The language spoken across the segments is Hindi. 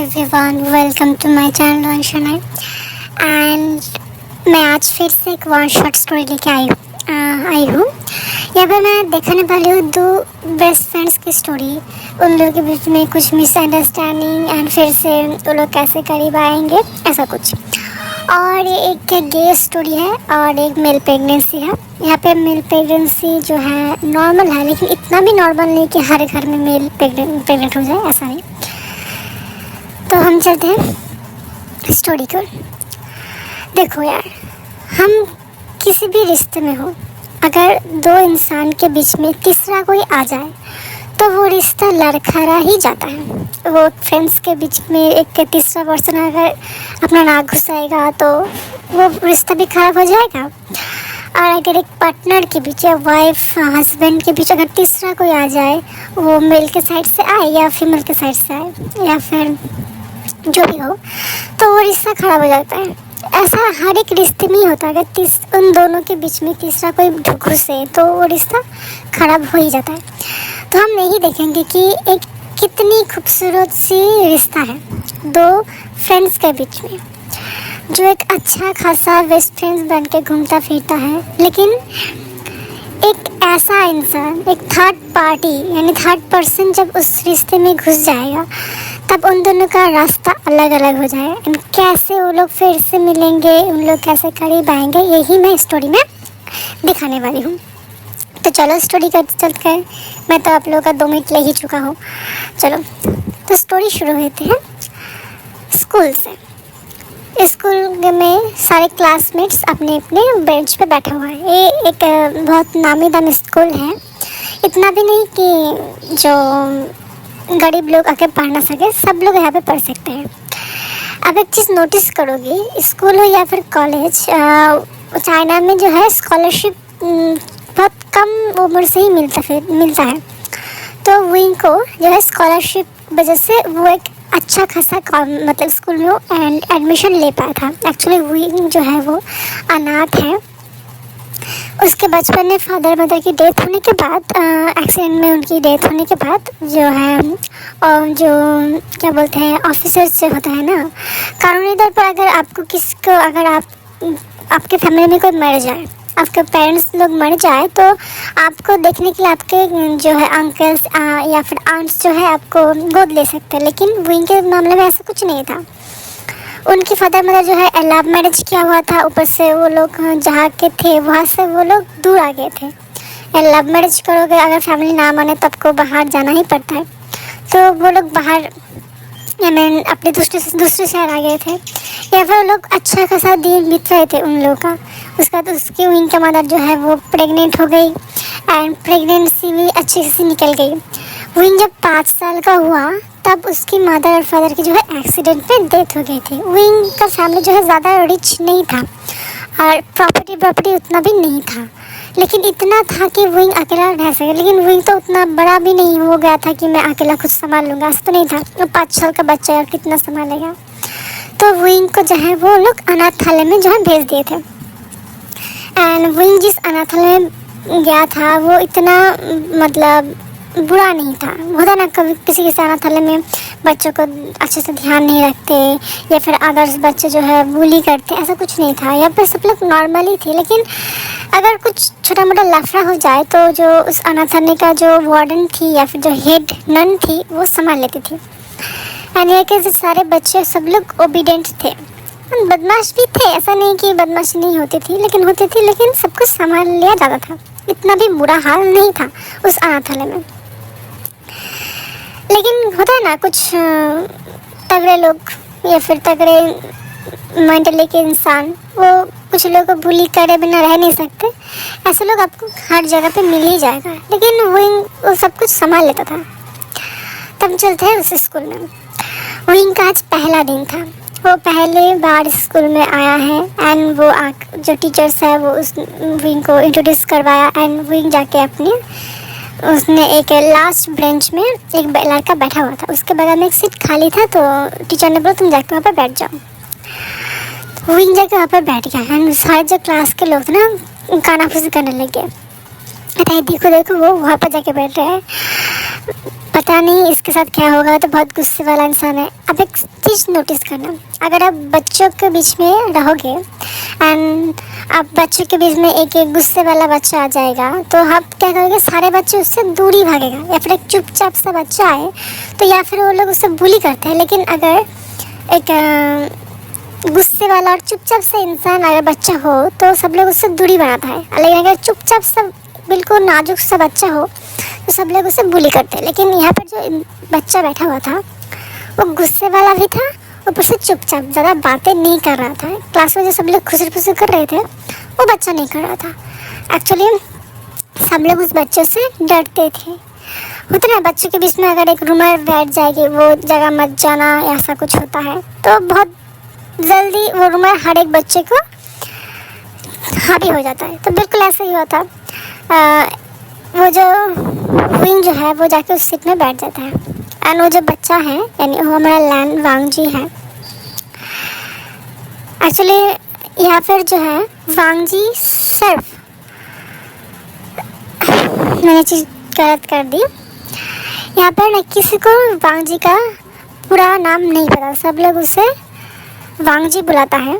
Everyone, welcome to my channel Vanshna. And मैं आज फिर से एक वन शॉट स्टोरी लेके आई हूँ। यहाँ पर मैं दिखाने वाली हूँ दो बेस्ट फ्रेंड्स की स्टोरी। उन लोगों के बीच में कुछ मिसअंडरस्टैंडिंग एंड फिर से वो लोग कैसे करीब आएंगे, ऐसा कुछ। और एक गे स्टोरी है और एक मेल प्रेगनेंसी है। यहाँ पे मेल प्रेगनेंसी जो है नॉर्मल है, लेकिन इतना भी नॉर्मल नहीं कि हर घर में मेल प्रेगनेंट हो जाए, ऐसा नहीं। तो हम चलते हैं स्टोरी को। देखो यार, हम किसी भी रिश्ते में हो, अगर दो इंसान के बीच में तीसरा कोई आ जाए तो वो रिश्ता लड़खड़ा ही जाता है। वो फ्रेंड्स के बीच में एक तीसरा पर्सन अगर अपना नाक घुसाएगा तो वो रिश्ता भी ख़राब हो जाएगा। और अगर एक पार्टनर के बीच या वाइफ हस्बैंड के बीच अगर तीसरा कोई आ जाए, वो मेल के साइड से आए या फीमेल के साइड से आए या फिर जो भी हो, तो वो रिश्ता ख़राब हो जाता है। ऐसा हर एक रिश्ते में ही होता है। अगर उन दोनों के बीच में तीसरा कोई घुसे तो वो रिश्ता ख़राब हो ही जाता है। तो हम यही देखेंगे कि एक कितनी खूबसूरत सी रिश्ता है दो फ्रेंड्स के बीच में, जो एक अच्छा खासा बेस्ट फ्रेंड्स बन के घूमता फिरता है। लेकिन एक ऐसा इंसान, एक थर्ड पार्टी यानी थर्ड पर्सन जब उस रिश्ते में घुस जाएगा, तब उन दोनों का रास्ता अलग अलग हो जाए। एंड कैसे वो लोग फिर से मिलेंगे, उन लोग कैसे करीब आएंगे, यही मैं स्टोरी में दिखाने वाली हूँ। तो चलो स्टोरी करते चलते हैं। मैं तो आप लोगों का 2 मिनट ले ही चुका हूँ। चलो तो स्टोरी शुरू होती है स्कूल से। स्कूल में सारे क्लासमेट्स अपने अपने बेंच पे बैठे हुए हैं। ये एक बहुत नामी दामी स्कूल है। इतना भी नहीं कि जो गरीब लोग आके पढ़ ना सके, सब लोग यहाँ पे पढ़ सकते हैं। अब एक चीज़ नोटिस करोगी, स्कूल हो या फिर कॉलेज, चाइना में जो है स्कॉलरशिप बहुत कम उम्र से ही मिलता है। तो विंग को जो है स्कॉलरशिप वजह से वो एक अच्छा खासा मतलब स्कूल में वो एडमिशन ले पाया था। एक्चुअली विंग जो है वो अनाथ है। उसके बचपन में फादर मदर की डेथ होने के बाद, एक्सीडेंट में उनकी डेथ होने के बाद जो है, और जो क्या बोलते हैं ऑफिसर्स से होता है ना, कानूनी तौर पर अगर आपके फैमिली में कोई मर जाए, आपके पेरेंट्स लोग मर जाए, तो आपको देखने के लिए आपके जो है अंकल्स या फिर आंट्स जो है आपको गोद ले सकते हैं। लेकिन विंग के मामले में ऐसा कुछ नहीं था। उनकी फादर मदर जो है लव मैरिज किया हुआ था। ऊपर से वो लोग जहाँ के थे वहाँ से वो लोग दूर आ गए थे। लव मैरिज करोगे, अगर फैमिली ना माने तो आपको बाहर जाना ही पड़ता है। तो वो लोग बाहर अपने दूसरे शहर आ गए थे। या फिर वो लोग अच्छा खासा दिन बीत रहे थे उन लोगों का। उसके बाद उसकी विंग की मदर जो है वो प्रेग्नेंट हो गई एंड प्रेगनेंसी भी अच्छे से निकल गई। विंग जब 5 साल का हुआ तब उसकी मदर और फादर की जो है एक्सीडेंट में डेथ हो गई थी। विंग का फैमिली जो है ज़्यादा रिच नहीं था और प्रॉपर्टी उतना भी नहीं था, लेकिन इतना था कि विंग अकेला रह सके। लेकिन विंग तो उतना बड़ा भी नहीं हो गया था कि मैं अकेला खुद संभाल लूँगा, ऐसा तो नहीं था। वो 5 साल का बच्चा है और कितना संभालेगा। तो विंग को जो है वो लोग अनाथालय में जो है भेज दिए थे। एंड विंग जिस अनाथालय में गया था वो इतना मतलब बुरा नहीं था। होता ना कभी किसी अनाथालय में बच्चों को अच्छे से ध्यान नहीं रखते या फिर अदर्स बच्चे जो है बुली करते, ऐसा कुछ नहीं था। यहाँ पर सब लोग नॉर्मली थे। लेकिन अगर कुछ छोटा मोटा लफड़ा हो जाए तो जो उस अनाथालय का जो वार्डन थी या फिर जो हेड नन थी वो संभाल लेती थी। एंड यहाँ के सारे बच्चे सब लोग ओबीडेंट थे, बदमाश भी थे। ऐसा नहीं कि बदमाशी नहीं होती थी, लेकिन होती थी, लेकिन सब कुछ संभाल लिया जाता था। इतना भी बुरा हाल नहीं था उस अनाथालय में। लेकिन होता है ना कुछ तगड़े लोग या फिर तगड़े मेंटली के इंसान, वो कुछ लोगों को बुली करे बिना रह नहीं सकते। ऐसे लोग आपको हर जगह पे मिल ही जाएगा। लेकिन वो सब कुछ संभाल लेता था। तब चलते हैं उस स्कूल में। विंग का आज पहला दिन था। वो पहले बार स्कूल में आया है एंड वो जो टीचर्स है वो उस विंग को इंट्रोड्यूस करवाया। एंड विंग जाके उसने एक लास्ट बेंच में एक लड़का बैठा हुआ था, उसके बगल में एक सीट खाली था। तो टीचर ने बोला तुम जाके वहाँ पर बैठ जाओ। विंग जाके वहाँ पर बैठ गया एंड सारे जो क्लास के लोग थे ना कानाफूसी करने लगे। देखो वो वहाँ पर जाके बैठ रहे हैं। पता नहीं इसके साथ क्या होगा, तो बहुत गुस्से वाला इंसान है। अब एक चीज़ नोटिस करना, अगर आप बच्चों के बीच में रहोगे एंड आप बच्चों के बीच में एक एक गुस्से वाला बच्चा आ जाएगा, तो आप क्या करोगे, सारे बच्चे उससे दूरी भागेगा। या फिर एक चुपचाप सा बच्चा आए तो या फिर वो लोग उससे बुली करते हैं। लेकिन अगर एक गुस्से वाला और चुपचाप सा इंसान अगर बच्चा हो तो सब लोग उससे दूरी बनाता है। लेकिन अगर चुपचाप सा बिल्कुल नाजुक सा बच्चा हो तो सब लोग उसे बुली करते हैं। लेकिन यहाँ पर जो बच्चा बैठा हुआ था वो गुस्से वाला भी था, ऊपर से चुपचाप, ज़्यादा बातें नहीं कर रहा था। क्लास में जो सब लोग खुसर फुसर कर रहे थे वो बच्चा नहीं कर रहा था। एक्चुअली सब लोग उस बच्चे से डरते थे। होता ना बच्चों के बीच में अगर एक रूमर बैठ जाएगी, वो जगह मत जाना, ऐसा कुछ होता है, तो बहुत जल्दी वो रूमर हर एक बच्चे को हावी हो जाता है। तो बिल्कुल ऐसा ही होता। वो जो विंग जो है वो जाके उस सीट में बैठ जाता है। एंड वो जो बच्चा है यानी वो हमारा लैन वांग जी है। एक्चुअली यहाँ पर जो है वांग जी सिर्फ, मैंने चीज़ गलत कर दी। यहाँ पर न किसी को वांग जी का पूरा नाम नहीं पता, सब लोग उसे वांग जी बुलाता है।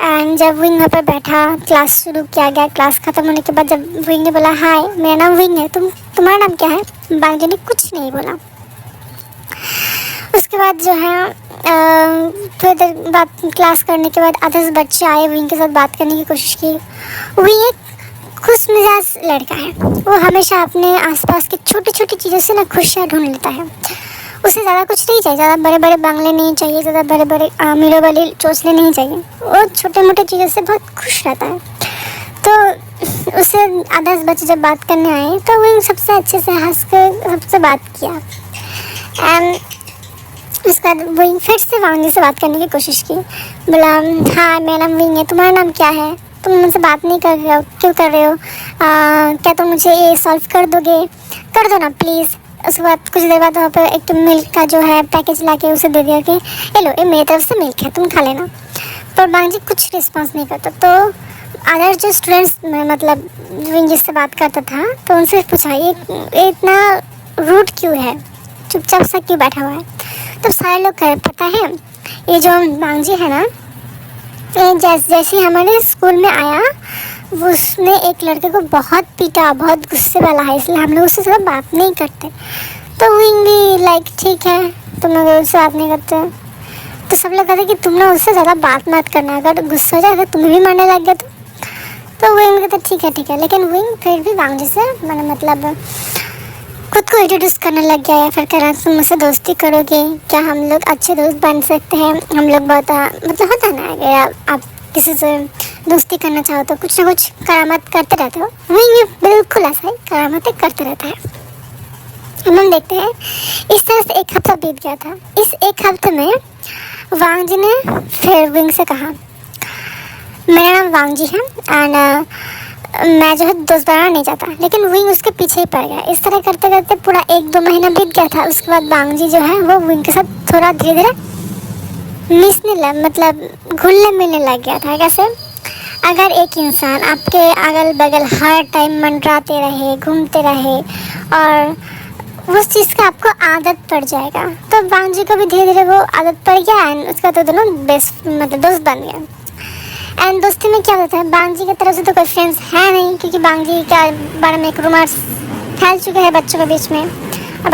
एंड जब विंग वहाँ पर बैठा, क्लास शुरू किया गया। क्लास ख़त्म होने के बाद जब विंग ने बोला हाय मेरा नाम विंग है, तुम्हारा नाम क्या है, वांग जी ने कुछ नहीं बोला। उसके बाद जो है थोड़ी देर बाद क्लास करने के बाद 10 बच्चे आए, विंग के साथ बात करने की कोशिश की। विंग एक खुश मिजाज लड़का है, वो हमेशा अपने आसपास की छोटी छोटी चीज़ों से ना खुशियाँ ढूंढ लेता है। उसे ज़्यादा कुछ नहीं चाहिए, ज़्यादा बड़े बड़े बंगले नहीं चाहिए, ज़्यादा बड़े बड़े अमीरों वाली चोंचले नहीं चाहिए। वो छोटे मोटे चीज़ों से बहुत खुश रहता है। तो उससे 10 बच्चे जब बात करने आए तो वो सबसे अच्छे से हंस कर सबसे बात किया। एंड उसके बाद विंग फिर से वांग जी से बात करने की कोशिश की। बोला हाँ मेरा नाम विंग है, तुम्हारा नाम क्या है, तुम मुझसे बात नहीं कर रहे हो, क्यों कर रहे हो, क्या तुम मुझे ये सॉल्व कर दोगे, कर दो ना प्लीज़। उसके बाद कुछ देर बाद वहाँ पर एक तो मिल्क का जो है पैकेज ला के उसे दे दिया कि ये लो ये मेरी तरफ से मिल्क है, तुम खा लेना। पर वांग जी कुछ रिस्पॉन्स नहीं करता। तो अदर जो स्टूडेंट्स मतलब विंग जिससे बात करता था तो उनसे पूछा ये इतना रूड क्यों है, चुपचाप सा क्यों बैठा हुआ है। तो सारे लोग कह पता है ये जो वांग जी है ना, जैसे हमारे स्कूल में आया वो उसने एक लड़के को बहुत पीटा, बहुत गुस्से वाला है, इसलिए हम लोग उससे ज़्यादा बात नहीं करते। तो विंग भी लाइक ठीक है तुम लोग उससे बात नहीं करते। तो सब लोग कहते कि तुम लोग उससे ज़्यादा बात मत करना, अगर गुस्सा हो जाए अगर तुम्हें भी मारने लग गया तो विंग कहते ठीक है। लेकिन विंग फिर भी वांग जी से मतलब खुद को इंट्रोड्यूस करने लग गया, या फिर कह रहा तुम मुझसे दोस्ती करोगे क्या, हम लोग अच्छे दोस्त बन सकते हैं, हम लोग बहुत मतलब होता है ना अगर आप किसी से दोस्ती करना चाहो तो कुछ ना कुछ करामत करते रहते हो। विंग बिल्कुल ऐसा ही करामतें करते रहता है। हम देखते हैं इस तरह से एक हफ्ता बीत गया था। इस एक हफ्ते में वांग जी ने फिर विंग से कहा मेरा नाम वांग जी है एंड मैं जो है दोस्त बनाना नहीं चाहता। लेकिन विंग उसके पीछे ही पड़ गया। इस तरह करते करते पूरा 1-2 महीना बीत गया था। उसके बाद वांग जी जो है वो विंग के साथ थोड़ा धीरे धीरे मतलब घुलने मिलने लग गया था। कैसे, अगर एक इंसान आपके अगल बगल हर टाइम मंडराते रहे, घूमते रहे और उस चीज़ का आपको आदत पड़ जाएगा, तो वांग जी को भी धीरे धीरे वो आदत पड़ गया एंड उसका तो दोनों बेस्ट मतलब दोस्त बन गया। एंड दोस्ती में क्या होता है, वांग जी की तरफ से तो कोई फ्रेंड्स है नहीं, क्योंकि वांग जी के बारे में एक रूमर्स फैल चुके हैं बच्चों के बीच में। और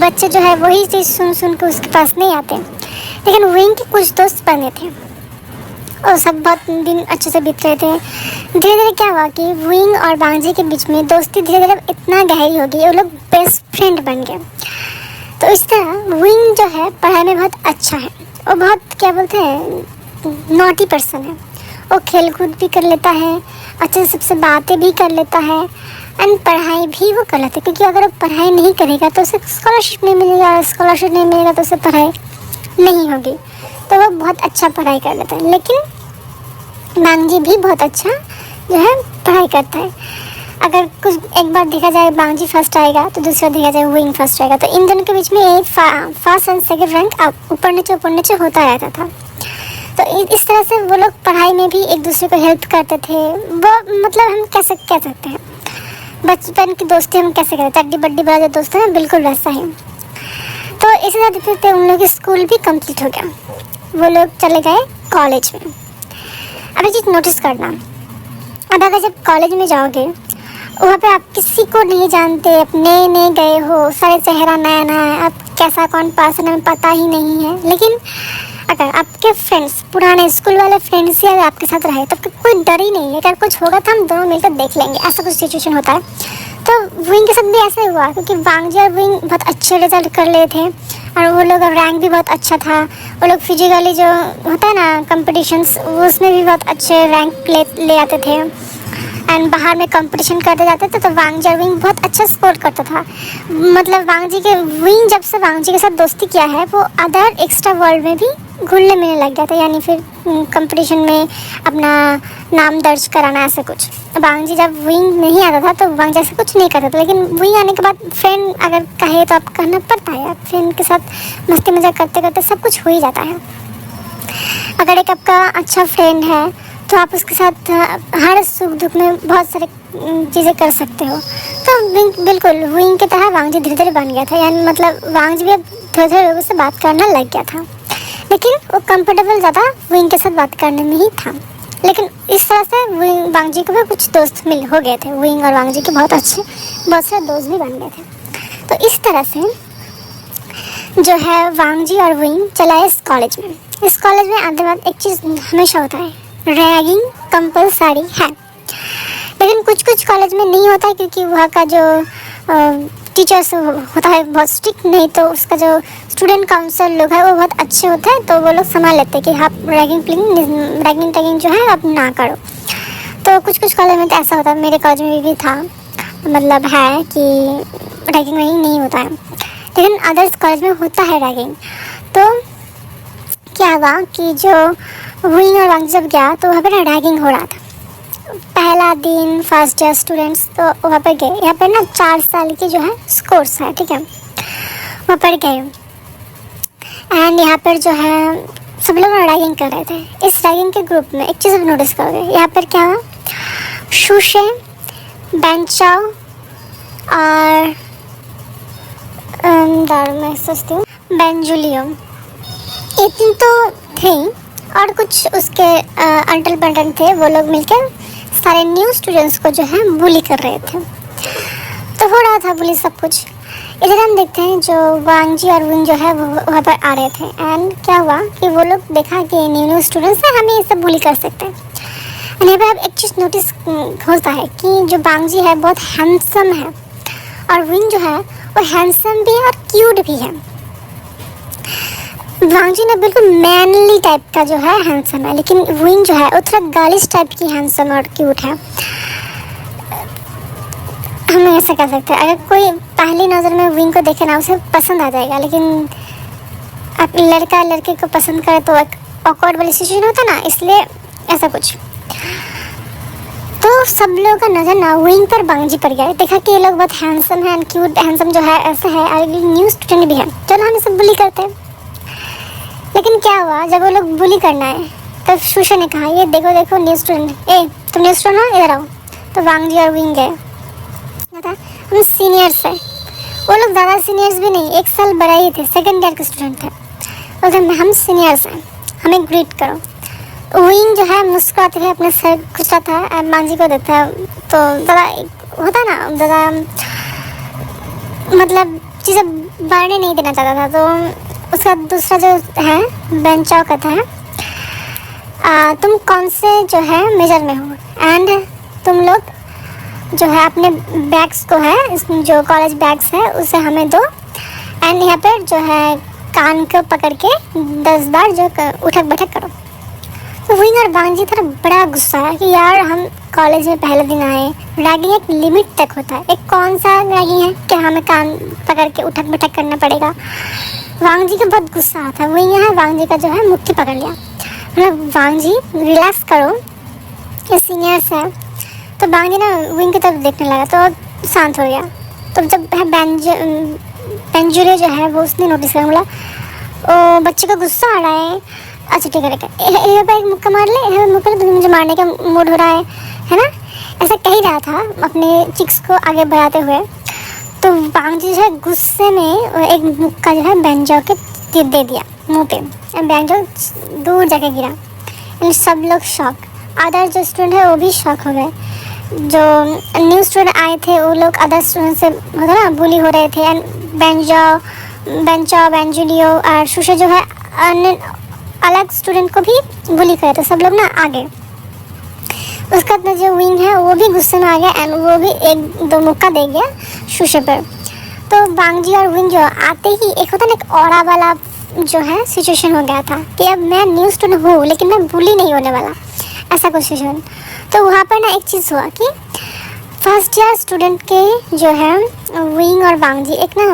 बच्चे जो है वही चीज़ सुन के उसके पास नहीं आते। लेकिन विंग के कुछ दोस्त बने थे और सब बहुत दिन अच्छे से बीत रहे थे। धीरे धीरे क्या हुआ कि विंग और वांग जी के बीच में दोस्ती धीरे धीरे इतना गहरी हो गई, वो लोग बेस्ट फ्रेंड बन गए। तो इस तरह विंग जो है पढ़ाई में बहुत अच्छा है। वो बहुत क्या बोलते हैं नॉटी पर्सन है। वो खेल कूद भी कर लेता है, अच्छे से सबसे बातें भी कर लेता है एंड पढ़ाई भी वो कर लेता है। क्योंकि अगर वो पढ़ाई नहीं करेगा तो उसे स्कॉलरशिप नहीं मिलेगा, स्कॉलरशिप नहीं मिलेगा तो उसे पढ़ाई नहीं होगी। तो वो बहुत अच्छा पढ़ाई कर लेता है। लेकिन वांग जी भी बहुत अच्छा जो है पढ़ाई करता है। अगर कुछ एक बार देखा जाए वांग जी फर्स्ट आएगा तो दूसरा देखा जाए विंग फर्स्ट आएगा। तो इन दोनों के बीच में एक फर्स्ट एंड सेकंड रैंक ऊपर नीचे होता रहता था। तो इस तरह से वो लोग पढ़ाई में भी एक दूसरे को हेल्प करते थे। वो मतलब हम कह सकते हैं। बचपन की दोस्ती हम कैसे करते, चड्डी बड्डी बड़ा जो दोस्त है बिल्कुल वैसा ही। तो इसी तरह देखते देखते उन लोग की स्कूल भी कंप्लीट हो गया, वो लोग चले गए कॉलेज में। अब ये चीज़ नोटिस करना, अब अगर जब कॉलेज में जाओगे वहाँ पे आप किसी को नहीं जानते, आप नए नए गए हो, सारे चेहरा नया नया है, आप कैसा कौन पर्सन है पता ही नहीं है। लेकिन अगर आपके फ्रेंड्स, पुराने स्कूल वाले फ्रेंड्स ही अगर आपके साथ रहे तो कोई डर ही नहीं है, अगर कुछ होगा तो हम दोनों मिलकर देख लेंगे, ऐसा कुछ सिचुएशन होता है। तो विंग के साथ भी ऐसा हुआ, क्योंकि वांगजी और विंग बहुत अच्छे रिजल्ट कर लिए थे और वो लोग रैंक भी बहुत अच्छा था। वो लोग फिजिकली जो होता है ना कंपटीशंस, उसमें भी बहुत अच्छे रैंक ले आते थे एंड बाहर में कंपटीशन करते जाते थे। तो वांगजी और विंग बहुत अच्छा सपोर्ट करता था। मतलब विंग जब से वांगजी के साथ दोस्ती किया है वो अदर एक्स्ट्रा वर्ल्ड में भी घुलने मिलने लग गया था, यानी फिर कंपटीशन में अपना नाम दर्ज कराना, ऐसा कुछ। वांगजी जब विंग नहीं आता था तो वांगजी ऐसा कुछ नहीं करता था, लेकिन विंग आने के बाद फ्रेंड अगर कहे तो आप कहना पड़ता है, फ्रेंड के साथ मस्ती मजाक करते करते सब कुछ हो ही जाता है। अगर एक आपका अच्छा फ्रेंड है तो आप उसके साथ हर सुख दुख में बहुत सारे चीज़ें कर सकते हो। तो विंग बिल्कुल विंग की तरह वांगजी धीरे धीरे बन गया था, यानी मतलब वांगजी भी अब धीरे धीरे लोगों से बात करना लग गया था, लेकिन वो कंफर्टेबल ज़्यादा विंग के साथ बात करने में ही था। लेकिन इस तरह से वांगजी को भी कुछ दोस्त हो गए थे, विंग और वांगजी के बहुत सारे दोस्त भी बन गए थे। तो इस तरह से जो है वांगजी और विंग चला इस कॉलेज में। इस कॉलेज में आते बाद एक चीज़ हमेशा होता है, रैगिंग कंपलसरी है। लेकिन कुछ कुछ कॉलेज में नहीं होता है, क्योंकि वहाँ का जो टीचर्स होता है बहुत स्ट्रिक्ट, नहीं तो उसका जो स्टूडेंट काउंसिल लोग हैं वो बहुत अच्छे होते हैं, तो वो लोग संभाल लेते हैं कि आप रैगिंग टैगिंग जो है आप ना करो। तो कुछ कुछ कॉलेज में तो ऐसा होता है, मेरे कॉलेज में भी था, मतलब है कि रैगिंग नहीं होता है, लेकिन अदर्स कॉलेज में होता है रैगिंग। तो क्या हुआ कि जो विंग और वांगजी जब गया तो वहाँ पर रैगिंग हो रहा था। पहला दिन फर्स्ट ईयर स्टूडेंट्स तो वहाँ पर गए, यहाँ पर ना 4 साल की जो है कोर्स है, ठीक है, वहाँ पर गए एंड यहाँ पर जो है सब लोग रैगिंग कर रहे थे। इस रैगिंग के ग्रुप में एक चीज़ नोटिस करोगे, यहाँ पर क्या हुआ, शूशे, बेंचाओ और मैं सोचती हूँ बेंजुलियो, ये तीन तो थे और कुछ उसके अंटल बंटन थे, वो लोग मिलकर सारे न्यू स्टूडेंट्स को जो है बुली कर रहे थे। तो हो रहा था बुली सब कुछ। इधर हम देखते हैं जो वांगजी और विंग जो है वो वहाँ पर आ रहे थे एंड क्या हुआ कि वो लोग देखा कि न्यू स्टूडेंट्स हैं, हमें ये सब बुली कर सकते हैं। एंड यहाँ पर अब एक चीज़ नोटिस होता है कि जो वांगजी है बहुत हैंडसम है और विंग जो है वो हैंडसम भी है और क्यूट भी है। वांगजी ने बिल्कुल मैनली टाइप का जो है हैंडसम है, लेकिन विंग जो है वो थोड़ा गर्लिश टाइप की हैंडसम और क्यूट है। हम ऐसा कर सकते हैं, अगर कोई पहली नज़र में विंग को देखे ना उसे पसंद आ जाएगा, लेकिन आप लड़का लड़के को पसंद करे तो एक ऑकवर्ड वाली सिचुएशन होता ना, इसलिए ऐसा कुछ। तो सब लोगों का नज़र ना विंग पर वांगजी पर गया, देखा कि ये लोग बहुत हैंडसम है, क्यूट हैंडसम जो है ऐसा है और न्यू स्टूडेंट भी है, चलो हम सब बुली करते हैं। लेकिन क्या हुआ, जब वो लोग बुली करना है तब शूशे ने कहा, ये देखो देखो न्यू स्टूडेंट, ए तुम न्यू स्टूडेंट हो, इधर आओ। तो वांगजी और विंग गए, हम सीनियर्स हैं, वो लोग ज़्यादा सीनियर्स भी नहीं, 1 साल बड़ा ही थे, सेकेंड ईयर के स्टूडेंट थे। बोलते हम सीनियर्स हैं, हमें ग्रीट करो। विंग जो है मुस्कुराते हुए अपने सर खुशराता है और वांगजी को देता है। तो ज़्यादा होता ना, ज़्यादा मतलब चीज़ें बढ़ने नहीं देना चाहता था। तो उसका दूसरा जो है बेंचाओ कहता है, तुम कौन से जो है मेजर में हो एंड तुम लोग जो है अपने बैग्स को है, इसमें जो कॉलेज बैग्स है उसे हमें दो एंड यहाँ पर जो है कान को पकड़ के 10 बार जो उठक बैठक करो। तो विंग और वांगजी थोड़ा बड़ा गुस्सा है कि यार हम कॉलेज में पहले दिन आए, रैगिंग एक लिमिट तक होता है, एक कौन सा रैगिंग है कि हमें कान पकड़ के उठक बैठक करना पड़ेगा। वांगजी का बहुत गुस्सा आता है, विंग यहाँ वांगजी का जो है मुट्ठी पकड़ लिया, मतलब वांगजी रिलैक्स करो, ये सीनियर्स है। तो वांगजी ना विंग की तरफ देखने लगा तो शांत हो गया। तो जब है बेंजुलियो जो है वो उसने नोटिस किया, बोला ओ बच्चे को गुस्सा आ रहा है, अच्छा ठीक है यहाँ पर एक मुक्का मार ले, मुक्का ले, मुझे मारने का मूड हो रहा है ना, ऐसा कह ही रहा था अपने चिक्स को आगे बढ़ाते हुए, तो वांगजी जो है गुस्से में एक मुक्का जो है बेंजो के दे दिया मुंह पे। बेंजो दूर जाके गिरा एंड सब लोग शॉक। अदर जो स्टूडेंट है वो भी शॉक हो गए। जो न्यू स्टूडेंट आए थे वो लोग अदर स्टूडेंट से होता ना बुली हो रहे थे एंड बेंजुलियो और शुशे जो है अन्य अलग स्टूडेंट को भी बुली करे थे। सब लोग ना आगे, उसका जो विंग है वो भी गुस्से में आ गया एंड वो भी एक दो मुक्का दे गया शुशे पर। तो वांगजी और विंग जो आते ही एक होता ना एक ऑरा वाला जो है सिचुएशन हो गया था कि अब मैं न्यू स्टूडेंट हूँ लेकिन मैं बुली नहीं होने वाला, ऐसा कुछ सिचुएशन। तो वहाँ पर ना एक चीज़ हुआ कि फर्स्ट ईयर स्टूडेंट के जो है विंग और वांगजी एक ना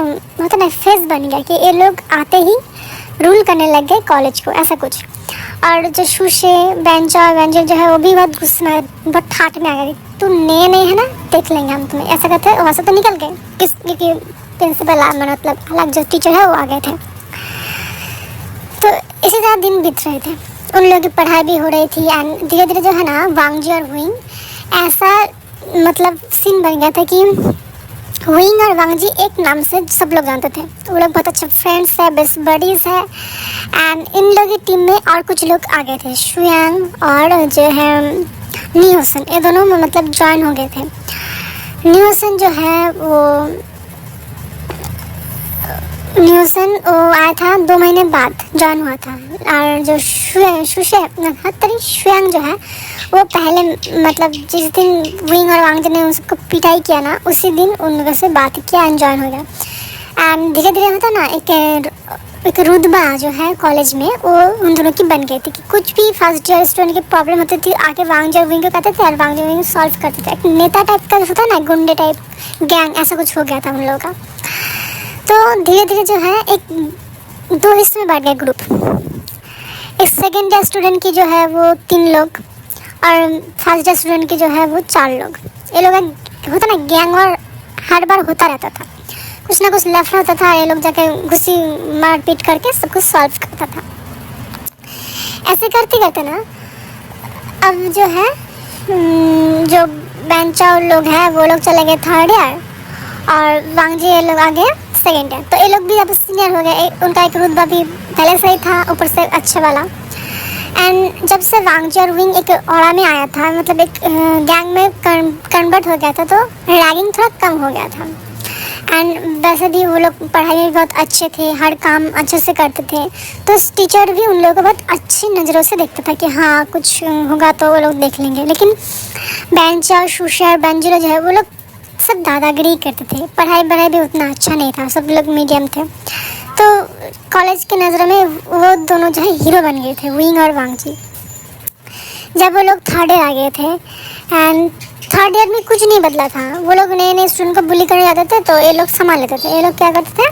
होता ना फेस बन गया कि ये लोग आते ही रूल करने लग गए कॉलेज को, ऐसा कुछ। और जो शुशे बेंचा और वेंजल जो है वो भी बहुत गुस्से में बहुत ठाट में आ गए, तू नए नए है ना, देख लेंगे हम तुम्हें, ऐसा करते वहाँ से तो निकल गए क्योंकि प्रिंसिपल मतलब अलग जो टीचर है वो आ गए थे। तो इसी तरह दिन बीत रहे थे, उन लोगों की पढ़ाई भी हो रही थी एंड धीरे धीरे जो है ना वांगजी और विंग ऐसा मतलब सीन बन गया था कि विंग और वांगजी एक नाम से सब लोग जानते थे। वो लोग बहुत अच्छे फ्रेंड्स है, बेस्ट बडीज़ है एंड इन लोगों की टीम में और कुछ लोग आ गए थे, शुयांग और जो है न्यूसन, ये दोनों में मतलब ज्वाइन हो गए थे। न्यूसन जो है न्यूसन वो आया था 2 महीने बाद ज्वाइन हुआ था। और जो शुयांग जो है वो पहले मतलब जिस दिन विंग और वांगजी ने उसको पिटाई किया ना उसी दिन उन लोगों से बात किया एंड ज्वाइन हो गया। एंड धीरे धीरे होता ना एक रुतबा जो है कॉलेज में वो उन दोनों की बन गई थी कि कुछ भी फर्स्ट ईयर स्टूडेंट की प्रॉब्लम होती थी आके वांगजी और विंग को कहते थे और वांगजी और विंग सॉल्व करते थे। एक नेता टाइप का होता ना, गुंडे टाइप गैंग, ऐसा कुछ हो गया था उन लोगों का। तो धीरे धीरे जो है एक 2 हिस्से में बांट गया ग्रुप। एक सेकेंड ईयर स्टूडेंट की जो है वो 3 लोग और फर्स्ट ईयर स्टूडेंट की जो है वो 4 लोग। ये लोग होता ना गैंग और हर बार होता रहता था, कुछ ना कुछ लफड़ा होता था, ये लोग जाके घुसी मारपीट करके सब कुछ सॉल्व करता था। ऐसे करते करते ना अब जो है जो बेंचा लोग हैं वो लोग चले गए 3rd ईयर और वांगजी ये लोग आ गए 2nd ईयर। तो ये लोग भी अब सीनियर हो गए, उनका एक रुतबा भी पहले से ही था ऊपर से अच्छे वाला। एंड जब से वांगजी और विंग एक ऑरा में आया था, मतलब एक गैंग में कन्वर्ट हो गया था, तो रैगिंग थोड़ा कम हो गया था। एंड वैसे भी वो लोग पढ़ाई में बहुत अच्छे थे, हर काम अच्छे से करते थे, तो टीचर भी उन लोगों को बहुत अच्छी नज़रों से देखता था कि हाँ कुछ होगा तो वो लोग देख लेंगे। लेकिन बेंचा और शुशा और बेंजुला जो है वो लोग सब दादागिरी करते थे, पढ़ाई भी उतना अच्छा नहीं था, सब लोग मीडियम थे। तो कॉलेज की नज़रों में वो दोनों जो है हीरो बन गए थे, विंग और वांगजी। जब वो लोग 3rd ईयर आ गए थे एंड 3rd ईयर में कुछ नहीं बदला था, वो लोग नए नए स्टूडेंट को बुली करने जाते थे तो ये लोग संभाल लेते थे। ये लोग क्या करते थे,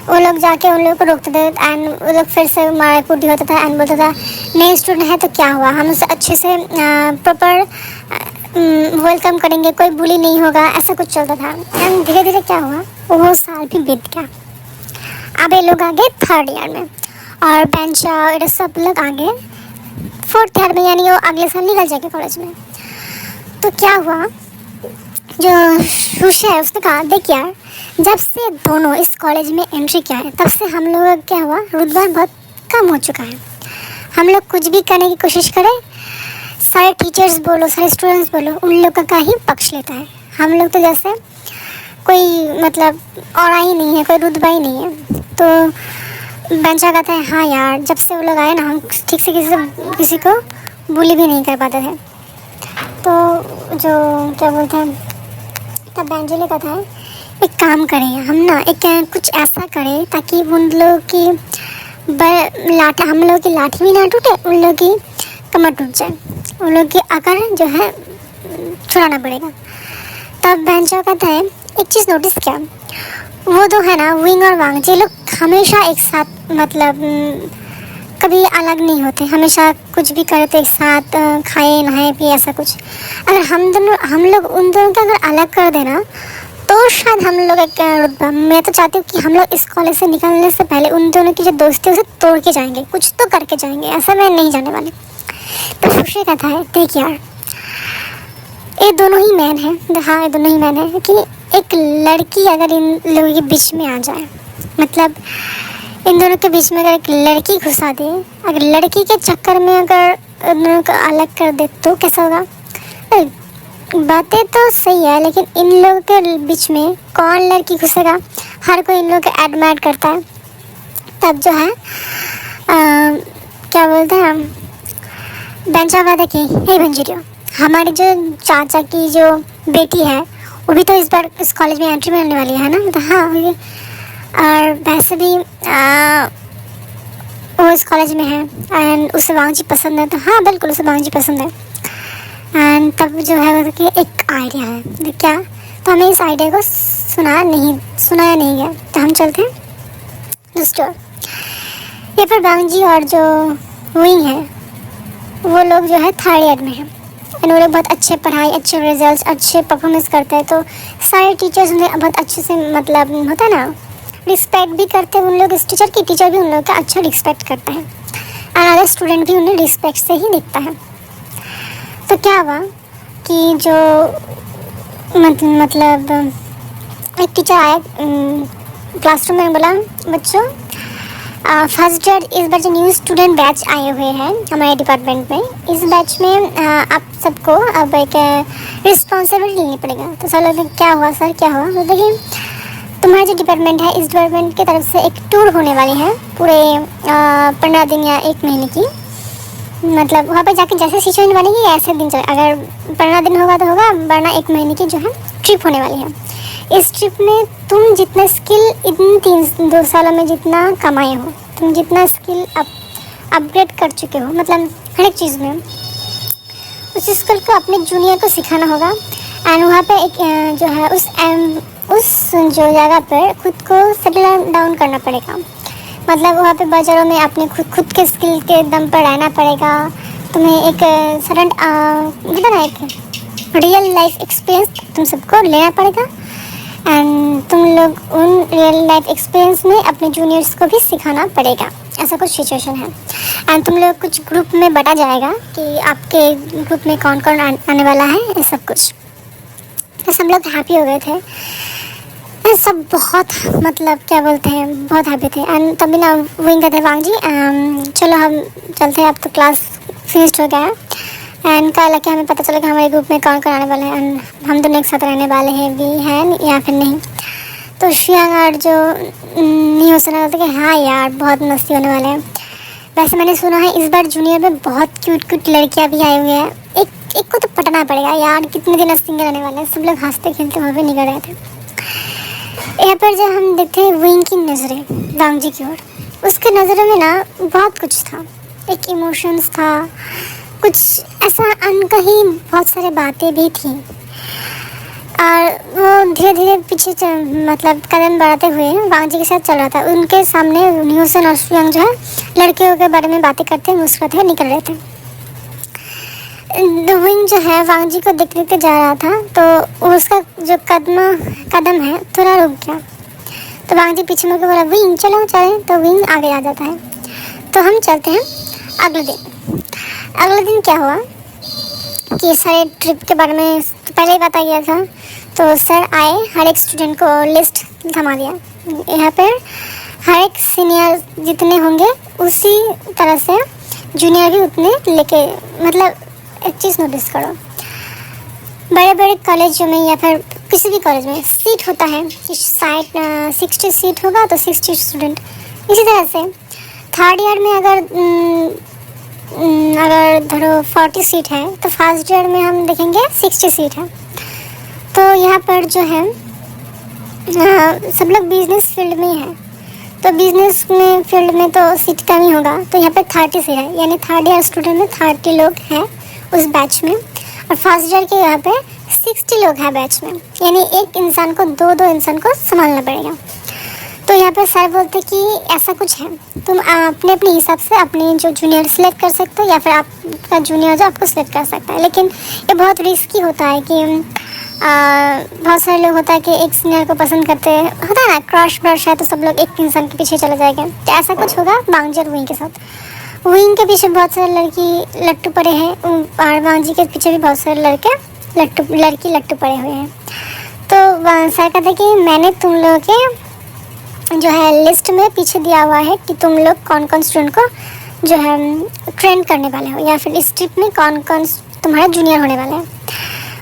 वो लोग जाके उन लोगों को रोकते थे एंड वो लोग फिर से मारा कूटी होता था एंड बोलता था नए स्टूडेंट है तो क्या हुआ, हम उसे अच्छे से प्रॉपर वेलकम करेंगे, कोई बुली नहीं होगा, ऐसा कुछ चलता था। एंड धीरे धीरे क्या हुआ, वो साल भी बीत गया। अब ये लोग आ गए 3rd ईयर में और बेंचा और सब लोग आ गए 4th ईयर में, यानी वो अगले साल निकल जाएंगे कॉलेज में। तो क्या हुआ, जो शुशा है उसने कहा देख यार, जब से दोनों इस कॉलेज में एंट्री किया है तब से हम लोग का क्या हुआ, रुतबा बहुत कम हो चुका है। हम लोग कुछ भी करने की कोशिश करें, सारे टीचर्स बोलो, सारे स्टूडेंट्स बोलो, उन लोगों का ही पक्ष लेता है। हम लोग तो जैसे कोई मतलब और ही नहीं है, कोई रुतबा ही नहीं है। तो बेंचा कहता है हाँ यार, जब से वो लोग आए ना हम ठीक से किसी को बुली भी नहीं कर पाते थे। तो जो क्या बोलते हैं, तब बेंजुले कहता है एक काम करें हम ना, एक कुछ ऐसा करें ताकि उन लोगों की हम लोग की लाठी भी ना टूटे, उन लोग की कमर टूट जाए, उन लोग की अकड़ जो है छुड़ाना पड़ेगा। तब बेंचा कहता है एक चीज़ नोटिस किया, वो तो है ना विंग और वांगजी लोग हमेशा एक साथ मतलब कभी अलग नहीं होते, हमेशा कुछ भी करते एक साथ, खाए नहाए पिए ऐसा कुछ। अगर हम लोग उन दोनों को अगर अलग कर देना तो शायद हम लोग एक रुतबा, मैं तो चाहती हूँ कि हम लोग इस कॉलेज से निकलने से पहले उन दोनों की जो दोस्ती है उसे तोड़ के जाएंगे, कुछ तो करके जाएंगे, ऐसा मैं नहीं जाने वाली। तो शुशे कहता है देख यार, ये दोनों ही मैन है। हाँ, ये दोनों ही मैन है कि एक लड़की अगर इन लोगों के बीच में आ जाए, मतलब इन दोनों के बीच में अगर एक लड़की घुसा दे, अगर लड़की के चक्कर में अगर इन दोनों को अलग कर दे तो कैसा होगा? बातें तो सही है, लेकिन इन लोगों के बीच में कौन लड़की घुसेगा? हर कोई इन लोगों को एडमायर करता है। तब जो है क्या बोलते हैं, बेंचा हुआ देखिए, हे भंजरियो, हमारी जो चाचा की जो बेटी है वो भी तो इस बार इस कॉलेज में एंट्री मिलने वाली है ना। तो हाँ, और वैसे भी वो इस कॉलेज में है एंड उसे वांगजी पसंद है। तो हाँ, बिल्कुल उसे वांगजी पसंद है। एंड तब जो है कि एक आइडिया है। तो क्या, तो हमें इस आइडिया को सुनाया नहीं गया। तो हम चलते हैं दूसरी ओर। ये पर वांगजी और जो विंग है वो लोग जो है थर्ड ईयर में है एंड वो लोग बहुत अच्छे पढ़ाई, अच्छे रिजल्ट्स, अच्छे परफॉर्मेंस करते हैं। तो सारे टीचर्स उन्हें बहुत अच्छे से, मतलब होता है ना, रिस्पेक्ट भी करते हैं उन लोग इस टीचर की। टीचर भी उन लोग का अच्छा रिस्पेक्ट करता है और अदर स्टूडेंट भी उन्हें रिस्पेक्ट से ही देखता है। तो क्या हुआ कि जो मतलब एक टीचर आया क्लासरूम में, बोला बच्चों फर्स्ट ईयर इस बार जो न्यू स्टूडेंट बैच आए हुए हैं हमारे डिपार्टमेंट में, इस बैच में आप सबको अब एक रिस्पॉन्सिबिलिटी लेनी पड़ेगा। तो सब लोग क्या हुआ सर, क्या हुआ? तो देखिए, तुम्हारा जो डिपार्टमेंट है, इस डिपार्टमेंट की तरफ से एक टूर होने वाली है पूरे 15 दिन या 1 महीने की। मतलब वहाँ पर जाकर जैसे सिचुएशन बनेगी ऐसे दिन चले, अगर 15 दिन होगा तो होगा, वरना 1 महीने की जो है ट्रिप होने वाली है। इस ट्रिप में तुम जितना स्किल इन 2 सालों में जितना कमाए हो, तुम जितना स्किल अपग्रेड कर चुके हो, मतलब हर एक चीज़ में, उस स्किल को अपने जूनियर को सिखाना होगा। एंड वहाँ पे एक जो है उस जो जगह पर खुद को सेटल डाउन करना पड़ेगा। मतलब वहाँ पे बाज़ारों में अपने खुद के स्किल के दम पर रहना पड़ेगा। तुम्हें एक सडन एक रियल लाइफ एक्सपीरियंस तुम सबको लेना पड़ेगा एंड तुम लोग उन रियल लाइफ एक्सपीरियंस में अपने जूनियर्स को भी सिखाना पड़ेगा। ऐसा कुछ सिचुएशन है। एंड तुम लोग कुछ ग्रुप में बांटा जाएगा कि आपके ग्रुप में कौन कौन आने वाला है, ये सब कुछ। तो सब लोग हैप्पी हो गए थे, सब बहुत, मतलब क्या बोलते हैं, बहुत हैप्पी थे। एंड तभी ना विंग कहते वांगजी चलो हम चलते हैं, अब तो क्लास फिनिश्ड हो गया है। एंड कल आके हमें पता चला कि हमारे ग्रुप में कौन कौन आने वाले हैं एंड हम दोनों एक साथ रहने वाले हैं भी हैं या फिर नहीं। तो शियांग और जो नहीं हो सुना था कि हाँ यार बहुत मस्ती होने वाले हैं। वैसे मैंने सुना है इस बार जूनियर में बहुत क्यूट लड़कियाँ भी आई हुई हैं। एक को तो पटना पड़ेगा यार, कितने दिन सिंगल रहने वाले हैं। सब लोग हंसते खेलते वहाँ पर निकल रहे थे। यहाँ पर जब हम देखते हैं विंग की नज़रें वांगजी की ओर, उसके नज़रों में ना बहुत कुछ था, एक इमोशंस था, कुछ ऐसा अनकही बहुत सारे बातें भी थी। और वो धीरे धीरे पीछे मतलब कदम बढ़ाते हुए वांगजी के साथ चल रहा था। उनके सामने न्यूसन और शियांग जो है लड़कियों के बारे में बातें करते मुस्कुराते हुए निकल रहे थे। विंग जो है वांगजी को देखते जा रहा था, तो उसका जो कदम है थोड़ा रुक गया। तो वांगजी पीछे मुड़ के बोला विंग चलो चले। तो विंग आगे आ जाता है। तो हम चलते हैं अगले दिन। अगले दिन क्या हुआ कि सारे ट्रिप के बारे में पहले ही बताया गया था। तो सर आए, हर एक स्टूडेंट को लिस्ट थमा दिया। यहाँ पर हर एक सीनियर जितने होंगे उसी तरह से जूनियर भी उतने लेके, मतलब एक चीज़ नोटिस करो, बड़े बड़े कॉलेजों में या फिर किसी भी कॉलेज में सीट होता है कि शायद 60 सीट होगा तो 60 स्टूडेंट। इसी तरह से थर्ड ईयर में अगर धरो 40 सीट है तो फर्स्ट ईयर में हम देखेंगे 60 सीट है। तो यहाँ पर जो है सब लोग बिजनेस फील्ड में है, तो बिजनेस में फील्ड में तो सीट कम ही होगा। तो यहाँ पे 30 सीट है, यानी थर्ड ईयर स्टूडेंट में 30 लोग हैं उस बैच में, और फर्स्ट ईयर के यहाँ पे 60 लोग हैं बैच में, यानी एक इंसान को दो इंसान को संभालना पड़ेगा। तो यहाँ पे सर बोलते कि ऐसा कुछ है, तुम अपने हिसाब से अपने जो जूनियर सेलेक्ट कर सकते हो या फिर आपका जूनियर जो आपको सेलेक्ट कर सकता है। लेकिन ये बहुत रिस्की होता है कि बहुत सारे लोग होता है कि एक सीनियर को पसंद करते हैं, होता है ना क्रश ब्रश है, तो सब लोग एक इंसान के पीछे चले जाएंगे। तो ऐसा कुछ होगा वांगजी और विंग के साथ। विंग के पीछे बहुत सारे लड़की लट्टू पड़े हैं और वांगजी के पीछे भी बहुत सारे लड़के लड़की लट्टू पड़े हुए हैं। तो सर कहते कि मैंने तुम लोगों के जो है लिस्ट में पीछे दिया हुआ है कि तुम लोग कौन कौन स्टूडेंट को जो है ट्रेन करने वाले हो, या फिर इस ट्रिप में कौन कौन तुम्हारा जूनियर होने वाला है।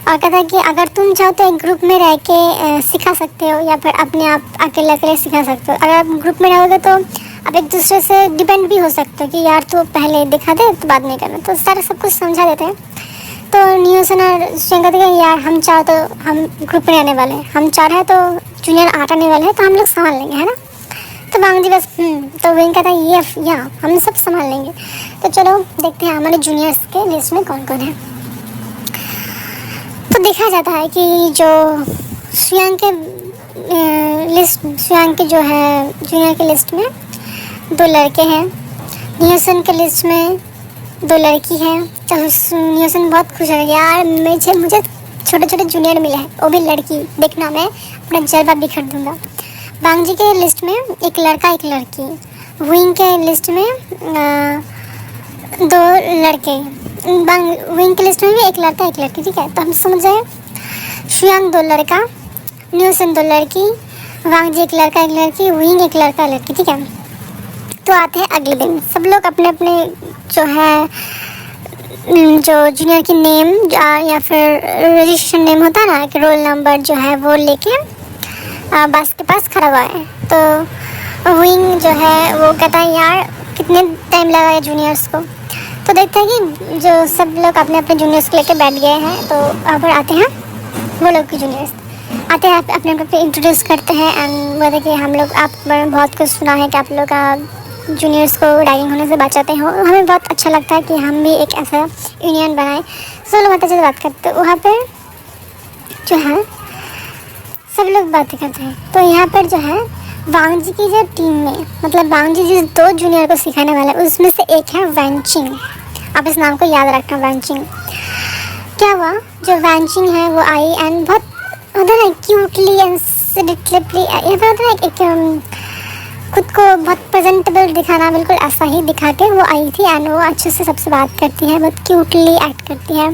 और कहता है कि अगर तुम चाहो तो एक ग्रुप में रह के सिखा सकते हो, या फिर अपने आप अकेले अकेले सिखा सकते हो। अगर आप ग्रुप में रहोगे तो आप एक दूसरे से डिपेंड भी हो सकते हो कि यार तू पहले दिखा दे तो बाद में करना। तो सारा सब कुछ समझा देते हैं। तो नियोसन और श्रेयांक कहते हैं यार हम चाहो तो हम ग्रुप में रहने वाले हैं, हम चाह रहे हैं तो जूनियर आने वाले हैं तो हम लोग संभाल लेंगे, है ना। तो वांगजी बस तो विंग कहता है ये या हम सब संभाल लेंगे। तो चलो देखते हैं हमारे जूनियर्स के लिस्ट में कौन कौन है। तो देखा जाता है कि जो श्रेयांक के जो है जूनियर के लिस्ट में 2 लड़के हैं, नियोसन के लिस्ट में 2 लड़की हैं। तो नियोसन बहुत खुश है यार मुझे छोटे छोटे जूनियर मिले हैं, वो भी लड़की, देखना मैं अपना जलवा बिखर दूंगा। वांगजी के लिस्ट में 1 लड़का 1 लड़की, विंग के लिस्ट में 2 लड़के, विंग के लिस्ट में भी 1 लड़का 1 लड़की, ठीक है। तो हम समझ जाए श्रेयांक 2 लड़का, नियोसन 2 लड़की, वांगजी 1 लड़का 1 लड़की, विंग 1 लड़का लड़की, ठीक है। तो आते हैं अगले दिन, सब लोग अपने अपने जो है जो जूनियर की नेम या फिर रजिस्ट्रेशन नेम होता है ना कि रोल नंबर जो है वो लेके बस के पास खड़ा हुआ है। तो विंग जो है वो कहता है यार कितने टाइम लगा है जूनियर्स को। तो देखते हैं कि जो सब लोग अपने अपने जूनियर्स को लेके बैठ गए हैं। तो अब आते हैं वो लोग के जूनियर्स आते हैं, अपने अपने इंट्रोड्यूस करते हैं एंड बोलते कि हम लोग आप बहुत कुछ सुना है कि आप लोग जूनियर्स को रैगिंग होने से बचाते हो। हमें बहुत अच्छा लगता है कि हम भी एक ऐसा यूनियन बनाएं। सब लोग अच्छे से बात करते हैं वहाँ पर जो है, सब लोग बातें करते हैं। तो यहाँ पर जो है वांगजी की जो टीम में, मतलब वांगजी जिस 2 जूनियर को सिखाने वाला है उसमें से एक है वैनचिंग। आप इस नाम को याद रखना, वैनचिंग। क्या हुआ, जो वैनचिंग है वो आई एंड बहुत होता है क्यूटली एंड एक खुद को बहुत प्रेजेंटेबल दिखाना, बिल्कुल ऐसा ही दिखा के वो आई थी एंड वो अच्छे से सबसे बात करती है, बहुत क्यूटली एक्ट करती है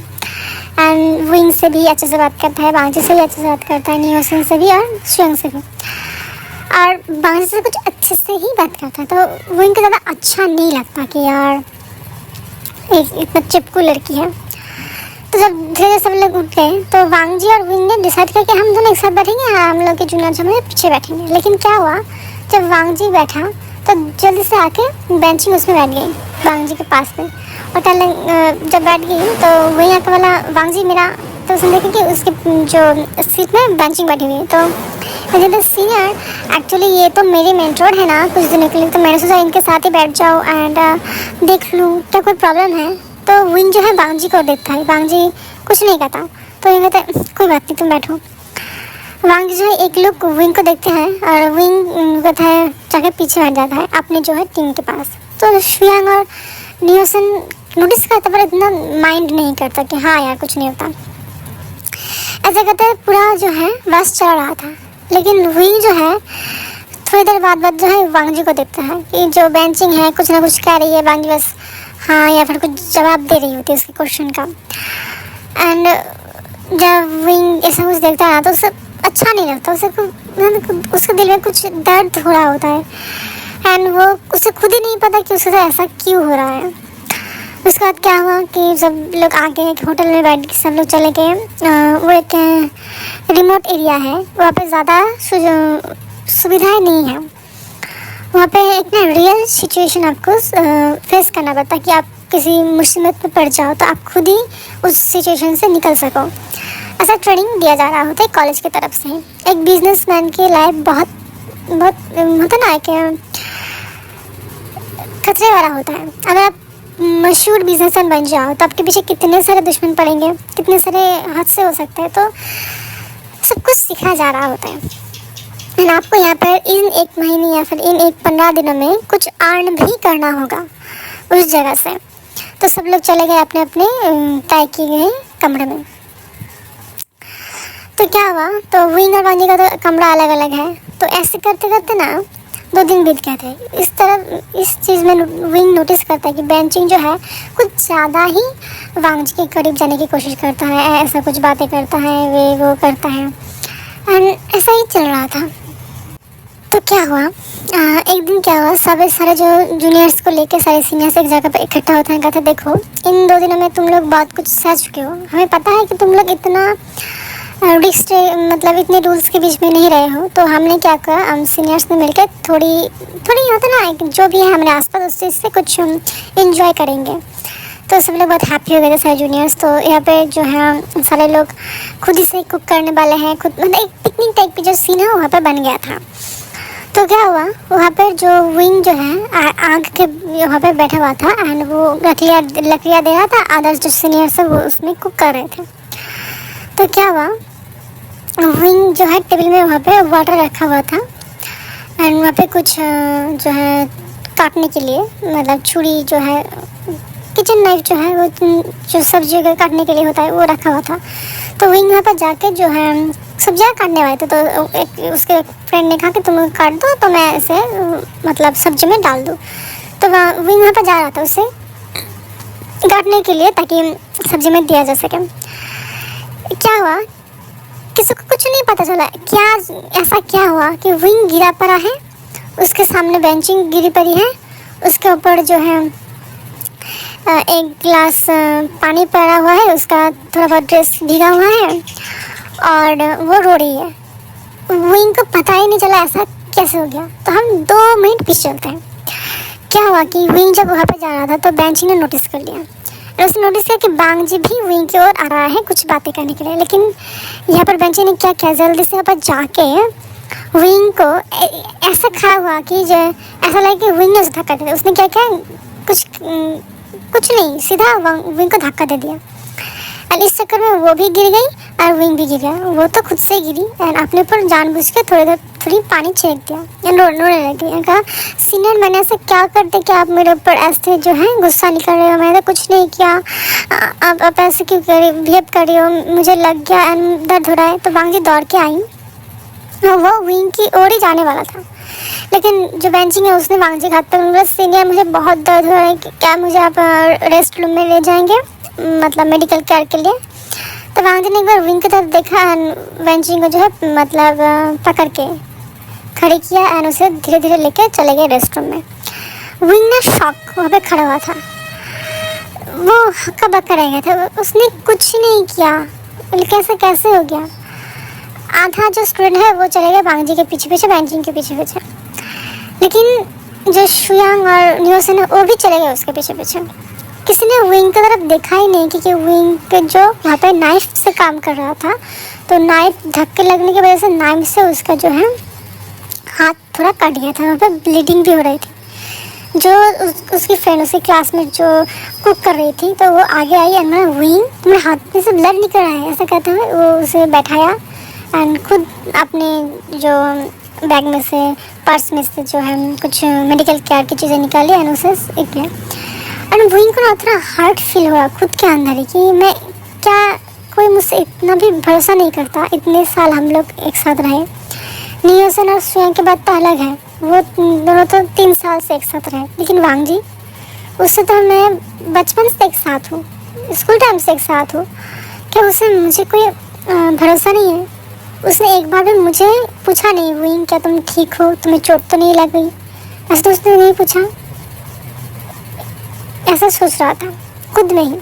एंड विंग से भी अच्छे से बात करता है, वांगजी से भी अच्छे से बात करता है, नियोसन से भी और श्रेयांक से भी, और वांगजी से कुछ अच्छे से ही बात करता है। तो विंग को ज़्यादा अच्छा नहीं लगता कि यार एक इतना चिपकू लड़की है। तो जब धीरे सब लोग उठ गए तो वांगजी और विंग ने डिसाइड किया कि हम दोनों एक साथ बैठेंगे, हम लोग के जूनियर हमारे पीछे बैठेंगे। लेकिन क्या हुआ, जब वांगजी बैठा तो जल्दी से आके बेंचिंग उसमें बैठ गई वांगजी के पास में, और जब बैठ गई तो वही आके वाला वांगजी मेरा, तो उसने देखा कि उसके जो सीट में बेंचिंग बैठी हुई है। तो मुझे तो सीनियर एक्चुअली ये तो मेरे मेंटोर है ना कुछ दिनों के लिए, तो मैंने सोचा इनके साथ ही बैठ जाओ एंड देख लूँ क्या कोई प्रॉब्लम है। तो विंग जो है वांगजी को देखता है, वांगजी कुछ नहीं कहता, तो ये कहता है कोई बात नहीं तुम बैठो। वांगजी जो है एक लोग विंग को देखते हैं और विंग कहता है जाके पीछे बैठ जाता है अपने जो है टीम के पास। तो श्रेयांक और नियोसन नोटिस करता पर इतना माइंड नहीं करता कि हाँ यार कुछ नहीं होता, ऐसा करते पूरा जो है बस चल रहा था। लेकिन विंग जो है थोड़ी देर बाद जो है वांगजी को देखता है कि जो बेंचिंग है कुछ ना कुछ कह रही है, वांगजी बस हाँ या फिर कुछ जवाब दे रही होती है उसके क्वेश्चन का। एंड जब विंग ऐसा कुछ देखता है ना तो उसे अच्छा नहीं लगता, उसके दिल में कुछ दर्द हो रहा होता है एंड वो उसे खुद ही नहीं पता कि उसके साथ ऐसा क्यों हो रहा है। उसके बाद क्या हुआ कि सब लोग आ गए होटल में बैठ के, सब लोग चले गए। वो एक रिमोट एरिया है, वहाँ पे ज़्यादा सुविधाएं नहीं है, वहाँ पे एक ना रियल सिचुएशन आपको फेस करना पड़ता है कि आप किसी मुसीबत में पड़ जाओ तो आप खुद ही उस सिचुएशन से निकल सको। ऐसा ट्रेनिंग दिया जा रहा होता है कॉलेज की तरफ से। एक बिजनेसमैन की लाइफ बहुत होता ना कि खतरे वाला होता है। अगर आप मशहूर बिजनेसमैन बन जाओ तो आपके पीछे कितने सारे दुश्मन पड़ेंगे, कितने सारे हादसे हो सकते हैं। तो सब कुछ सिखाया जा रहा होता है एंड आपको यहाँ पर इन 1 महीने या फिर इन 15 दिनों में कुछ अर्न भी करना होगा उस जगह से। तो सब लोग चले गए अपने अपने तय किए गए कमरे में। तो क्या हुआ, तो विंग और वांगजी का तो कमरा अलग अलग है। तो ऐसे करते करते ना 2 दिन बीत गए थे। इस तरह इस चीज़ में विंग नोटिस करता है कि बेंचिंग जो है कुछ ज़्यादा ही वांग जी के करीब जाने की कोशिश करता है, ऐसा कुछ बातें करता है, वो करता है, एंड ऐसा ही चल रहा था। तो क्या हुआ, एक दिन क्या हुआ, सारे जो जूनियर्स को लेकर सारे सीनियर्स एक जगह पर इकट्ठा होते हैं। कहते देखो, इन 2 दिनों में तुम लोग बहुत कुछ सह चुके हो, हमें पता है कि तुम लोग इतना रिस्क मतलब इतने रूल्स के बीच में नहीं रहे हो। तो हमने क्या करा, हम सीनियर्स ने मिलकर थोड़ी होता ना जो भी है हमारे आसपास उस चीज़ से कुछ इन्जॉय करेंगे। तो सब लोग बहुत हैप्पी हो गए थे सारे जूनियर्स। तो यहाँ पे जो है सारे लोग खुद ही से कुक करने वाले हैं, खुद मतलब एक पिकनिक टाइप की जो सीन है वहाँ पर बन गया था। तो क्या हुआ, वहाँ पर जो विंग जो है आग के वहाँ पर बैठा हुआ था एंड वो लकड़ियाँ दे रहा था, अदर्स जो सीनियर्स है वो उसमें कुक कर रहे थे। तो क्या हुआ, विंग जो है टेबल में वहाँ पे वाटर रखा हुआ था एंड वहाँ पे कुछ जो है काटने के लिए, मतलब छुरी जो है, किचन नाइफ जो है वो जो सब्जी वगैरह काटने के लिए होता है वो रखा हुआ था। तो विंग वहाँ पर जाके जो है सब्जियाँ काटने वाले थे। तो उसके फ्रेंड ने कहा कि तुम काट दो तो मैं इसे मतलब सब्जी में डाल दूँ। तो विंग वहाँ पर जा रहा था उसे काटने के लिए ताकि सब्जी में दिया जा सके। क्या हुआ, किसी को कुछ नहीं पता चला ऐसा क्या हुआ कि विंग गिरा पड़ा है, उसके सामने बेंचिंग गिरी पड़ी है, उसके ऊपर जो है एक गिलास पानी पड़ा हुआ है, उसका थोड़ा बहुत ड्रेस भीगा हुआ है और वो रो रही है। विंग को पता ही नहीं चला ऐसा कैसे हो गया। तो हम 2 मिनट पीछे चलते हैं। क्या हुआ कि विंग जब वहाँ पर जा रहा था तो बेंची ने नोटिस कर लिया और उसने नोटिस किया कि बांग जी भी विंग की ओर आ रहा है कुछ बातें करने के लिए। लेकिन यहाँ पर बेंची ने क्या किया, जल्दी से यहाँ पर जाके विंग को ऐसा खड़ा हुआ कि जो ऐसा लगा कि विंग ने उसे धक्का दे दिया। उसने क्या किया, कुछ नहीं, सीधा विंग को धक्का दे दिया एंड इस चक्कर में वो भी गिर गई और विंग भी गिर गया। वो तो खुद से गिरी एंड अपने ऊपर जानबूझ के थोड़ी पानी छिड़क दिया एंड रोने लग गई। कहा, सीनियर मैंने ऐसा क्या करते कि आप मेरे ऊपर ऐसे जो है गुस्सा निकल रहे हो, मैंने तो कुछ नहीं किया, आप ऐसे क्यों बिहेव कर रही हो, मुझे लग गया एंड दर्द हो रहा है। तो वांग जी दौड़ के आई, वो विंग की ओर ही जाने वाला था। लेकिन जो बेंचिंग है उसने वांग जी के हाथ पर बोला, सीनियर मुझे बहुत दर्द हो रहा है, क्या मुझे आप रेस्ट रूम में ले जाएंगे, मतलब मेडिकल केयर के लिए। तो वांग जी ने एक बार विंग की तरफ देखा एंड बेंचिंग को जो है मतलब पकड़ के खड़ी किया एंड उसे धीरे धीरे लेके चले गए रेस्ट रूम में। विंग ना शॉक वहाँ पे खड़ा हुआ था, वो हक्का बक्का रह गया था, उसने कुछ नहीं किया। कैसे हो गया। आधा जो स्टूडेंट है वो चले गए वांग जी के पीछे पीछे, बेंचिंग के पीछे पीछे, लेकिन जो शुयांग और न्यूसन है वो भी चले गए उसके पीछे पीछे। किसी ने विंग की तरफ देखा ही नहीं क्योंकि विंग पे जो वहाँ पे नाइफ से काम कर रहा था, तो नाइफ धक्के लगने की वजह से नाइफ से उसका जो है हाथ थोड़ा कट गया था, वहाँ पे ब्लीडिंग भी हो रही थी। जो उसकी फ्रेंड उसकी क्लास में जो कुक कर रही थी तो वो आगे आई एंड मैं, विंग तुम्हारे हाथ में से ब्लड निकल रहा है, ऐसा कहते हुए वो उसे बैठाया एंड खुद अपने जो बैग में से पर्स में से जो है कुछ मेडिकल केयर की चीज़ें निकाली एंड उसे एक किया। एंड विंग को इतना हर्ट फील हुआ खुद के अंदर ही कि मैं क्या, कोई मुझसे इतना भी भरोसा नहीं करता। इतने साल हम लोग एक साथ रहे, न्यूसन और शुयांग की बात तो अलग है, वो दोनों तो 3 साल से एक साथ रहे, लेकिन वांग जी उससे तो मैं बचपन से एक साथ हूँ, स्कूल टाइम से एक साथ हूँ। क्या उससे मुझे कोई भरोसा नहीं है? उसने एक बार भी मुझे पूछा नहीं, विंग क्या तुम ठीक हो, तुम्हें चोट तो नहीं लग गई, ऐसा तो उसने नहीं पूछा। ऐसा सोच रहा था खुद में ही।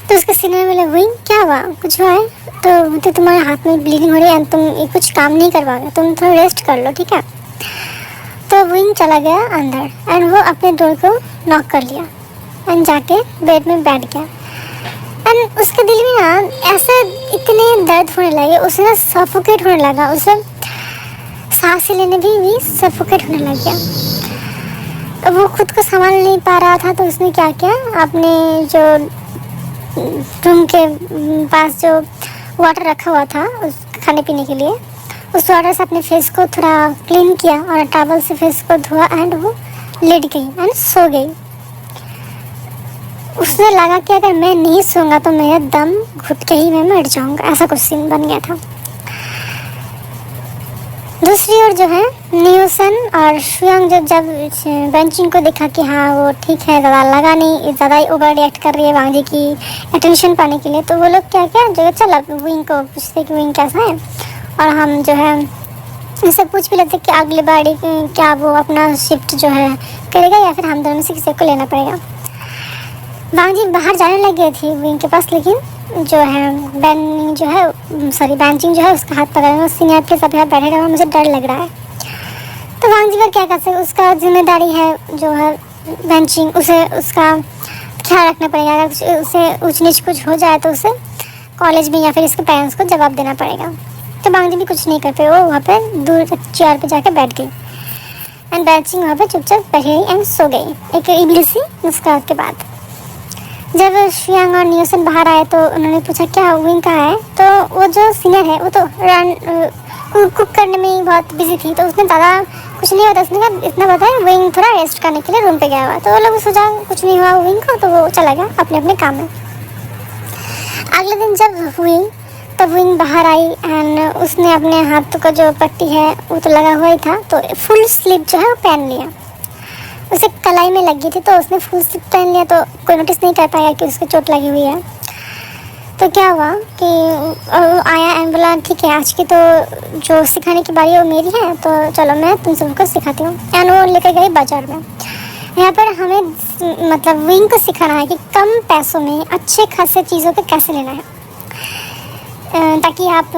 तो उसके सीनियर बोले, विंग क्या हुआ, कुछ हुआ है? तो तुम्हारे हाथ में ब्लीडिंग हो रही है, तुम कुछ काम नहीं करवाओगे, तुम थोड़ा रेस्ट कर लो, ठीक है। तो विंग चला गया अंदर एंड वो अपने डोर को नॉक कर लिया एंड जाके बेड में बैठ गया। एंड उसके दिल में ना ऐसे इतने दर्द होने लगे, उसे ना सफोकेट होने लगा, उसे सांस लेने भी सफोकेट होने लग गया। वो खुद को संभाल नहीं पा रहा था तो उसने क्या किया, अपने जो रूम के पास जो वाटर रखा हुआ था उस खाने पीने के लिए, उस वाटर से अपने फेस को थोड़ा क्लीन किया और टॉवल से फेस को धोआ एंड वो लेट गई एंड सो गई। उसने लगा कि अगर मैं नहीं सोऊंगा तो मेरा दम घुट के ही मैं मर जाऊंगा, ऐसा कुछ सीन बन गया था। दूसरी ओर जो है न्यूसन और शुयांग जब बेंचिंग को देखा कि हाँ वो ठीक है, ज़्यादा लगा नहीं, ज़्यादा ही ओवर रिएक्ट कर रही है वांग जी की अटेंशन पाने के लिए, तो वो लोग क्या क्या जो चल अब विंग को पूछते कि विंग कैसा है, और हम जो है उससे पूछ भी लेते कि अगली बारी क्या वो अपना शिफ्ट जो है करेगा या फिर हम दोनों में से किसी को लेना पड़ेगा। वांग जी बाहर जाने लग गई थी विंग के पास, लेकिन जो है बेंचिंग जो है उसका हाथ पकड़ सीनियर प्लीज अभी आप बैठेगा, मुझे डर लग रहा है। तो वांग जी पर क्या कर सकते, उसका जिम्मेदारी है जो है बेंचिंग, उसे उसका ख्याल रखना पड़ेगा। अगर उसे ऊंच नीच कुछ हो जाए तो उसे कॉलेज में या फिर इसके पेरेंट्स को जवाब देना पड़ेगा। तो वांग जी भी कुछ नहीं कर पाए, वो वहाँ पर दूर चेयर पर जाकर बैठ गई एंड बेंचिंग वहाँ पर चुपचाप बैठ गई एंड सो गई एक इबली सी मुस्कुराहट के बाद। जब शुयांग और न्यूसन बाहर आए तो उन्होंने पूछा क्या विंग कहाँ है, तो वो जो सीनियर है वो तो कुक करने में ही बहुत बिजी थी, तो उसने ज़्यादा कुछ नहीं होता, उसने कहा इतना पता है विंग थोड़ा रेस्ट करने के लिए रूम पे गया हुआ। तो वो लोग सोचा कुछ नहीं हुआ विंग को, तो वो चला गया अपने अपने काम में। अगले दिन जब हुई तब विंग बाहर आई एंड उसने अपने हाथों का जो पट्टी है वो तो लगा हुआ ही था, तो फुल स्लीव जो है वो पहन लिया। उसे कलाई में लगी थी तो उसने फुल स्लीव पहन लिया, तो कोई नोटिस नहीं कर पाया कि उसके चोट लगी हुई है। तो क्या हुआ कि आया एंड बोला ठीक है आज की तो जो सिखाने की बारी है वो मेरी है, तो चलो मैं तुम सबको सिखाती हूँ। एंड वो लेकर गई बाजार में। यहाँ पर हमें मतलब विंग को सिखाना है कि कम पैसों में अच्छे खासे चीज़ों को कैसे लेना है, ताकि आप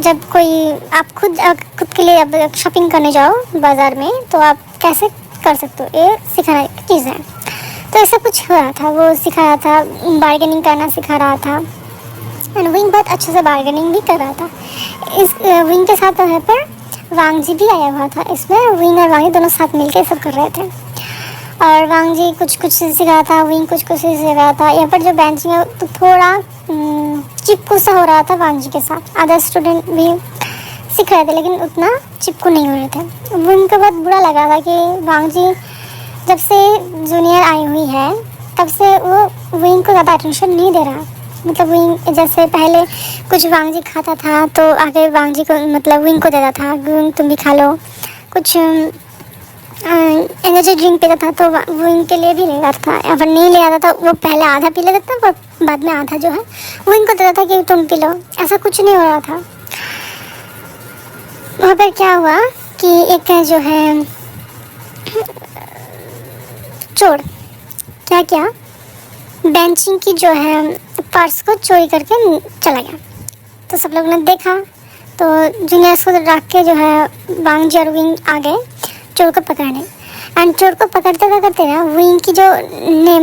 जब कोई आप खुद के लिए अब शॉपिंग करने जाओ बाज़ार में तो आप कैसे कर सकते हो, ये सिखाने की चीज़ है। तो ऐसा कुछ हो रहा था, वो सिखा रहा था, बार्गेनिंग करना सिखा रहा था एंड विंग बहुत अच्छे से बार्गेनिंग भी कर रहा था। इस विंग के साथ यहाँ पर वांग जी भी आया हुआ था, इसमें विंग और वांग जी दोनों साथ मिलकर सब कर रहे थे और वांग जी कुछ कुछ सिखा रहा था, विंग कुछ कुछ सिखा रहा था। यहाँ पर जो बेंचिंग है तो थोड़ा चिपकू सा हो रहा था वांग जी के साथ, अदर स्टूडेंट भी सीख रहे थे लेकिन उतना चिपकू नहीं हो रहे थे। विंग को बहुत बुरा लगा था कि वांग जी जब से जूनियर आई हुई है तब से वो विंग को ज़्यादा अटेंशन नहीं दे रहा। मतलब विंग जैसे पहले कुछ वांग जी खाता था तो आगे वांग जी को मतलब विंग को देता था, विंग तुम भी खा लो, कुछ एनर्जी ड्रिंक पीता था तो विंग के लिए भी ले आता था, या फिर नहीं ले आता था वो पहले आधा पी लेता था पर बाद में आधा जो है विंग को देता था कि तुम पी लो। ऐसा कुछ नहीं हो रहा था। वहाँ पर क्या हुआ कि एक जो है चोर क्या क्या बेंचिंग की जो है पर्स को चोरी करके चला गया। तो सब लोगों ने देखा तो जूनियर्स को रख के जो है वांग जी और विंग आ गए चोर को पकड़ने एंड चोर को पकड़ते ना विंग की जो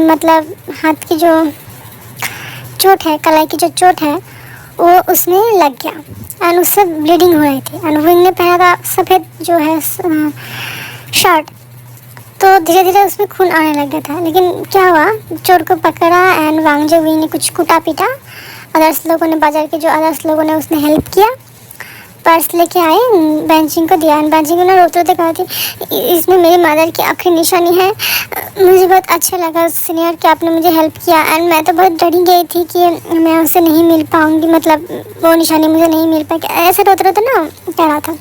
मतलब हाथ की जो चोट है, कलाई की जो चोट है वो उसमें लग गया एंड उससे ब्लीडिंग हो रही थी एंड विंग ने पहना था सफ़ेद जो है शर्ट, तो धीरे धीरे उसमें खून आने लग गया था। लेकिन क्या हुआ चोर को पकड़ा एंड वांग जी विंग ने कुछ कूटा पीटा, अदर्स लोगों ने बाजार के जो अदर्स लोगों ने उसने हेल्प किया, पर्स लेके आए बेंचिंग को दिया एंड बेंचिंग ने रोते रोते कहा कि इसमें मेरी मदर की आखिरी निशानी है। मुझे बहुत अच्छा लगा सीनियर कि आपने मुझे हेल्प किया एंड मैं तो बहुत डरी गई थी कि मैं उससे नहीं मिल पाऊँगी, मतलब वो निशानी मुझे नहीं मिल पाएगी, ऐसे रोते रोते ना कह रहा था।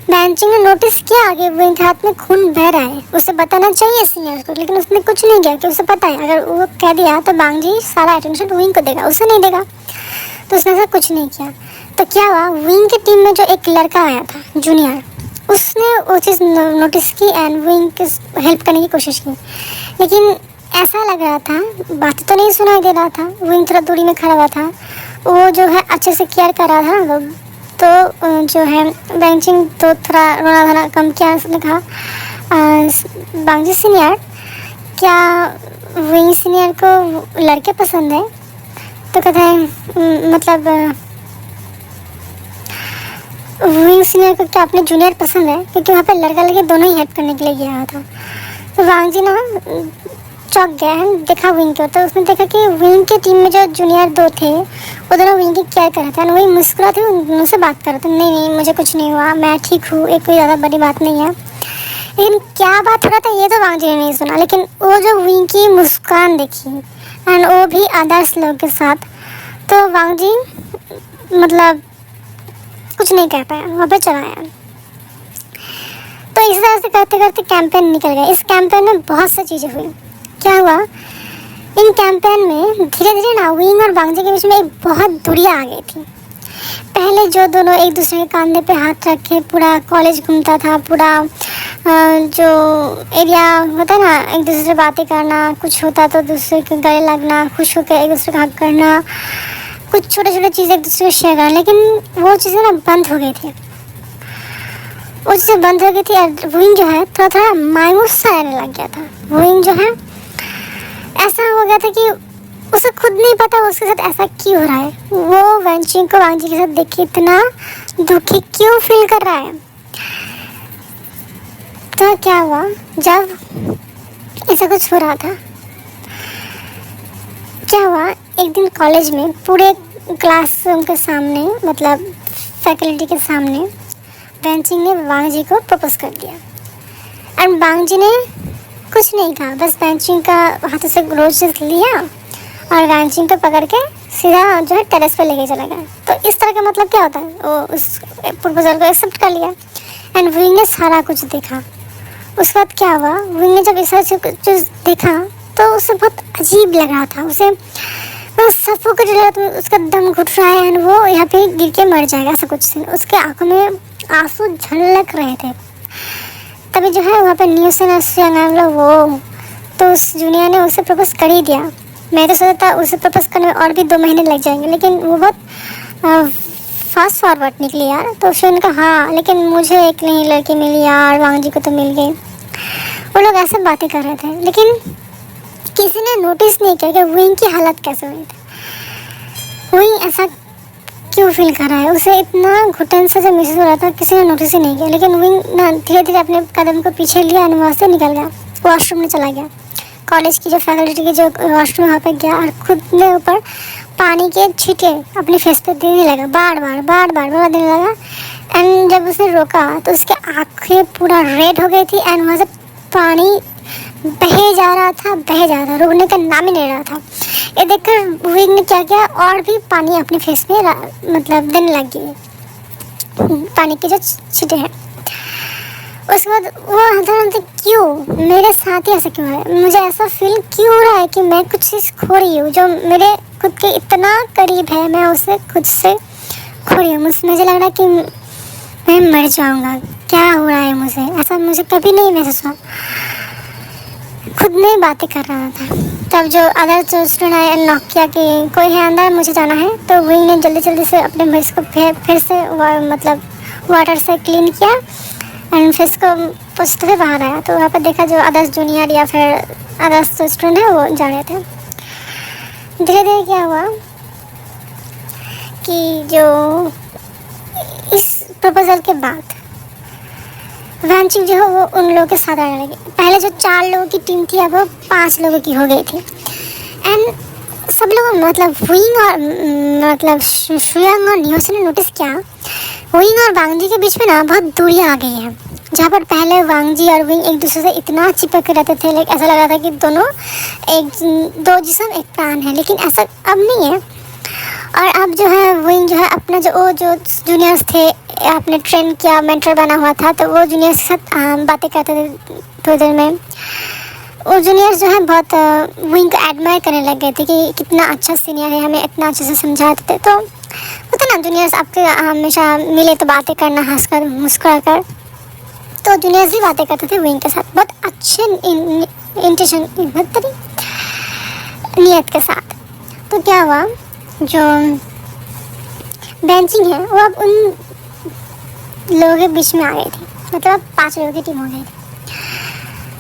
बेंचिंग ने नोटिस किया आगे विंग के हाथ में खून बह रहा है, उसे बताना चाहिए सीनियर को, लेकिन उसने कुछ नहीं किया कि उसे पता है अगर वो कह दिया तो वांग जी सारा अटेंशन विंग को देगा, उसे नहीं देगा, तो उसने ऐसा कुछ नहीं किया। तो क्या हुआ विंग की टीम में जो एक लड़का आया था जूनियर, उसने वो चीज़ नोटिस की एंड विंग की हेल्प करने की कोशिश की, लेकिन ऐसा लग रहा था बात तो नहीं सुनाई दे रहा था, विंग थोड़ा दूरी में खड़ा हुआ था, वो जो है अच्छे से केयर कर रहा था ना, तो जो है बेंचिंग तो थोड़ा रोना धोना कम किया, उसने कहा वांग जी सीनियर क्या विंग सीनियर को लड़के पसंद है? तो कहते हैं मतलब विंग सीनियर को क्या अपने जूनियर पसंद है, क्योंकि वहाँ पे लड़का लड़के दोनों ही हेल्प करने के लिए गया था। तो वांग जी ना चौंक गया है, देखा विंग को, तो उसने देखा कि विंग की टीम में जो जूनियर दो थे वो दोनों विंग की केयर कर रहे थे, वही मुस्कुराते उनसे बात कर रहे थे, नहीं नहीं मुझे कुछ नहीं हुआ, मैं ठीक हूँ, एक कोई ज़्यादा बड़ी बात नहीं है। लेकिन क्या बात हो रहा था ये तो वांग जी ने नहीं सुना, लेकिन वो जो विंग की मुस्कान देखी एंड वो भी अदर्स लोग के साथ, तो वांग जी मतलब कुछ नहीं कह पाया, वहाँ पे चला आया। तो इस तरह से करते करते कैंपेन निकल गया। इस कैंपेन में बहुत सी चीज़ें हुई। क्या हुआ, इन कैंपेन में धीरे धीरे ना विंग और बांगजी के बीच में एक बहुत दूरियाँ आ गई थी। पहले जो दोनों एक दूसरे के कंधे पे हाथ रख के पूरा कॉलेज घूमता था, पूरा जो एरिया होता है ना, एक दूसरे से बातें करना, कुछ होता तो दूसरे के गले लगना, खुश होकर एक दूसरे का हक करना, कुछ छोटे छोटे चीज़ें एक दूसरे से शेयर करना, लेकिन वो चीज़ें ना बंद हो गई थी। वो चीज़ें बंद हो गई थी और विंग जो है थोड़ा थोड़ा मायूस सा रहने लग गया था। विंग जो है ऐसा हो गया था कि उसे खुद नहीं पता उसके साथ ऐसा क्यों हो रहा है। वो वेंचिंग को वांगजी के साथ देख के इतना दुखी क्यों फील कर रहा है। तो क्या हुआ, जब ऐसा कुछ हो रहा था, क्या हुआ, एक दिन कॉलेज में पूरे क्लासरूम के सामने, मतलब फैकल्टी के सामने, वेंचिंग ने वांगजी को प्रपोज कर दिया। और वांगजी ने कुछ नहीं कहा, बस वेंचिंग का हाथों से रोज़ लिया और वेंचिंग को पकड़ के सीधा जो है टेरेस पे लेके चला गया। तो इस तरह का मतलब क्या होता है, वो उस प्रपोजल को एक्सेप्ट कर लिया। एंड विंग ने सारा कुछ देखा। उसके बाद क्या हुआ, विंग ने जब इस तरह से कुछ देखा तो उसे बहुत अजीब लग रहा था। उसे सफोकेट लग रहा था, उसका दम घुट रहा है एंड वो यहाँ पे गिर के मर जाएगा, ऐसा कुछ सीन। उसके आंखों में आंसू झलक रहे थे। तभी जो है वहाँ पे न्यूज़ वो तो उस जूनियर ने उसे प्रपोज कर ही दिया। मैं तो सोचा था उसे प्रपोज करने में और भी 2 महीने लग जाएंगे, लेकिन वो बहुत फास्ट फॉरवर्ड निकली यार। तो फिर उन्होंने कहा हाँ, लेकिन मुझे एक नहीं लड़की मिली यार, वांगजी को तो मिल गई। वो लोग ऐसे बातें कर रहे थे, लेकिन किसी ने नोटिस नहीं किया कि विंग की हालत कैसे हुई थी। विंग ऐसा क्यों फील कर रहा है, उसे इतना घुटन से जो महसूस हो रहा था, किसी ने नोटिस ही नहीं किया। लेकिन विंग ना धीरे धीरे अपने कदम को पीछे लिया और वहाँ से निकल गया, वॉशरूम में चला गया। कॉलेज की जो फैकल्टी की जो वॉशरूम वहाँ पे गया और खुद ने ऊपर पानी के छींटे अपने फेस पे देने लगा, बार बार देने लगा। एंड जब उसने रोका तो उसके आँखें पूरा रेड हो गई थी एंड वहाँ से पानी बहे जा रहा था, रुकने का नाम ही नहीं रहा था। ये देखकर विंग ने क्या किया, और भी पानी अपने फेस में मतलब देने लग गई, पानी के जो छींटे हैं। उसके बाद वो अंदर क्यों मेरे साथ ही ऐसा क्यों है, मुझे ऐसा फील क्यों हो रहा है कि मैं कुछ चीज़ खो रही हूँ जो मेरे खुद के इतना करीब है, मैं उसे खुद से खो रही हूँ। मुझे लग रहा है कि मैं मर जाऊँगा, क्या हो रहा है मुझे, ऐसा मुझे कभी नहीं महसूस हुआ। खुद में बातें कर रहा था। तब जो अदर जो स्टूडेंट आए नॉक किया कि कोई है अंदर, मुझे जाना है। तो विंग ने जल्दी से अपने फेस को फिर से मतलब वाटर से क्लीन किया एंड फेस को पोछते हुए बाहर आया। तो वहाँ पर देखा जो अदर्स जूनियर या फिर अदर्स जो स्टूडेंट है वो जा रहे थे। धीरे धीरे क्या हुआ कि जो इस प्रपोजल के बाद वेंचिंग जो है वो उन लोगों के साथ आने लगी। पहले जो 4 लोगों की टीम थी अब वो 5 लोगों की हो गई थी। एंड सब लोग मतलब विंग और मतलब शुयांग और नियोसी ने नोटिस किया विंग और वांगजी के बीच में ना बहुत दूरियाँ आ गई हैं। जहाँ पर पहले वांगजी और विंग एक दूसरे से इतना चिपक के रहते थे, लाइक ऐसा लग रहा था कि दोनों दो जिस्म एक प्राण है, लेकिन ऐसा अब नहीं है। और अब जो है विंग जो है अपना जो जूनियर्स थे आपने ट्रेन किया, मेंटर बना हुआ था, तो वो जूनियर्स के साथ बातें करते थे थोड़ी देर में। वो जूनियर्स जो है बहुत विंग को एडमायर करने लग गए थे कि कितना अच्छा सीनियर है, हमें इतना अच्छे से समझाते थे। तो होता ना जूनियर्स आपके हमेशा मिले तो बातें करना, हंसकर मुस्कुरा कर, तो जूनियर्स भी बातें करते थे विंग के साथ बहुत अच्छे इंटेंशन नियत के साथ। तो क्या हुआ, जो बेंचिंग है वो अब उन लोगों के बीच में आ गई थी, मतलब अब 5 लोगों की टीम हो गई थी।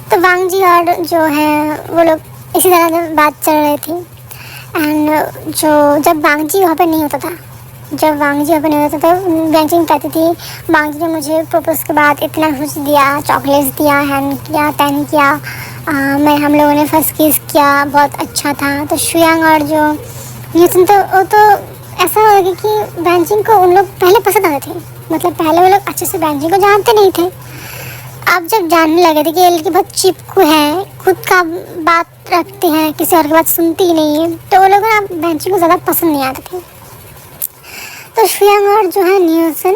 तो वांगजी और जो है वो लोग इसी तरह से बात चल रही थी। एंड जो जब वांगजी वहाँ पर नहीं होता था, बेंचिंग कहती थी वांगजी ने मुझे प्रपोज के बाद इतना कुछ दिया, चॉकलेट्स दिया, हैंड किया, पेन किया, मैं हम लोगों ने फर्स्ट किस किया, बहुत अच्छा था। तो शुयांग और जो न्यूटन तो ऐसा हो गया कि बेंचिंग को उन लोग पहले पसंद आते थे, मतलब पहले वो लोग अच्छे से बेंचिंग को जानते नहीं थे। अब जब जानने लगे थे कि ये लड़की बहुत चिपकू है, खुद का बात रखते हैं, किसी और की बात सुनती ही नहीं है, तो वो लोग ना बेंचिंग को ज़्यादा पसंद नहीं आते थे। तो शुयांग और जो है नियोसन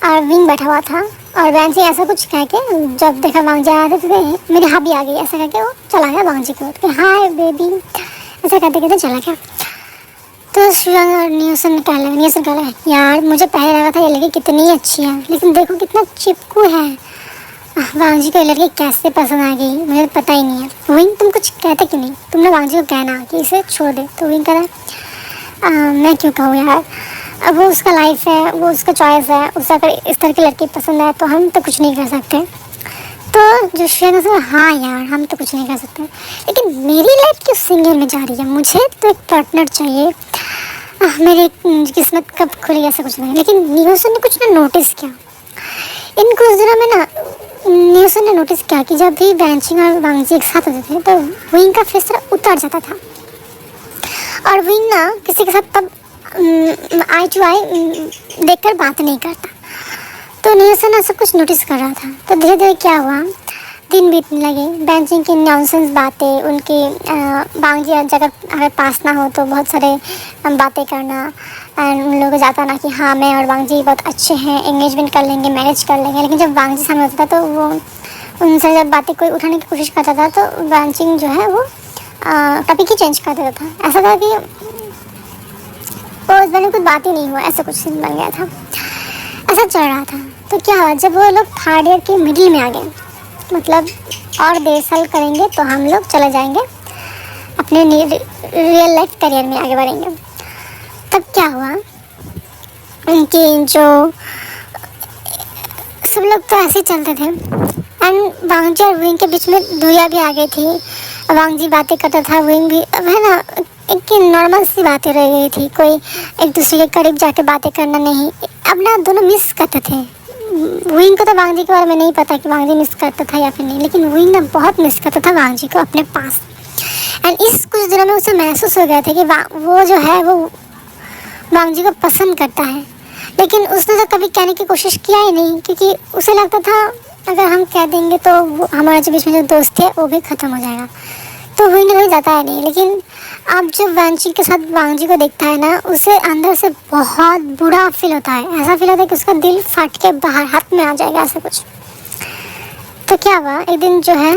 और विंग बैठा हुआ था और बैंची ऐसा कुछ कह के जब देखा वांगजी आया तो मेरी भाभी आ गई ऐसा कह के वो चला गया वांगजी को कि हाय बेबी ऐसा कहते कहते चला गया। तो शुयांग और नियोसन कह लगा यार मुझे पहले लगा था ये लड़की कितनी अच्छी है लेकिन देखो कितना चिपकू है। वांगजी को ये लड़की कैसे पसंद आ गई मुझे पता ही नहीं है। विंग तुम कुछ कहते क्यों नहीं, तुमने वांगजी को कहना कि इसे छोड़ दे। तो विंग कह रहा मैं क्यों कहूँ यार, अब वो उसका लाइफ है, वो उसका चॉइस है, उसे अगर इस तरह की लड़की पसंद है तो हम तो कुछ नहीं कर सकते। तो जो श्रेया ने हाँ यार हम तो कुछ नहीं कर सकते लेकिन मेरी लाइफ क्यों सिंगल में जा रही है, मुझे तो एक पार्टनर चाहिए। मेरी किस्मत कब खुली ऐसा कुछ नहीं। लेकिन नियोसन ने कुछ ना नोटिस किया इन कुछ दिनों में ना। नियोसन ने नोटिस किया कि जब भी बैंचिंग और वांगजी एक साथ होते थे तो विंग का फेस उतर जाता था और विंग ना किसी के साथ तब आई टू आई देखकर बात नहीं करता। तो नियोसन ऐसा कुछ नोटिस कर रहा था। तो धीरे धीरे क्या हुआ, दिन बीतने लगे। बैंचिंग की नॉनसेंस बातें, उनकी वांगजी अगर पास ना हो तो बहुत सारे बातें करना एंड उन लोगों को जाता ना कि हाँ मैं और वांगजी बहुत अच्छे हैं, एंगेजमेंट कर लेंगे, मैरिज कर लेंगे। लेकिन जब वांगजी सामने होता था तो वो उनसे जब बातें कोई उठाने की कोशिश करता था तो बैंचिंग जो है वो टॉपिक ही चेंज कर देता था। ऐसा था कि वो उस बारे में कुछ बात ही नहीं हुआ, ऐसा कुछ सीन बन गया था, ऐसा चल रहा था। तो क्या हुआ जब वो लोग थर्ड ईयर के मिडिल में आ गए, मतलब और 1.5 साल करेंगे तो हम लोग चले जाएंगे अपने रियल लाइफ करियर में आगे बढ़ेंगे। तब क्या हुआ उनकी जो सब लोग तो ऐसे ही चलते थे एंड वांगजी और विंग के बीच में दूरियाँ भी आ गई थी। वांगजी बातें करता था, विंग भी अब है ना एक नॉर्मल सी बातें रह गई थी, कोई एक दूसरे के करीब जाके बातें करना नहीं। अब ना दोनों मिस करते थे। विंग को तो वांगजी के बारे में नहीं पता कि वांगजी मिस करता था या फिर नहीं, लेकिन विंग ना बहुत मिस करता था वांगजी को अपने पास। एंड इस कुछ दिनों में उसे महसूस हो गया था कि वो जो है वो वांगजी को पसंद करता है। लेकिन उसने तो कभी कहने की कोशिश किया ही नहीं क्योंकि उसे लगता था अगर हम कह देंगे तो हमारे जो बीच में जो दोस्त है वो भी ख़त्म हो जाएगा। तो विंग कभी जाता है नहीं। लेकिन अब जब वांगजी के साथ वांगजी को देखता है ना उसे अंदर से बहुत बुरा फील होता है। ऐसा फील होता है कि उसका दिल फट के बाहर हाथ में आ जाएगा, ऐसा कुछ। तो क्या हुआ एक दिन जो है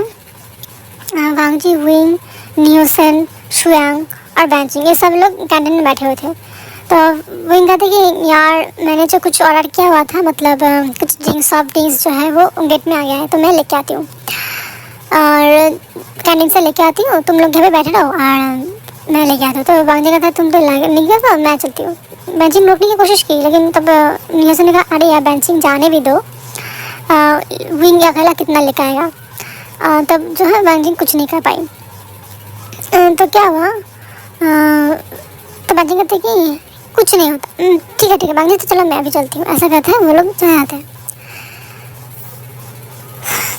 वांगजी, विंग, नियोसन, शुयांग और बैंचिंग ये सब लोग कैंटीन में बैठे हुए थे। तो विंग कहते कि यार मैंने जो कुछ ऑर्डर किया हुआ था, मतलब कुछ ड्रिंक्स सॉफ्ट ड्रिंक्स जो है वो गेट में आ गया है तो मैं लेके आती हूँ और कैंटीन से लेके आती हूँ, तुम लोग घर पे बैठे रहो और मैं लेके आती हूँ। तो वांगजी कहता है तुम तो निकल जाओ, मैं चलती हूँ। बैंचिंग रोकने की कोशिश की लेकिन तब नियोसन ने कहा अरे यार बैंचिंग जाने भी दो, विंग अकेला कितना लेके आएगा। तब जो है बैंचिंग कुछ नहीं कर पाई। तो क्या हुआ तो बैंचिंग कहते कि कुछ नहीं होता, ठीक है बैंचिंग तो चलो मैं अभी चलती हूँ, ऐसा कहते हैं। वो लोग चले जाते हैं।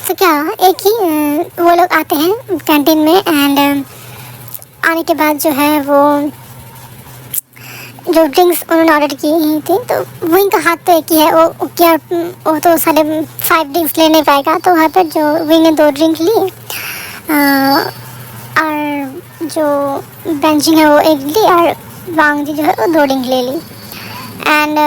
तो क्या एक ही वो लोग आते हैं कैंटीन में एंड आने के बाद जो है वो जो ड्रिंक्स उन्होंने ऑर्डर की थी तो विंग का हाथ तो एक ही है, वो क्या वो तो 5 ड्रिंक्स ले नहीं पाएगा। तो वहाँ पर जो विंग ने 2 ड्रिंक ली और जो बैंचिंग है वो 1 ली और वांगजी जो है वो 2 ड्रिंक ले ली। एंड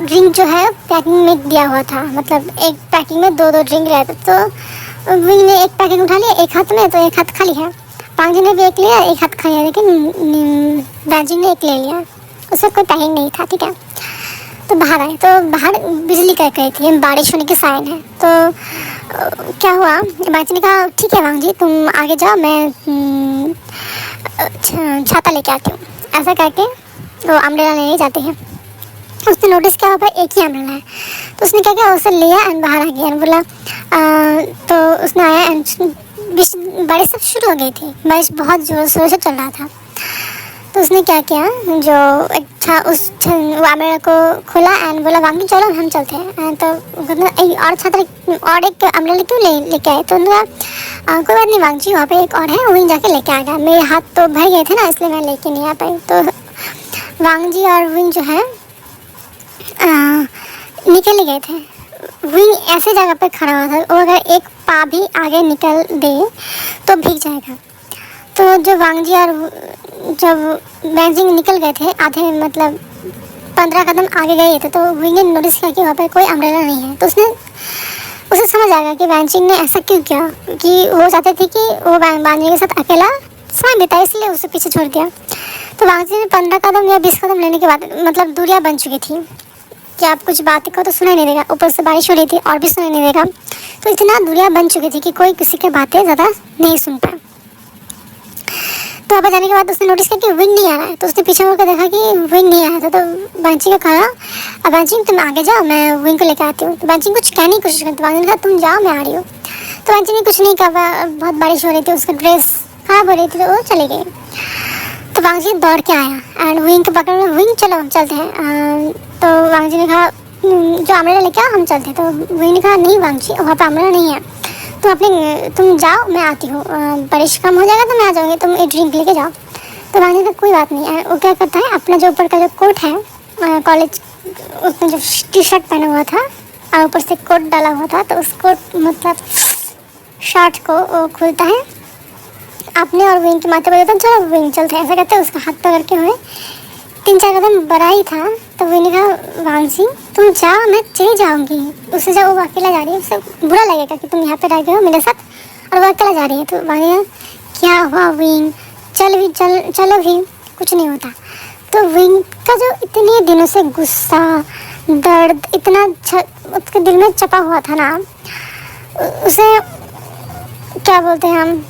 ड्रिंक जो है पैकिंग में दिया हुआ था, मतलब एक पैकिंग में 2-2 ड्रिंक रहते। तो विंग ने एक पैकिंग उठा लिया एक हाथ में, तो एक हाथ खाली है। वांगजी ने भी एक लिया, एक हाथ खाली है, लेकिन बैंचिंग ने एक ले लिया, उससे कोई पैकिंग नहीं था, ठीक है। तो बाहर आए तो बाहर बिजली कड़क रही थी, बारिश होने की साइन है। तो क्या हुआ बैंचिंग ने कहा ठीक है वांगजी तुम आगे जाओ, मैं छाता लेके आती हूँ। ऐसा करके वो अम्ब्रेला लेने जाते हैं। उसने नोटिस किया वहाँ पर एक ही अम्ब्रेला है, तो उसने क्या किया उसे लिया एंड बाहर आ गया एंड बोला तो उसने आया एंड बारिश सब शुरू हो गई थी, बारिश बहुत ज़ोर शोर से चल रहा था। तो उसने क्या किया जो एक था उस अम्ब्रेला को खोला एंड बोला वांगजी चलो हम चलते हैं। तो और छात्र और एक अम्ब्रेला क्यों लेके आए। तो उन्होंने कोई बात नहीं वांगजी वहाँ पे एक और है वहीं जाके लेके आ गया, मेरे हाथ तो भर गए थे ना इसलिए मैं लेके नहीं आ पाई। तो वांगजी और विंग जो है निकल ही गए थे। विंग ऐसे जगह पे खड़ा हुआ था और अगर एक पा भी आगे निकल दे तो भीग जाएगा। तो जो वांगजी और जब बैंचिंग निकल गए थे आधे, मतलब 15 कदम आगे गए थे तो विंग ने नोटिस किया कि वहाँ पे कोई अम्ब्रेला नहीं है। तो उसे समझ आ गया कि वैनचिंग ने ऐसा क्यों किया, कि वो चाहते थे कि वो वांजी के साथ अकेला समय बिताए, इसलिए उसे पीछे छोड़ दिया। तो वांजी ने 15 कदम या 20 कदम लेने के बाद मतलब दूरियाँ बन चुकी थी कि आप कुछ बात करो तो सुनाई नहीं देगा, ऊपर से बारिश हो रही थी और भी सुनाई नहीं देगा। तो इतना दूरियाँ बन चुकी थी कि कोई किसी की बातें ज़्यादा नहीं सुन पाए। तो वहाँ जाने के बाद उसने नोटिस किया कि विंग नहीं आ रहा है। तो उसने पीछे मुड़कर देखा कि विंग नहीं आया था। तो बांची को कहा, अब बांची तुम आगे जाओ, मैं विंग को लेकर आती हूँ। तो बांची कुछ कहने की कोशिश करती, तो बांची ने कहा तुम जाओ, मैं आ रही हूँ। तो बांची ने कुछ नहीं कहा, बहुत बारिश हो रही थी, उसका ड्रेस खराब हो रही थी, तो वो चली गई। तो बांची दौड़ के आया एंड विंग को पकड़, विंग चलो हम चलते हैं। तो बांची ने कहा जो अम्ब्रेला लेके आओ, हम चलते हैं। तो विंग ने कहा नहीं बांची, वहाँ पर अम्ब्रेला नहीं है, तुम जाओ, मैं आती हूँ, बारिश कम हो जाएगा तो मैं आ जाऊँगी, तुम एक ड्रिंक लेके जाओ। तो बांजी का कोई बात नहीं है। वो क्या करता है, अपना जो ऊपर का जो कोट है, कॉलेज उसने जो टी शर्ट पहना हुआ था और ऊपर से कोट डाला हुआ था, तो उस कोट मतलब शर्ट को खोलता है अपने और विंग के माथे पर देता है, चलो विंग चलते हैं, ऐसा कहते हैं। उसका हाथ पकड़ के हुए 3-4 कदम बढ़ा ही था तो विंग ने कहा वांजी तुम जाओ, मैं चली जाऊँगी। उससे जब वो अकेला जा रही है, उससे बुरा लगेगा कि तुम यहाँ पे रह गए हो मेरे साथ और वो अकेला जा रही है। तो वांजी क्या हुआ विंग, चलो भी, कुछ नहीं होता। तो विंग का जो इतने दिनों से गुस्सा, दर्द इतना उसके दिल में चपा हुआ था ना, उसे क्या बोलते हैं हम,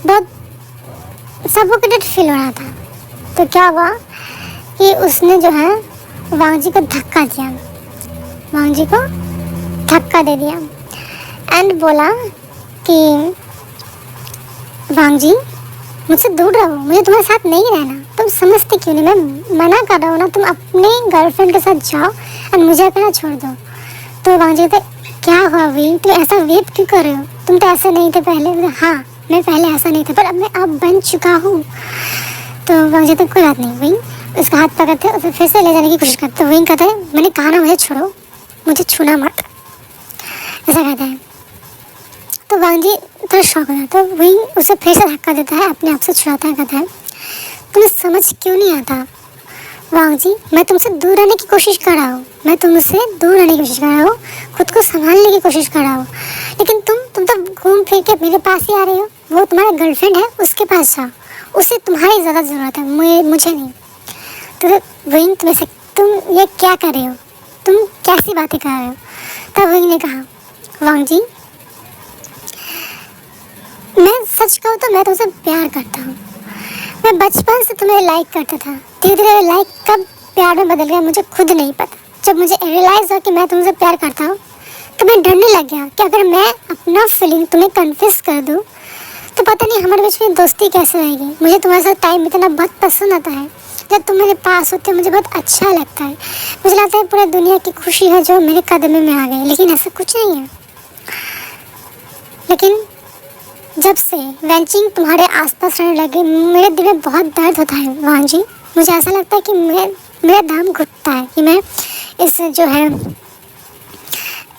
बहुत सफोकेटेड फील हो रहा था। तो क्या हुआ कि उसने जो है वांजी को धक्का दिया, वांजी को धक्का दे दिया एंड बोला कि वांजी मुझसे दूर रहो, मुझे तुम्हारे साथ नहीं रहना, तुम समझते क्यों नहीं, मैं मना कर रहा हूँ ना, तुम अपने गर्लफ्रेंड के साथ जाओ और मुझे अकेला छोड़ दो। तो वांजी कहते क्या हुआ विंग, तुम ऐसा वेट क्यों कर रहे हो, तुम तो ऐसे नहीं थे पहले। हाँ मैं पहले ऐसा नहीं था पर अब मैं बन चुका हूँ। तो वांजी तो कोई बात नहीं, विंग उसका हाथ पकड़ते और फिर से ले जाने की कोशिश करते। तो विंग कहता है मैंने कहा ना मुझे छोड़ो, मुझे छूना मत, ऐसा कहता है। तो वांजी थोड़ा शौक हो जाता है, विंग उसे फिर से धक्का देता है, अपने आप से छुड़ाता है, कहता है तुम्हें समझ क्यों नहीं आता वांजी, मैं तुमसे दूर रहने की कोशिश कर रहा हूँ, मैं तुमसे दूर रहने की कोशिश कर रहा हूँ, खुद को संभालने की कोशिश कर रहा हूँ, लेकिन तुम तो घूम फिर के मेरे पास ही आ रहे हो। वो तुम्हारा गर्लफ्रेंड है, उसके पास जाओ, उसे तुम्हारी ज़्यादा ज़रूरत है, मुझे नहीं। तो विंग तुम ये क्या कर रहे हो, तुम कैसी बातें कर रहे हो। तब विंग ने कहा वांजी मैं सच कहूँ तो मैं तुमसे प्यार करता हूँ, मैं बचपन से तुम्हें लाइक करता था, धीरे धीरे लाइक कब प्यार में बदल गया मुझे खुद नहीं पता। जब मुझे रियलाइज़ हुआ कि मैं तुमसे प्यार करता हूँ तो मैं डरने लग गया कि अगर मैं अपना फीलिंग तुम्हें कन्फेस कर दूँ तो पता नहीं हमारे बीच में दोस्ती कैसे रहेगी। मुझे तुम्हारे साथ टाइम बिताना बहुत पसंद आता है, जब तुम मेरे पास होते हो मुझे बहुत अच्छा लगता है, मुझे लगता है पूरी दुनिया की खुशी है जो मेरे कदम में आ गई, लेकिन ऐसा कुछ नहीं है। लेकिन जब से वैनचिंग तुम्हारे आसपास रहने लगे मेरे दिल में बहुत दर्द होता है वांजी, मुझे ऐसा लगता है कि मेरा दम घुटता है कि मैं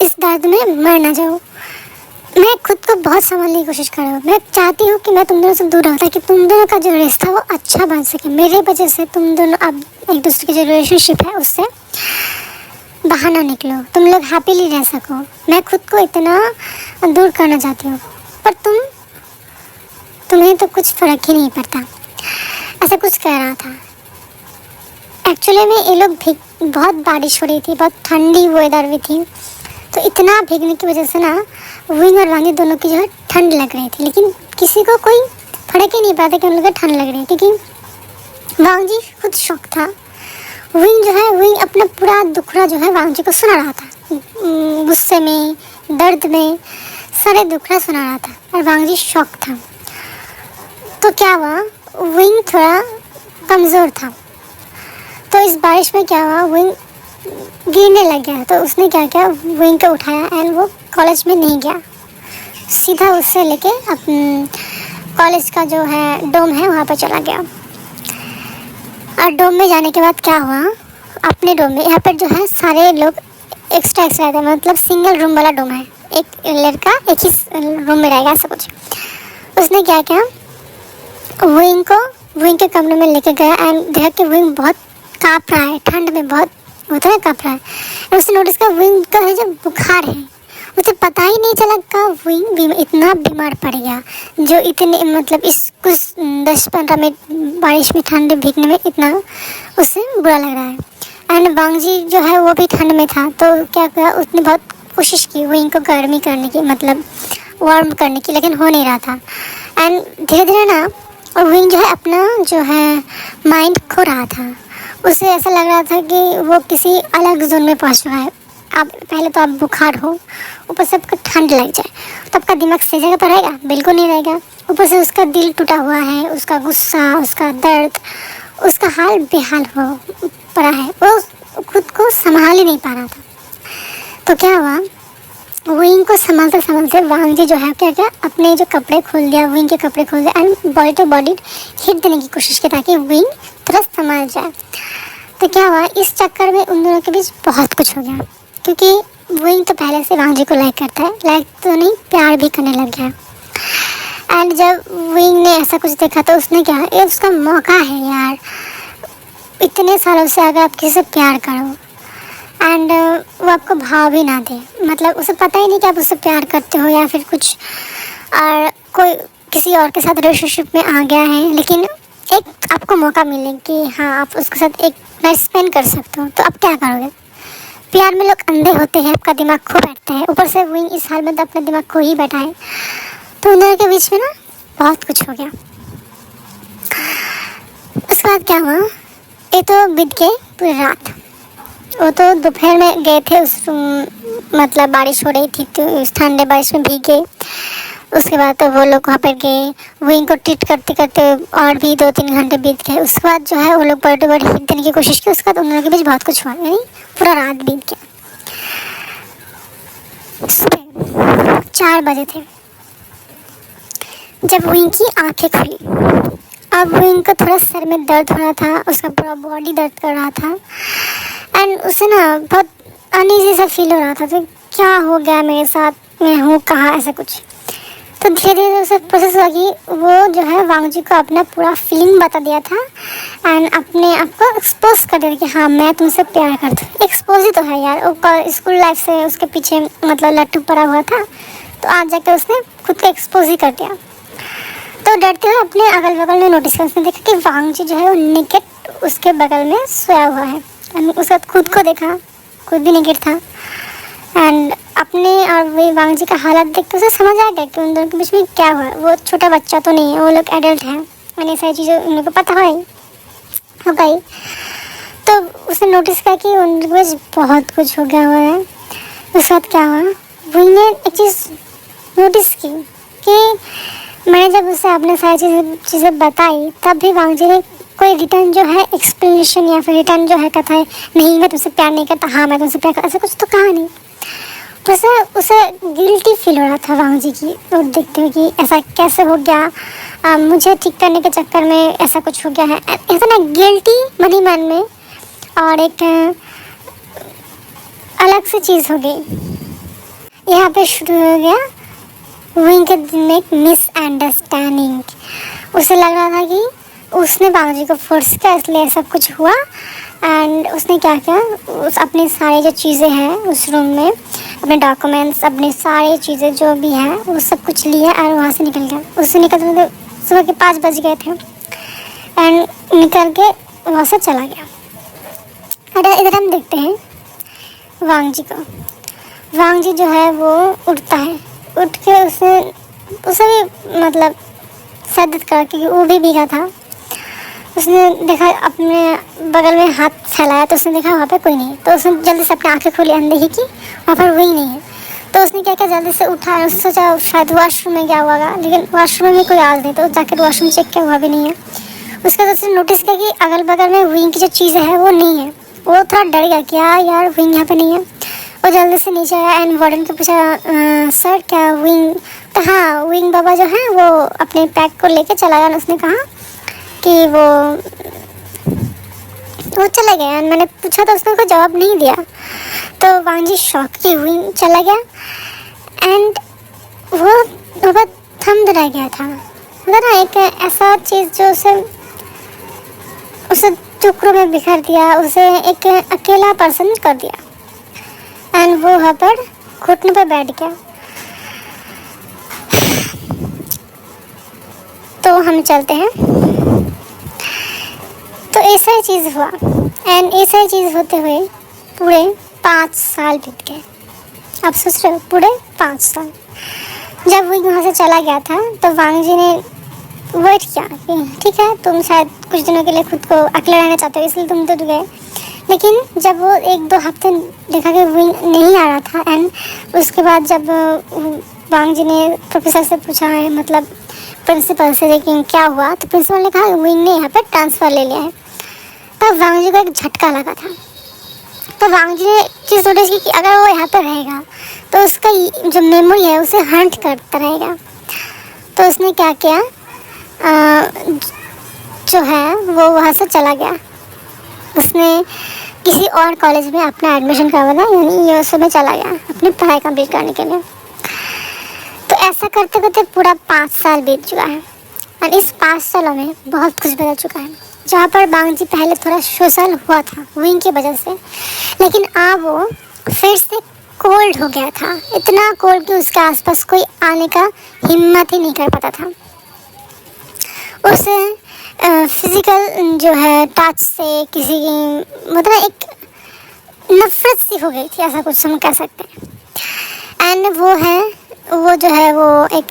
इस दर्द में मर ना जाऊँ। मैं खुद को बहुत संभालने की कोशिश कर रहा हूँ, मैं चाहती हूँ कि मैं तुम दोनों से दूर रहूँ ताकि तुम दोनों का जो रिश्ता वो अच्छा बन सके। मेरे वजह से तुम दोनों अब एक दूसरे की जो रिलेशनशिप है उससे बाहर ना निकलो, तुम लोग हैप्पीली रह सको। मैं खुद को इतना दूर करना चाहती हूँ पर तुम्हें तो कुछ फ़र्क ही नहीं पड़ता, ऐसा कुछ कह रहा था। एक्चुअली में ये लोग बहुत बारिश हो रही थी, बहुत ठंडी वेदर भी थी, तो इतना भीगने की वजह से ना विंग और वांजी दोनों की जो है ठंड लग रही थी, लेकिन किसी को कोई फर्क ही नहीं पड़ा कि उन लोगों को ठंड लग रही है, क्योंकि वांजी खुद शौक था। विंग अपना पूरा दुखड़ा जो है वांजी को सुना रहा था, गुस्से में, दर्द में, सारे दुखड़ा सुना रहा था और वांजी शौक था। तो क्या हुआ, विंग थोड़ा कमज़ोर था, तो इस बारिश में क्या हुआ, विंग गिरने लग गया। तो उसने क्या किया, विंग को उठाया एंड वो कॉलेज में नहीं गया, सीधा उससे लेके अपने कॉलेज का जो है डोम है वहाँ पर चला गया। और डोम में जाने के बाद क्या हुआ, अपने डोम में यहाँ पर जो है सारे लोग एक्स्ट्रा रहते हैं, मतलब सिंगल रूम वाला डोम है, एक लड़का एक ही रूम में रहेगा ऐसा कुछ। उसने क्या किया, विंग के कमरे में लेके गया एंड देखा कि विंग बहुत काँप रहा है, ठंड में बहुत होता है काँप रहा है। उसने नोटिस किया विंग का है जो बुखार है। उसे पता ही नहीं चला कब विंग इतना बीमार पड़ गया, जो इतने मतलब इस कुछ 10-15 मिनट बारिश में ठंड भीगने में इतना उससे बुरा लग रहा है। एंड वांग जी जो है वो भी ठंड में था, तो क्या किया उसने बहुत कोशिश की विंग को गर्मी करने की, मतलब वार्म करने की, लेकिन हो नहीं रहा था। एंड धीरे धीरे ना और विंग जो है अपना जो है माइंड खो रहा था। उसे ऐसा लग रहा था कि वो किसी अलग जोन में पहुंच चुका है। अब पहले तो आप बुखार हो, ऊपर से आपको ठंड लग जाए तो आपका दिमाग सही जगह पर रहेगा? बिल्कुल नहीं रहेगा। ऊपर से उसका दिल टूटा हुआ है, उसका गुस्सा, उसका दर्द, उसका हाल बेहाल हो पड़ा है। वो खुद को संभाल ही नहीं पा रहा था। तो क्या हुआ, विंग को संभालते संभालते वांग जी जो है क्या क्या अपने जो कपड़े खोल दिया, विंग के कपड़े खोल दिया and body to body hit देने की कोशिश की ताकि विंग तुरंत संभाल जाए। तो क्या हुआ, इस चक्कर में उन दोनों के बीच बहुत कुछ हो गया, क्योंकि विंग तो पहले से वांग जी को लाइक करता है, लाइक तो नहीं प्यार भी करने लग गया। एंड जब विंग ने ऐसा कुछ देखा तो उसने क्या, ये उसका मौका है यार, इतने सालों से अगर आप किसी से प्यार करो एंड वो आपको भाव भी ना दे, मतलब उसे पता ही नहीं कि आप उससे प्यार करते हो या फिर कुछ और कोई किसी और के साथ रिलेशनशिप में आ गया है, लेकिन एक आपको मौका मिले कि हाँ आप उसके साथ एक नाइट स्पेंड कर सकते हो, तो आप क्या करोगे? प्यार में लोग अंधे होते हैं, आपका दिमाग खो बैठता है। ऊपर से विंग इस हाल में तो अपना दिमाग खो ही बैठा है। तो उन दोनों के बीच में ना बहुत कुछ हो गया। उसके बाद क्या हुआ, ये तो बीत गई पूरी रात। वो तो दोपहर में गए थे उस मतलब बारिश हो रही थी तो उस ठंडे बारिश में भीग गए। उसके बाद तो वो लोग वहाँ पर गए, विंग को ट्रीट करते करते और भी 2-3 घंटे बीत गए। उसके बाद जो है वो लोग बड़े बड़े हिट देने की कोशिश की। उसके बाद उन लोगों के बीच बहुत कुछ हुआ, यानी पूरा रात बीत गया। सुबह 4 बजे थे जब विंग की आंखें खुली। अब विंग को थोड़ा सर में दर्द हो रहा था, उसका पूरा बॉडी दर्द कर रहा था एंड उसे ना बहुत अनईजी सा फील हो रहा था। तो क्या हो गया मेरे साथ, मैं हूँ कहाँ, ऐसा कुछ। तो धीरे धीरे उसे प्रोसेस हुआ कि वो जो है वांग जी को अपना पूरा फीलिंग बता दिया था एंड अपने आप को एक्सपोज कर दिया कि हाँ मैं तुमसे प्यार करती हूँ। एक्सपोज ही तो है यार, वो स्कूल लाइफ से उसके पीछे मतलब लट्टू पड़ा हुआ था, तो आज जाकर उसने खुद को एक्सपोज ही कर दिया। तो डरते हुए अपने अगल बगल में नोटिस किया, उसने देखा कि वांग जी जो है वो निकट उसके बगल में सोया हुआ है। उसके बाद खुद को देखा, खुद भी निकट था एंड अपने और वही वांग जी का हालत देख के उसे समझ आ गया कि उन दोनों के बीच में क्या हुआ। वो छोटा बच्चा तो नहीं है, वो लोग एडल्ट हैं, मैंने सारी चीज़ें उन लोगों को पता हो गई। तो उसने नोटिस किया कि उन लोगों के बीच बहुत कुछ हो गया हुआ है। उसके बाद क्या हुआ, वही ने एक चीज़ नोटिस की कि मैंने जब उसे अपने सारी चीज़ें बताई तब भी वांग जी ने कोई रिटर्न जो है एक्सप्लेनेशन या फिर रिटर्न जो है कहता है नहीं मैं तुमसे प्यार नहीं करता, हाँ मैं तुमसे प्यार करता, ऐसा कुछ तो कहा नहीं। उसे गिल्टी फील हो रहा था वांग जी की और देखते हुए कि ऐसा कैसे हो गया, मुझे ठीक करने के चक्कर में ऐसा कुछ हो गया है, ऐसा ना गिल्टी मन ही मन में। और एक अलग सी चीज़ हो गई यहाँ पे शुरू हो गया विंग के दिल में एक मिसअंडरस्टैंडिंग। उसे लग रहा था कि उसने वांग जी को फोर्स किया इसलिए सब कुछ हुआ एंड उसने क्या किया, उस अपनी सारी जो चीज़ें हैं उस रूम में, अपने डॉक्यूमेंट्स, अपनी सारी चीज़ें जो भी हैं वो सब कुछ लिया और वहाँ से निकल गया। उससे निकलते मतलब सुबह के 5 बज गए थे एंड निकल के वहाँ से चला गया। अरे इधर हम देखते हैं वांग जी को। वांग जी जो है वो उठता है, उठ के उसे भी मतलब सर करके वो भी भीगा था। उसने देखा अपने बगल में हाथ फैलाया तो उसने देखा वहाँ पे कोई नहीं है। तो उसने जल्दी से अपनी आंखें खोली, अंदर ही की वहाँ पर वही नहीं है। तो उसने क्या किया, जल्दी से उठा और सोचा शायद वॉशरूम में गया होगा, लेकिन वॉशरूम में कोई आवाज़ नहीं। तो जाकर वॉशरूम चेक किया, वहाँ भी नहीं है। उसके बाद उसने नोटिस किया कि अगल बगल में विंग की जो चीज़ें हैं वो नहीं है। वो थोड़ा डर गया कि यार विंग यहाँ पर नहीं है। वो जल्दी से नीचे आया एंड वार्डन को पूछा सर क्या विंग, तो हाँ विंग बाबा जो है वो अपने पैक को लेके चला गया। उसने कहा कि वो चला गया। मैंने पूछा तो उसने कोई जवाब नहीं दिया। तो वांग जी शॉक की विंग चला गया एंड वो बहुत थम रह गया था। मतलब ना एक ऐसा चीज़ जो उसे टुकड़ों में बिखर दिया, उसे एक अकेला पर्सन कर दिया एंड वो वहाँ पर घुटने पर बैठ गया। तो हम चलते हैं। तो ऐसा ही चीज़ हुआ एंड ऐसा ही चीज़ होते हुए पूरे 5 साल बीत गए। आप सोच रहे हो, पूरे 5 साल। जब वो वहाँ से चला गया था तो वांग जी ने वेट किया कि ठीक है, तुम शायद कुछ दिनों के लिए खुद को अकेला रहना चाहते हो, इसलिए तुम तो गए। लेकिन जब वो 1-2 हफ्ते देखा कि वो नहीं आ रहा था एंड उसके बाद जब वांग जी ने प्रोफेसर से पूछा है, मतलब प्रिंसिपल से, लेकिन क्या हुआ, तो प्रिंसिपल ने कहा विंग ने यहाँ पर ट्रांसफ़र ले लिया है। तब वांग जी को एक झटका लगा था। तो वांग जी ने चीज़ नोटिस की कि अगर वो यहाँ पर रहेगा तो उसका जो मेमोरी है उसे हंट करता रहेगा। तो उसने क्या किया, जो है वो वहाँ से चला गया। उसने किसी और कॉलेज में अपना एडमिशन करवाया, यानी यूएसए में चला गया अपनी पढ़ाई कंप्लीट करने के लिए। तो ऐसा करते करते पूरा 5 साल बीत चुका है और इस 5 सालों में बहुत कुछ बदल चुका है। जहाँ पर वांग जी पहले थोड़ा सोशल हुआ था विंग की वजह से, लेकिन अब वो फिर से कोल्ड हो गया था। इतना कोल्ड कि उसके आसपास कोई आने का हिम्मत ही नहीं कर पाता था। उसे फिज़िकल जो है टच से किसी की मतलब एक नफरत सी हो गई थी, ऐसा कुछ हम कह सकते हैं। एंड वो जो है वो एक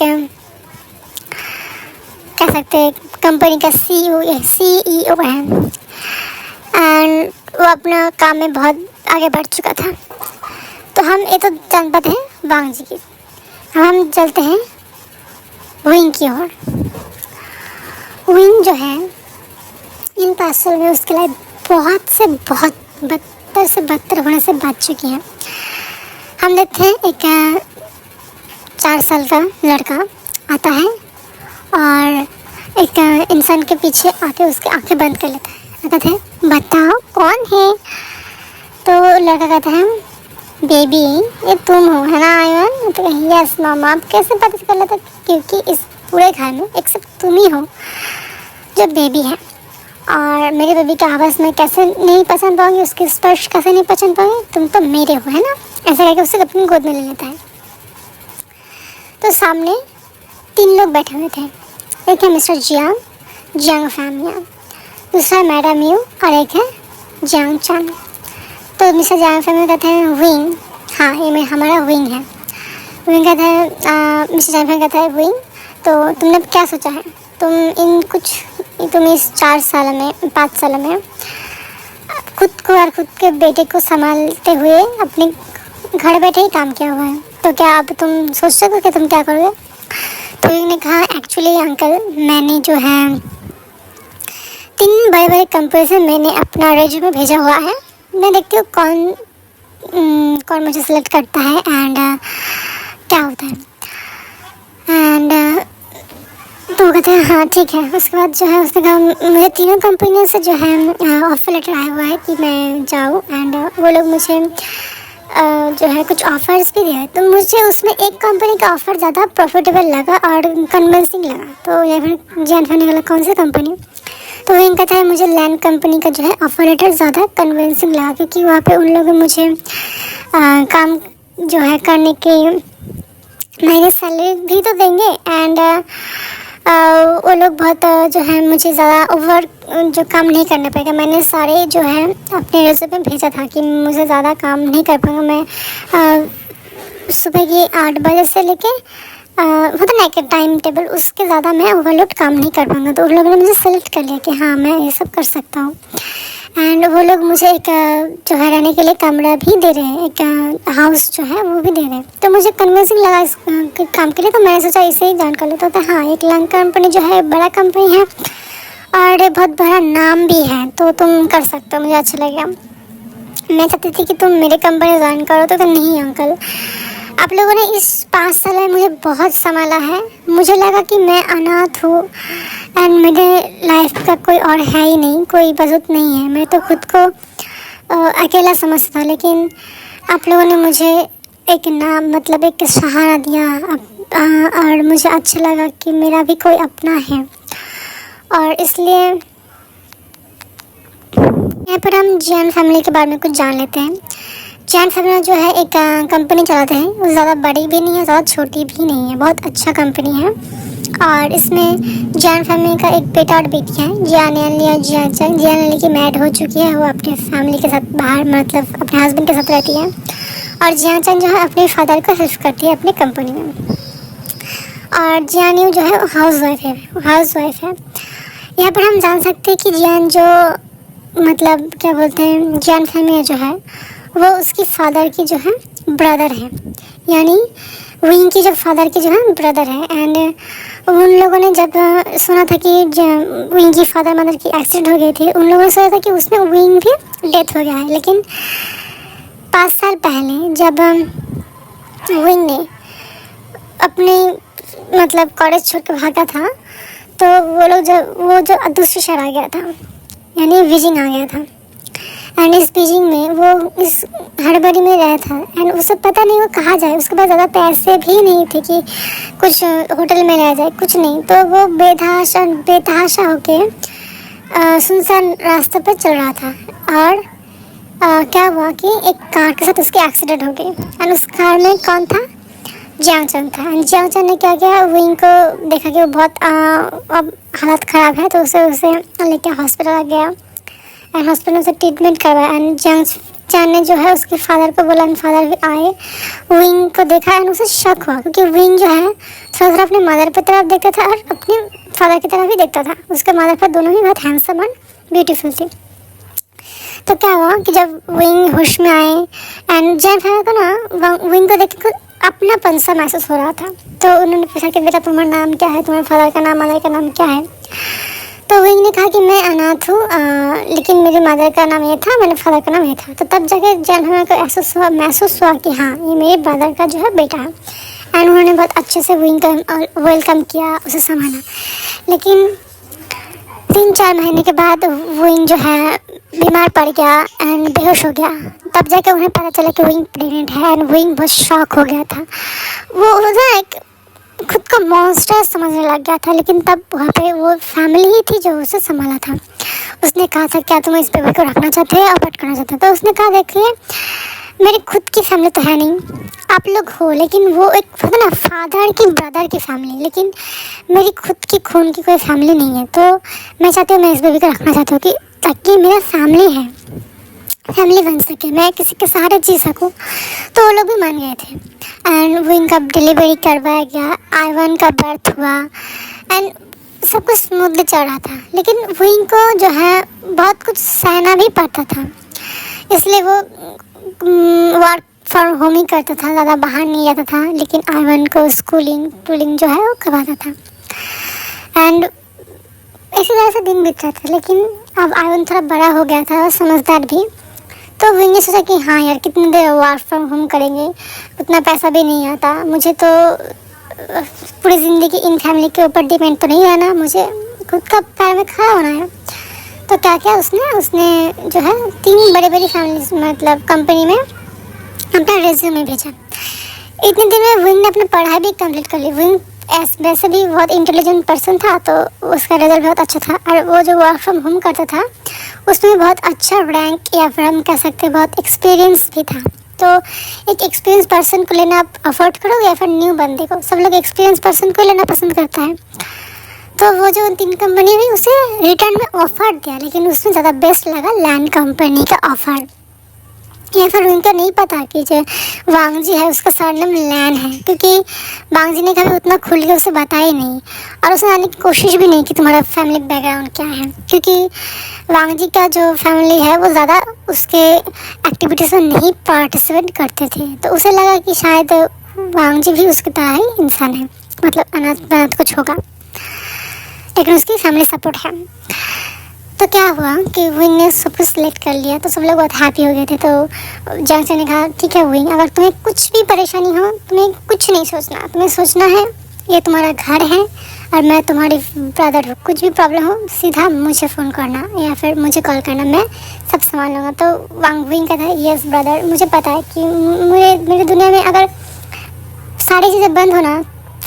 कह सकते हैं कंपनी का सीईओ है एंड वो अपना काम में बहुत आगे बढ़ चुका था। तो हम ये तो जान पाते हैं वांग जी की। हम चलते हैं विंग की ओर। विंग जो है इन 5 साल में उसके लिए बहुत बदतर से बदतर होने से बच चुकी है। हम देखते हैं एक 4 साल का लड़का आता है और एक इंसान के पीछे आके उसकी आंखें बंद कर लेता है। कहते हैं बताओ कौन है? तो लड़का कहता है बेबी ये तुम हो है ना आयन? तो यस मामा। आप कैसे पता कर लेता? क्योंकि इस पूरे घर में एक सिर्फ तुम ही हो जो बेबी है, और मेरे बेबी का आवाज़ मैं कैसे नहीं पहचान पाऊँगी, उसके स्पर्श कैसे नहीं पहचान पाऊँगी, तुम तो मेरे हो है ना। ऐसा करके उसे अपनी गोद में ले लेता है। तो सामने 3 लोग बैठे हुए थे। एक है मिस्टर जियांग फैमिया, दूसरा है मैडम यू और एक है जियांग चान। तो मिस्टर जियांग फैमिया कहते हैं विंग, हाँ ये हमारा विंग है। विंग कहते हैं मिस्टर जियांग फैमिया कहता है विंग, तो तुमने क्या सोचा है? तुम इस 4 साल में 5 साल में खुद को और खुद के बेटे को संभालते हुए अपने घर बैठे ही काम किया हुआ है, तो क्या अब तुम सोच सको कि तुम क्या करोगे? तो उन्होंने कहा एक्चुअली अंकल मैंने जो है 3 बड़े कंपनी से मैंने अपना रेज्यूमे भेजा हुआ है। मैं देखती हूँ कौन मुझे सेलेक्ट करता है एंड क्या होता है। एंड तो कहते हैं हाँ ठीक है। उसके बाद जो है उसने कहा मुझे 3 कंपनियों से जो है ऑफ़र लेटर आया हुआ है कि मैं जाऊँ, एंड वो लोग मुझे जो है कुछ ऑफ़र्स भी दिए। तो मुझे उसमें एक कंपनी का ऑफ़र ज़्यादा प्रॉफिटेबल लगा और कन्विंसिंग लगा। तो या फिर जान पाने वाला कौन सी कंपनी? तो वो कहता है मुझे लैंड कंपनी का जो है ऑफ़र लेटर ज़्यादा कन्विंसिंग लगा, क्योंकि वहाँ पे उन लोगों मुझे काम जो है करने के महीने सैलरी भी तो देंगे, एंड वो लोग बहुत जो है मुझे ज़्यादा ओवर जो काम नहीं करना पड़ेगा। मैंने सारे जो है अपने रेज़्यूमे में भेजा था कि मुझे ज़्यादा काम नहीं कर पाऊँगा। मैं सुबह की 8 बजे से लेके होता ना कि टाइम टेबल, उसके ज़्यादा मैं ओवरलोड काम नहीं कर पाऊँगा। तो उन लोगों ने मुझे सेलेक्ट कर लिया कि हाँ मैं ये सब कर सकता हूँ। एंड वो लोग मुझे एक जो है रहने के लिए कमरा भी दे रहे हैं, एक हाउस जो है वो भी दे रहे हैं। तो मुझे कन्विंसिंग लगा इस काम के लिए, तो मैंने सोचा इसे ही ज्वाइन कर लेता था। हाँ एक लैंड कंपनी जो है बड़ा कंपनी है और बहुत बड़ा नाम भी है, तो तुम कर सकते हो, मुझे अच्छा लगेगा। मैं चाहती थी कि तुम मेरे कंपनी ज्वाइन करो, तो नहीं अंकल आप लोगों ने इस 5 साल में मुझे बहुत संभाला है। मुझे लगा कि मैं अनाथ हूँ एंड मेरे लाइफ का कोई और है ही नहीं, कोई वजूद नहीं है। मैं तो खुद को अकेला समझता था, लेकिन आप लोगों ने मुझे एक नाम मतलब एक सहारा दिया और मुझे अच्छा लगा कि मेरा भी कोई अपना है। और इसलिए यहाँ पर हम जियान फैमिली के बारे में कुछ जान लेते हैं। जियान फैमिली जो है एक कंपनी चलाते हैं, वो ज़्यादा बड़ी भी नहीं है, ज़्यादा छोटी भी नहीं है, बहुत अच्छा कंपनी है। और इसमें जियान फैमिली का एक बेटा और बेटी है, जियान अली और जियान चंग। जियान अली की मैरिड हो चुकी है, वो अपने फैमिली के साथ बाहर मतलब अपने हस्बैंड के साथ रहती है। और जियान चंग जो है अपने फादर को हेल्प करती है अपनी कंपनी में। और जियान यू जो है हाउस वाइफ है। यहाँ पर हम जान सकते हैं कि जियान जो मतलब क्या बोलते हैं, जियान फैमिली जो है वो उसकी फादर की जो है ब्रदर है, यानी विंग की जो फादर की जो है ब्रदर है। एंड उन लोगों ने जब सुना था कि विंग की फादर मदर की एक्सीडेंट हो गई थी, उन लोगों ने सोचा था कि उसमें विंग भी डेथ हो गया है। लेकिन 5 साल पहले जब विंग ने अपने मतलब कॉलेज छोड़ के भागा था, तो वो जो दूसरे शहर आ गया था, यानी बीजिंग आ गया था। एंड इस बीजिंग में वो इस हड़बड़ी में रहा था एंड उसे पता नहीं वो कहाँ जाए। उसके पास ज़्यादा पैसे भी नहीं थे कि कुछ होटल में रह जाए, कुछ नहीं। तो वो बेतहाशा होके सुनसान रास्ते पर चल रहा था। और क्या हुआ कि एक कार के साथ उसकी एक्सीडेंट हो गई। एंड उस कार में कौन था? जियांग चंग था। एंड जियांग चंग ने क्या किया, विंग को देखा कि वो बहुत अब हालत ख़राब है, तो उसे लेके हॉस्पिटल आ गया एंड हॉस्पिटल से ट्रीटमेंट करवाया। एंड जियांग चंग ने जो है उसके फादर को बोला, फादर भी आए, विंग को देखा एंड उसे शक हुआ, क्योंकि विंग जो है थोड़ा अपने मदर की तरफ देखता था और अपने फादर की तरफ भी देखता था। उसके मदर पर दोनों ही बहुत हैंडसम एंड ब्यूटीफुल थी। तो क्या हुआ कि जब विंग होश में आए एंड जियांग चंग को ना विंग को देख के अपनापन सा महसूस हो रहा था। तो उन्होंने पूछा कि बेटा तुम्हारा नाम क्या है, तुम्हारे फादर का नाम मदर का नाम क्या है? तो विंग ने कहा कि मैं अनाथ हूँ, लेकिन मेरे मदर का नाम ये था, मेरे फादर का नाम ये था। तो तब जाके जियांग को महसूस हुआ कि हाँ ये मेरे ब्रदर का जो है बेटा है। एंड उन्होंने बहुत अच्छे से विंग का वेलकम किया, उसे संभाला। लेकिन 3-4 महीने के बाद विंग जो है बीमार पड़ गया एंड बेहोश हो गया। तब जाके उन्हें पता चला कि विंग प्रेग्नेंट है एंड विंग बहुत शॉक हो गया था। वो ना एक खुद का मॉन्स्टर समझने लग गया था। लेकिन तब वहाँ पे वो फैमिली ही थी जो उसे संभाला था। उसने कहा था क्या तुम इस बेबी को रखना चाहते हैं और बट करना चाहते हैं? तो उसने कहा देखिए मेरी खुद की फैमिली तो है नहीं, आप लोग हो, लेकिन वो एक होता ना फादर की ब्रदर की फैमिली, लेकिन मेरी खुद की खून की कोई फैमिली नहीं है। तो मैं चाहती हूँ, मैं इस बेबी को रखना चाहती हूँ कि ताकि मेरा फैमिली बन सके, मैं किसी के सहारे जी सकूँ। तो वो लोग भी मान गए थे एंड विंग का डिलीवरी करवाया गया, आइवन का बर्थ हुआ एंड सब कुछ स्मूथली चल रहा था। लेकिन विंग को जो है बहुत कुछ सहना भी पड़ता था, इसलिए वो वर्क फ्रॉम होम ही करता था, ज़्यादा बाहर नहीं जाता था। लेकिन आइवन को स्कूलिंग जो है वो करवाता था एंड इसी तरह से दिन बीत रहा था। लेकिन अब आइवन थोड़ा बड़ा हो गया था और समझदार भी। तो विंग ने सोचा कि हाँ यार कितनी देर वर्क फ्रॉम होम करेंगे, उतना पैसा भी नहीं आता, मुझे तो पूरी ज़िंदगी इन फैमिली के ऊपर डिपेंड तो नहीं रहना, मुझे खुद का पैर में खड़ा होना है। तो क्या किया उसने जो है 3 बड़ी फैमिली मतलब कंपनी में अपना रेज्यूमे भेजा। इतने दिन में विंग ने अपनी पढ़ाई भी कंप्लीट कर ली। विंग वैसे भी बहुत इंटेलिजेंट पर्सन था, तो उसका रिजल्ट बहुत अच्छा था। और वो जो वर्क फ्रॉम होम करता था उसमें बहुत अच्छा रैंक या फिर हम कह सकते हैं बहुत एक्सपीरियंस भी था। तो एक एक्सपीरियंस पर्सन को लेना आप अफोर्ड करो या फिर न्यू बंदे को, सब लोग एक्सपीरियंस पर्सन को लेना पसंद करता है। तो वो जो 3 कंपनी हुई उसे रिटर्न में ऑफर दिया, लेकिन उसमें ज़्यादा बेस्ट लगा लैंड कंपनी का ऑफर। या फिर उनको नहीं पता कि जो वांग जी है उसका सरनेम लैन है, क्योंकि वांग जी ने कभी उतना खुल के उसे बताया ही नहीं और उसे जानने की कोशिश भी नहीं कि तुम्हारा फैमिली बैकग्राउंड क्या है, क्योंकि वांग जी का जो फैमिली है वो ज़्यादा उसके एक्टिविटीज़ में नहीं पार्टिसिपेट करते थे। तो उसे लगा कि शायद वांग जी भी उसकी तरह ही इंसान है, मतलब अनाथ कुछ होगा, लेकिन उसकी फैमिली सपोर्ट है। तो क्या हुआ कि विंग ने सब कुछ सिलेक्ट कर लिया, तो सब लोग बहुत हैप्पी हो गए थे। तो जियांग चंग ने कहा ठीक है विंग, अगर तुम्हें कुछ भी परेशानी हो तुम्हें कुछ नहीं सोचना, तुम्हें सोचना है ये तुम्हारा घर है और मैं तुम्हारी ब्रदर हूँ, कुछ भी प्रॉब्लम हो सीधा मुझे फ़ोन करना या फिर मुझे कॉल करना, मैं सब संभाल लूँगा। तो विंग कहता है यस ब्रदर, मुझे पता है कि मेरी दुनिया में अगर सारी चीज़ें बंद होना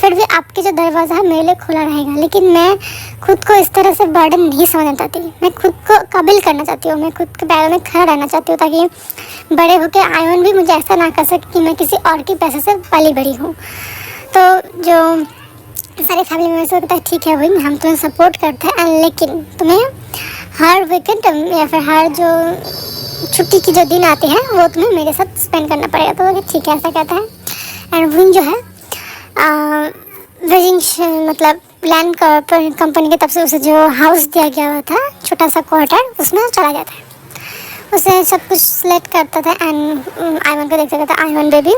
फिर भी आपके जो दरवाज़ा है मेरे लिए खुला रहेगा। लेकिन मैं खुद को इस तरह से बर्डन नहीं समझना चाहती। मैं खुद को काबिल करना चाहती हूँ, मैं खुद के पैरों में खड़ा रहना चाहती हूँ, ताकि बड़े होकर आयन भी मुझे ऐसा ना कर सके कि मैं किसी और के पैसे से पली बड़ी हूँ। तो जो सारे फैमिली मेम्बर्स को कहता है ठीक है भाई, हम तुम्हें सपोर्ट करते हैं, लेकिन तुम्हें हर वीकेंड या फिर हर जो छुट्टी की जो दिन आते हैं वो तुम्हें मेरे साथ स्पेंड करना पड़ेगा। तो वो ठीक है ऐसा कहता है। एंड विन जो है वेजिंग मतलब लैंड कंपनी की तरफ से उसे जो हाउस दिया गया हुआ था, छोटा सा क्वार्टर, उसमें चला जाता है। उसे सब कुछ सिलेक्ट करता था एंड आयमन को देखता कहता आयमन बेबी,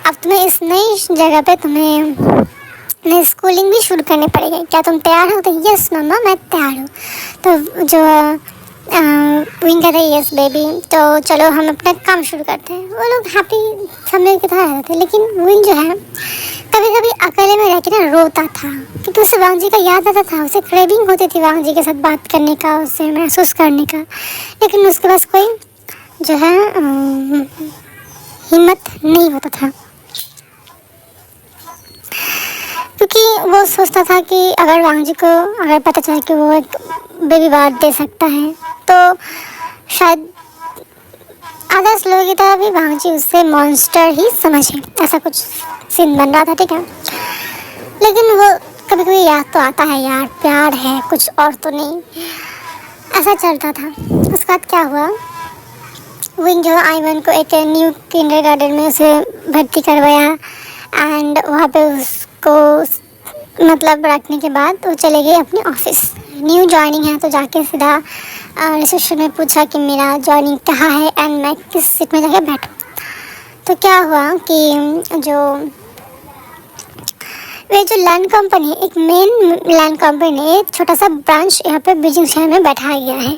अब तुम्हें इस नई जगह पे तुम्हें स्कूलिंग भी शुरू करनी पड़ेगी, क्या तुम तैयार हो? तो यस मम्मा मैं तैयार हूँ। तो जो विंग कहते हैं यस बेबी, तो चलो हम अपना काम शुरू करते हैं। वो लोग हैप्पी फैमिली की तरह रहते थे। लेकिन विंग जो है कभी कभी अकेले में रह के ना रोता था, क्योंकि उसे वांग जी का याद आता था। उसे क्रेविंग होती थी वांग जी के साथ बात करने का, उससे महसूस करने का, लेकिन उसके पास कोई जो है हिम्मत नहीं होता था, क्योंकि वो सोचता था कि अगर वांग जी को अगर पता चले कि वो एक बेबी बात दे सकता है तो शायद अदर्स लोगों की तरह भी वांग जी उससे मॉन्स्टर ही समझे। ऐसा कुछ सीन बन रहा था, ठीक है। लेकिन वो कभी कभी याद तो आता है यार, प्यार है कुछ और तो नहीं, ऐसा चलता था। उसके बाद क्या हुआ, विंग जो आइवन को एक न्यू किंडरगार्टन में उसे भर्ती करवाया एंड वहाँ पे उसको मतलब रखने के बाद वो चले गए अपने ऑफिस। न्यू जॉइनिंग है तो जाके सीधा रिसेप्शन में पूछा कि मेरा जॉइनिंग कहाँ है एंड मैं किस सीट में जाके बैठूँ। तो क्या हुआ कि जो वे जो लैंड कंपनी, एक मेन लैंड कंपनी, एक छोटा सा ब्रांच यहाँ पे बीजिंग शहर में बैठाया गया है,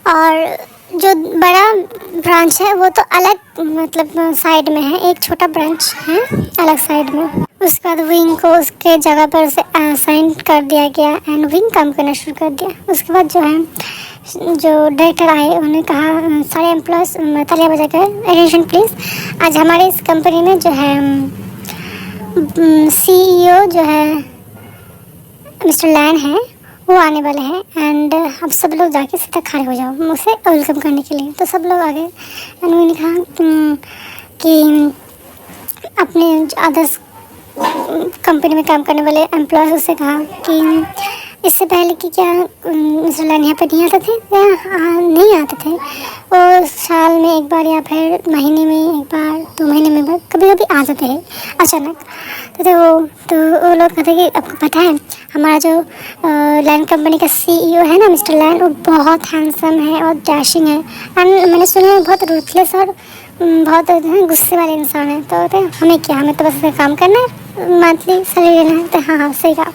और जो बड़ा ब्रांच है वो तो अलग मतलब साइड में है, एक छोटा ब्रांच है अलग साइड में। उसके बाद विंग को उसके जगह पर उसे असाइन कर दिया गया एंड विंग काम करना शुरू कर दिया। उसके बाद जो है जो डायरेक्टर आए उन्होंने कहा सारे एम्प्लॉयज़ तालियां बजाकर अटेंशन प्लीज़, आज हमारे इस कंपनी में जो है CEO जो है मिस्टर लैन है वो आने वाले हैं एंड अब सब लोग जाके सीधा खड़े हो जाओ मुझसे वेलकम करने के लिए। तो सब लोग आ गए एंड उन्होंने कहा कि अपने अदर्स कंपनी में काम करने वाले एम्प्लॉयज़ से कहा कि इससे पहले कि क्या मिस्टर लैन यहाँ पे नहीं आते थे या नहीं आते थे, वो साल में एक बार या फिर महीने में एक बार, 2 महीने में एक बार, कभी कभी आते थे अचानक। तो वो लोग कहते कि आपको पता है हमारा जो लैंड कंपनी का CEO है ना मिस्टर लैन, वो बहुत हैंडसम है और डैशिंग है एंड मैंने सुना है बहुत रूथलेस और बहुत गुस्से वाले इंसान है। तो हमें क्या, हमें तो बस काम करना है, मंथली सैलरी लेना है। तो हाँ सही कहा।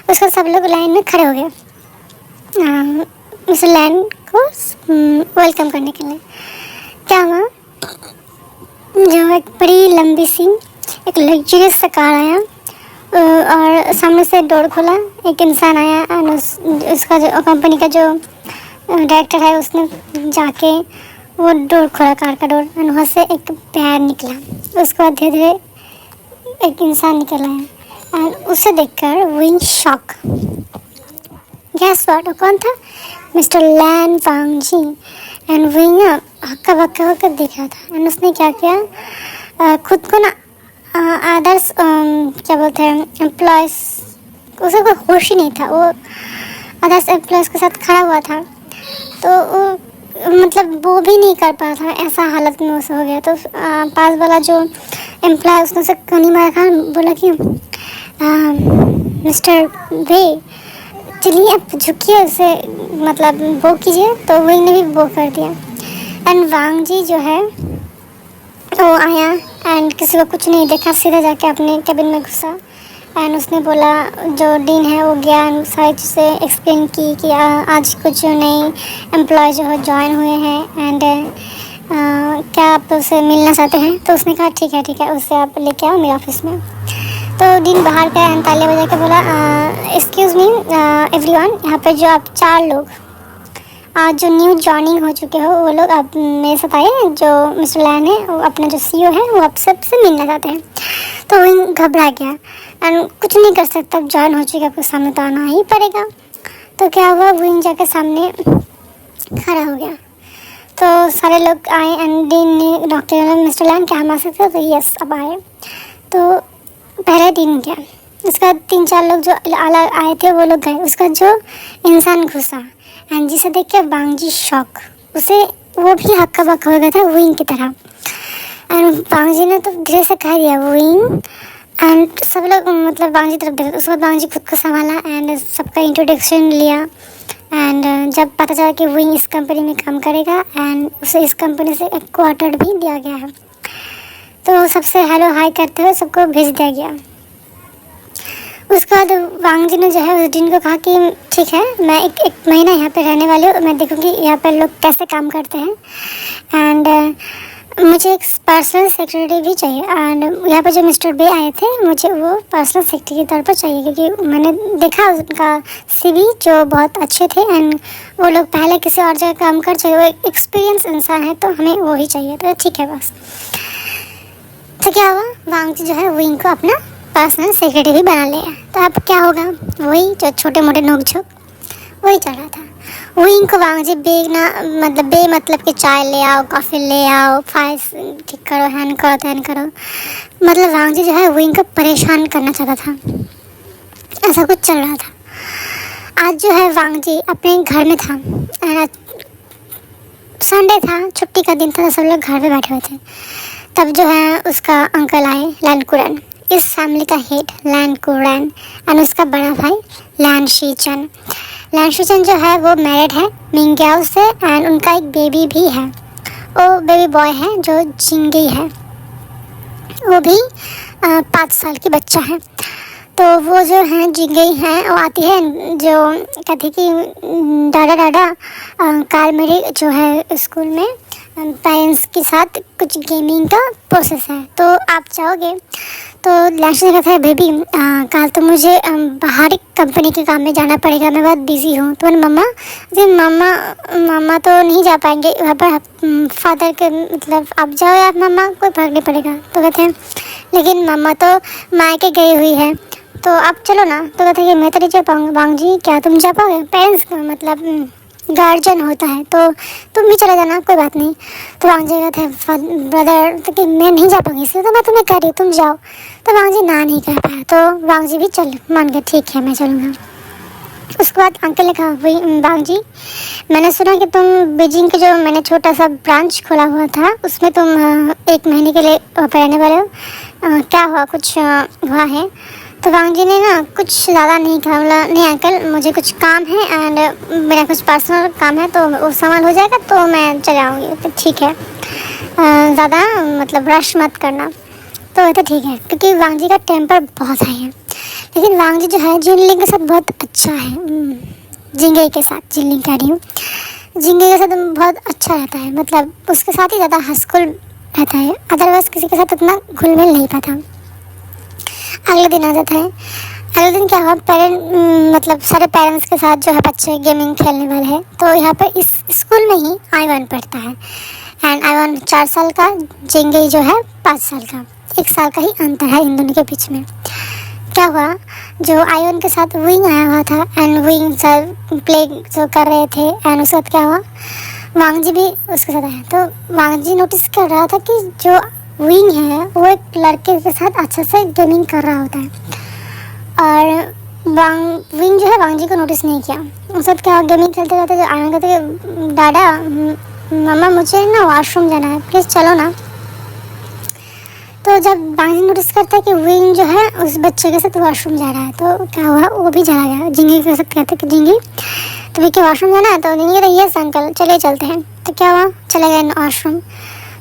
उसका सब लोग लाइन में खड़े हो गए मिस्टर लैन को वेलकम करने के लिए। क्या हुआ, जो एक बड़ी लंबी सी एक लग्जरियस सा कार आया और सामने से डोर खोला, एक इंसान आया और उसका जो कंपनी का जो डायरेक्टर है उसने जाके वो डोर खोला, कार का डोर, और वहाँ से एक पैर निकला। उसके बाद धीरे धीरे एक इंसान निकला है और उसे देखकर विंग शॉक। गैस व्हाट, कौन था? Mister Lan Wang ji. And विंग हक्का बक्का होकर देख रहा था एंड उसने क्या किया, खुद को ना अदर्स क्या बोलते हैं एम्प्लॉयज़, उसे कोई होश ही नहीं था, वो अदर्स एम्प्लॉयज़ के साथ खड़ा हुआ था। तो वो मतलब वो भी नहीं कर पा रहा था, ऐसा हालत में उसे हो गया। तो पास वाला जो एम्प्लॉय उसने उसे कनी मारा था, बोला कि मिस्टर वे चलिए आप झुकिए, उसे मतलब वो कीजिए। तो विंग ने भी वो कर दिया एंड वांग जी जो है वो आया एंड किसी को कुछ नहीं देखा, सीधा जाके अपने कैबिन में घुसा एंड उसने बोला, जो डीन है वो गया, सारी चीज़ें एक्सप्लेन की कि आज कुछ नए एम्प्लॉय जो है ज्वाइन हुए हैं एंड क्या आप उससे मिलना चाहते हैं। तो उसने कहा ठीक है उससे आप लेके आओ मेरे ऑफिस में। तो डीन बाहर गया एंड तालियां बजा के बोला एक्सक्यूज़ मी एवरीवन, यहाँ पे जो आप 4 लोग जो न्यू जॉइनिंग हो चुके हो वो लोग आप मेरे साथ आए, जो मिस्टर लैन है वो अपना जो CEO है वो आप सबसे मिलना चाहते हैं। तो विंग घबरा गया एंड कुछ नहीं कर सकता, अब ज्वाइन हो चुका, आपके सामने तो आना ही पड़ेगा। तो क्या हुआ, विंग जाके सामने खड़ा हो गया। तो सारे लोग आए एंड डीन ने डॉक्टर ने मिस्टर लैन क्या हम आ सकते हो, तो यस अब आए। तो पहला दिन गया, उसका 3-4 लोग जो अलग आए थे वो लोग गए, उसका जो इंसान घुसा एंड जिसे देख के वांग जी शॉक, उसे वो भी हक्का बक्का हो गया था विंग की तरह। एंड वांग जी ने तो धीरे से कह दिया विंग, एंड सब लोग मतलब वांग जी तरफ देखे। उसके बाद वांग जी खुद को संभाला एंड सबका इंट्रोडक्शन लिया। एंड जब पता चला कि विंग इस कंपनी में काम करेगा एंड उसे इस कंपनी से एक क्वार्टर भी दिया गया है, तो सबसे हेलो हाई करते हुए सबको भेज दिया गया। उसके बाद वांग जी ने जो है उस दिन को कहा कि ठीक है, मैं एक महीना यहाँ पे रहने वाली हूँ, मैं देखूँगी यहाँ पर लोग कैसे काम करते हैं। एंड मुझे एक पर्सनल सेक्रेटरी भी चाहिए, एंड यहाँ पर जो मिस्टर बे आए थे मुझे वो पर्सनल सेक्रेटरी के तौर पर चाहिए, क्योंकि मैंने देखा उनका सीवी जो बहुत अच्छे थे एंड वो लोग पहले किसी और जगह काम कर चुके, वो एक एक्सपीरियंस इंसान है, तो हमें वो ही चाहिए। तो ठीक है बस। तो क्या हुआ, वांग जी जो है विंग को अपना पर्सनल सेक्रेटरी बना लिया। तो अब क्या होगा, वही जो छोटे मोटे नोक-झोंक वही चल रहा था। विंग को वांग जी मतलब कि चाय ले आओ, कॉफ़ी ले आओ, फाइल्स ठीक करो, हैन करो, तैन करो, मतलब वांग जी जो है विंग को परेशान करना चाहता था। ऐसा कुछ चल रहा था। आज जो है वांग जी अपने घर में था, संडे था, छुट्टी का दिन था, तो सब लोग घर में बैठे हुए थे। तब जो है उसका अंकल आए, लैन कुरन, इस फैमिली का हेड लैन कुरन, एंड उसका बड़ा भाई लैन शीचन। लैन शीचन जो है वो मैरिड है मिंग्याओ से एंड उनका एक बेबी भी है, वो बेबी बॉय है जो जिंगी है, वो भी 5 साल की बच्चा है। तो वो जो है जिंगी हैं, वो आती है जो कहती कि दादा दादा काल मेरी जो है स्कूल में पेरेंट्स के साथ कुछ गेमिंग का प्रोसेस है, तो आप चाहोगे। तो लास्ट ने कहा था बेबी कल तो मुझे बाहर कंपनी के काम में जाना पड़ेगा, मैं बहुत बिजी हूँ। तो मम्मा तो नहीं जा पाएंगे वहाँ पर, फादर के मतलब आप जाओ या मम्मा, कोई फर्क नहीं पड़ेगा। तो कहते हैं लेकिन मम्मा तो मायके गई हुई है, तो आप चलो ना। तो कहते हैं कि मैं तो नहीं जा पाऊँगा। वांग जी क्या तुम जा पाओगे, पेरेंट्स का मतलब गार्जियन होता है, तो तुम भी चले जाना, कोई बात नहीं। तो वांग जी कहते हैं ब्रदर तो कि मैं नहीं जा पाऊँगी, इसलिए तो मैं तुम्हें कह रही हूँ तुम जाओ। तो वांग जी ना नहीं कह पाया, तो वांग जी भी चल मान गए, ठीक है मैं चलूँगा। उसके बाद अंकल ने कहा वांग जी मैंने सुना कि तुम बीजिंग के जो मैंने छोटा सा ब्रांच खोला हुआ था उसमें तुम 1 महीने के लिए रहने वाले हो, क्या हुआ, कुछ हुआ है। तो वांग जी ने ना कुछ ज़्यादा नहीं कहा, बोला नहीं अंकल मुझे कुछ काम है एंड मेरा कुछ पर्सनल काम है, तो वो सामान हो जाएगा तो मैं चले आऊँगी। तो ठीक है, ज़्यादा मतलब रश मत करना। तो तो ठीक है, क्योंकि वांग जी का टेम्पर बहुत हाई है, लेकिन वांग जी जो है जिनलिंग के साथ बहुत अच्छा है, जिंगे के साथ, जिनलिंग कह रही हूँ, जिंगे के साथ बहुत अच्छा रहता है, मतलब उसके साथ ही ज़्यादा हंसखुल रहता है, अदरवाइज़ किसी के साथ उतना घुल मिल नहीं पाता। अगले दिन आ जाता है, अगले दिन क्या हुआ, मतलब सारे पेरेंट्स के साथ जो है बच्चे गेमिंग खेलने वाले हैं। तो यहाँ पर इस स्कूल में ही आईवान पढ़ता है एंड आईवान 4 साल का, जिंगे जो है 5 साल का, 1 साल का ही अंतर है इन दोनों के बीच में। क्या हुआ, जो आईवान के साथ विंग आया हुआ था एंड विंग सर प्ले जो कर रहे थे एंड उसके साथ क्या हुआ, वांग जी भी उसके साथ आया। तो वांग जी नोटिस कर रहा था कि जो विंग है वो एक लड़के के साथ अच्छे से गेमिंग कर रहा होता है, और विंग जो है वांग जी को नोटिस नहीं किया। उस वक्त क्या गेमिंग खेलते रहते, जो आने कहते दादा मम्मा मुझे ना वॉशरूम जाना है, प्लीज़ चलो ना। तो जब वांग जी नोटिस करता है कि विंग जो है उस बच्चे के साथ वॉशरूम जा रहा है, तो क्या हुआ, वो भी चला गया। जिंगी के साथ कहते कि जिंगी तुम्हें क्या वॉशरूम जाना है, तो जिंगी तो यस अंकल चले चलते हैं। तो क्या हुआ, चले गए वॉशरूम।